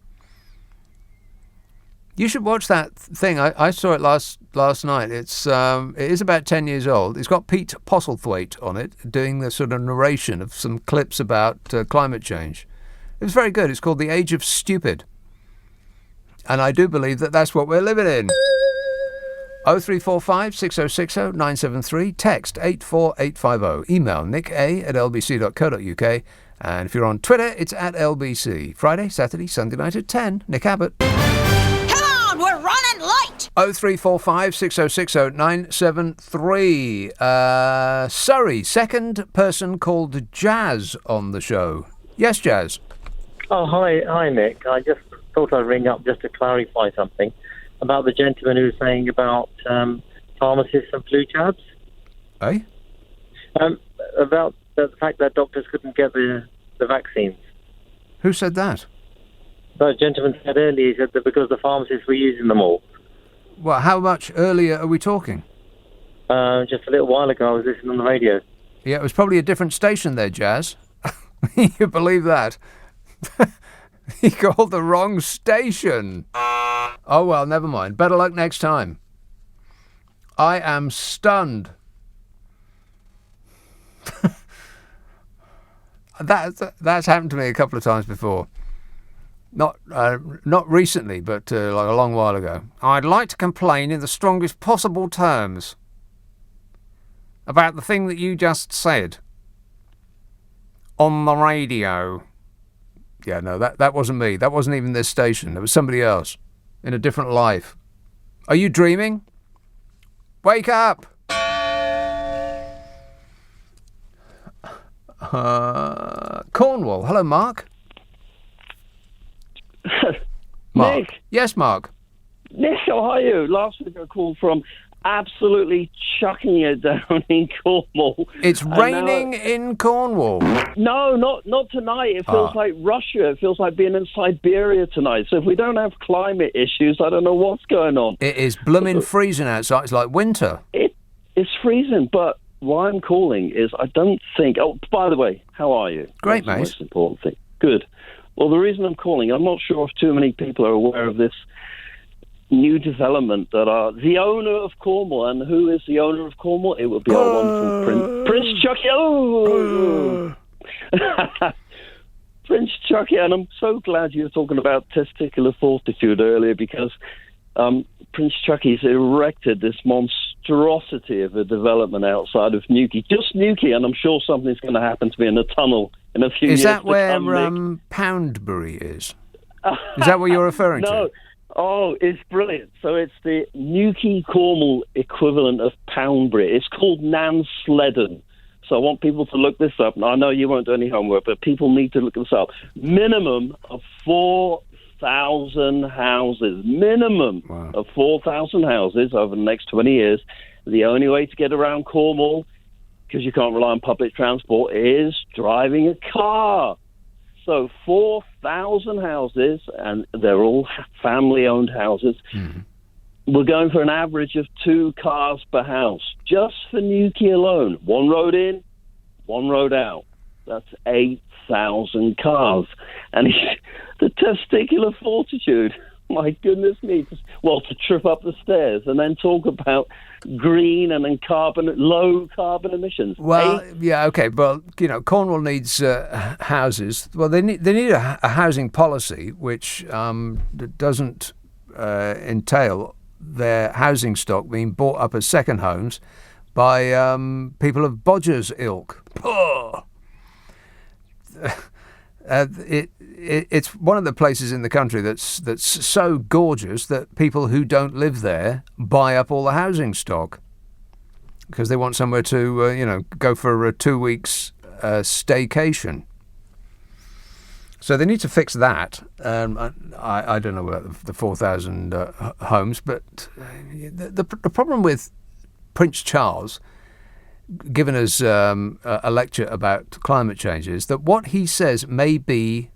You should watch that thing. I saw it last night. It is about 10 years old. It's got Pete Postlethwaite on it, doing the sort of narration of some clips about climate change. It was very good. It's called The Age of Stupid. And I do believe that that's what we're living in. 0345 6060 973. Text 84850. Email nick@lbc.co.uk. And if you're on Twitter, it's @LBC. Friday, Saturday, Sunday night at 10. Nick Abbot. We're running late. 0345 6060 973. Surrey, second person called Jazz on the show. Yes, Jazz. Oh, hi, Nick. I just thought I'd ring up just to clarify something about the gentleman who was saying about pharmacists and flu jabs. Eh? About the fact that doctors couldn't get the vaccines. Who said that? The gentleman said earlier, he said that because the pharmacists were using them all. Well, how much earlier are we talking? Just a little while ago, I was listening on the radio. Yeah, it was probably a different station there, Jazz. You believe that? He called the wrong station. Oh, well, never mind. Better luck next time. I am stunned. That's happened to me a couple of times before. Not recently, but like a long while ago. I'd like to complain in the strongest possible terms about the thing that you just said on the radio. Yeah, no, that wasn't me. That wasn't even this station. It was somebody else in a different life. Are you dreaming? Wake up! Cornwall. Hello, Mark. Mark. Nick. Yes, Mark. Nick, how are you? Last week I called from absolutely chucking it down in Cornwall. It's raining in Cornwall. No, not tonight. It feels like Russia. It feels like being in Siberia tonight. So if we don't have climate issues, I don't know what's going on. It is blooming freezing outside. It's like winter. It's freezing, but why I'm calling is I don't think... Oh, by the way, how are you? Great, That's mate. the most important thing. Good. Well, the reason I'm calling, I'm not sure if too many people are aware of this new development that the owner of Cornwall. And who is the owner of Cornwall? It would be our wonderful Prince Chucky. Oh! Prince Chucky. And I'm so glad you were talking about testicular fortitude earlier, because Prince Chucky's erected this monstrosity of a development outside of Newquay. Just Newquay, and I'm sure something's going to happen to me in the tunnel in a few years. Is that where Poundbury is? Is that what you're referring No. to? Oh, it's brilliant. So it's the Newquay Cornwall equivalent of Poundbury. It's called Nansledden. So I want people to look this up. Now, I know you won't do any homework, but people need to look this up. Minimum of 4,000 houses. Minimum of 4,000 houses over the next 20 years. The only way to get around Cornwall, because you can't rely on public transport, is driving a car. So 4,000 houses, and they're all family-owned houses. We're going for an average of 2 cars per house, just for Newquay alone. 1 road in, 1 road out. That's 8,000 cars. And the testicular fortitude, my goodness me. To trip up the stairs and then talk about green and then low carbon emissions. Well, yeah, okay. Well, Cornwall needs houses. Well, they need a housing policy which doesn't entail their housing stock being bought up as second homes by people of Bodger's ilk. It's one of the places in the country that's so gorgeous that people who don't live there buy up all the housing stock because they want somewhere to go for a 2 weeks staycation. So they need to fix that. I don't know about the 4,000 homes, but the problem with Prince Charles, given us a lecture about climate change, is that what he says may be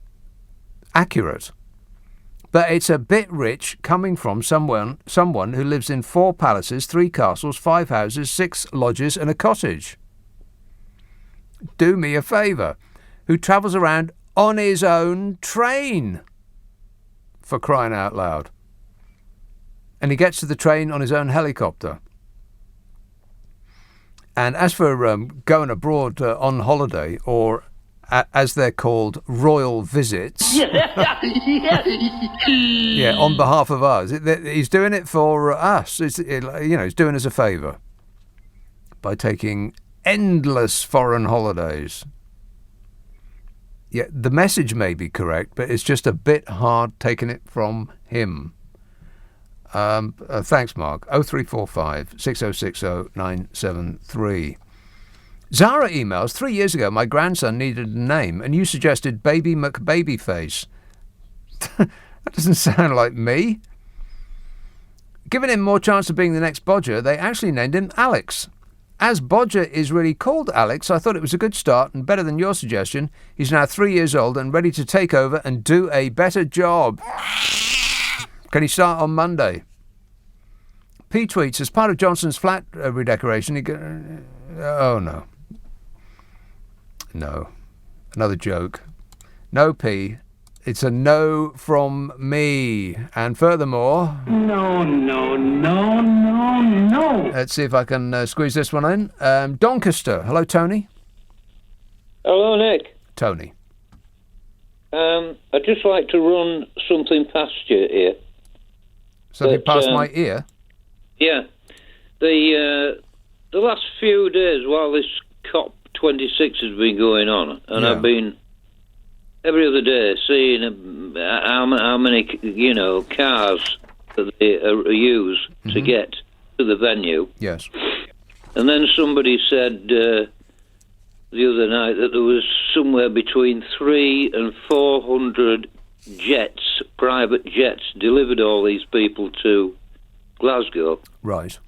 accurate, but it's a bit rich coming from someone who lives in 4 palaces, 3 castles, 5 houses, 6 lodges and a cottage. Do me a favour. Who travels around on his own train, for crying out loud. And he gets to the train on his own helicopter. And as for going abroad on holiday, or as they're called, royal visits, yeah, on behalf of us, he's doing it for us. He's doing us a favour by taking endless foreign holidays. Yeah, the message may be correct, but it's just a bit hard taking it from him. Thanks, Mark. 0345 6060 973. Zara emails, 3 years ago, my grandson needed a name, and you suggested Baby McBabyface. That doesn't sound like me. Giving him more chance of being the next Bodger, they actually named him Alex. As Bodger is really called Alex, I thought it was a good start and better than your suggestion. He's now 3 years old and ready to take over and do a better job. Can he start on Monday? P tweets, as part of Johnson's flat redecoration, oh no. No. Another joke. No, P. It's a no from me. And furthermore... No. Let's see if I can squeeze this one in. Doncaster. Hello, Tony. Hello, Nick. Tony. I'd just like to run something past you here. Something past my ear? Yeah. The last few days while this COP26 has been going on, and I've been every other day seeing how many cars that they use to get to the venue. Yes. And then somebody said the other night that there was somewhere between 300 and 400 jets, private jets, delivered all these people to Glasgow. Right.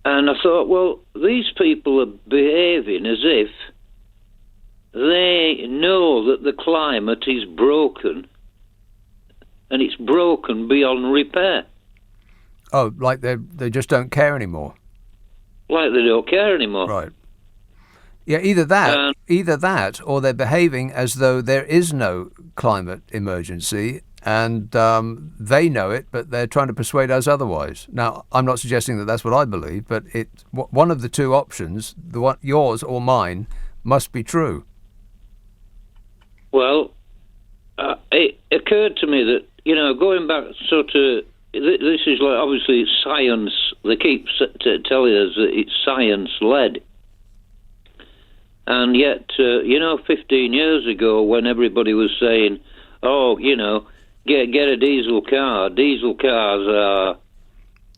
And I thought, well, these people are behaving as if they know that the climate is broken, and it's broken beyond repair. Oh, like they just don't care anymore. Like they don't care anymore. Right. Yeah, either that, or they're behaving as though there is no climate emergency, and they know it, but they're trying to persuade us otherwise. Now, I'm not suggesting that that's what I believe, but one of the two options, yours or mine, must be true. Well, it occurred to me that, going back sort of, this is like, obviously, it's science. They keep telling us that it's science-led. And yet, 15 years ago, when everybody was saying, get a diesel car. Diesel cars are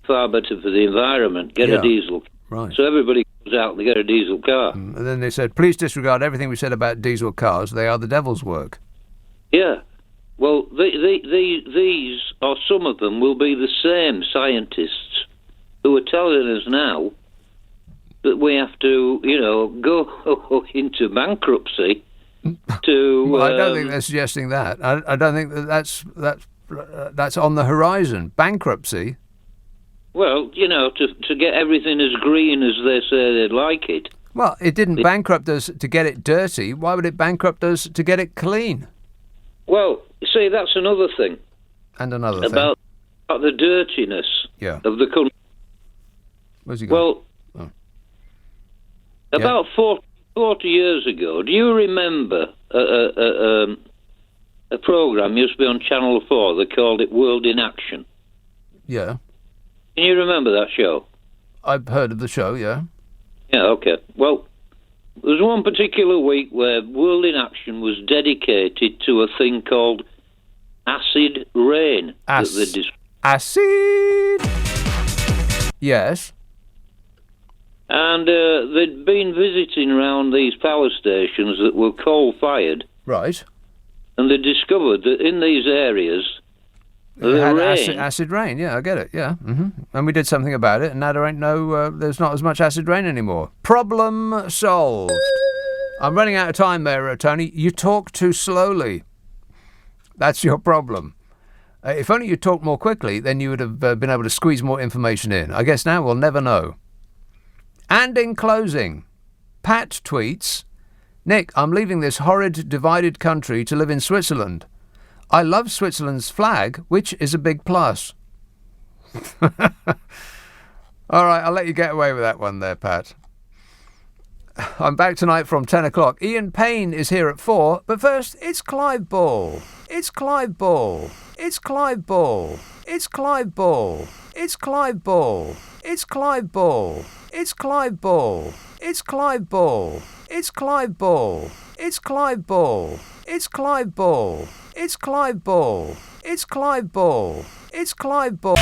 far better for the environment. Get a diesel. Right. So everybody goes out and they get a diesel car. And then they said, please disregard everything we said about diesel cars. They are the devil's work. Yeah. Well, these, or some of them, will be the same scientists who are telling us now that we have to, go into bankruptcy to... Well, I don't think they're suggesting that. I don't think that's on the horizon. Bankruptcy? Well, to get everything as green as they say they'd like it. Well, it didn't bankrupt us to get it dirty. Why would it bankrupt us to get it clean? Well, see, that's another thing. And another about the dirtiness of the country. Where's he going? Well, about 40 years ago, do you remember a programme used to be on Channel 4? They called it World in Action. Yeah. Can you remember that show? I've heard of the show, yeah. Yeah, okay. Well, there was one particular week where World in Action was dedicated to a thing called acid rain. Acid! Yes. And they'd been visiting around these power stations that were coal-fired. Right. And they discovered that in these areas, acid rain, yeah, I get it, yeah. Mm-hmm. And we did something about it, and now there's not as much acid rain anymore. Problem solved. I'm running out of time there, Tony. You talk too slowly. That's your problem. If only you talked more quickly, then you would have been able to squeeze more information in. I guess now we'll never know. And in closing, Pat tweets, Nick, I'm leaving this horrid, divided country to live in Switzerland. I love Switzerland's flag, which is a big plus. All right, I'll let you get away with that one there, Pat. I'm back tonight from 10 o'clock. Ian Payne is here at 4, but first, it's Clive Ball. It's Clive Ball. It's Clive Ball. It's Clive Ball. It's Clive Ball. It's Clive Ball. It's Clive Ball. It's Clive Ball. It's Clive Ball. It's Clive Ball. It's Clive Ball. It's Clive Ball. It's Clive Ball. It's Clive Ball.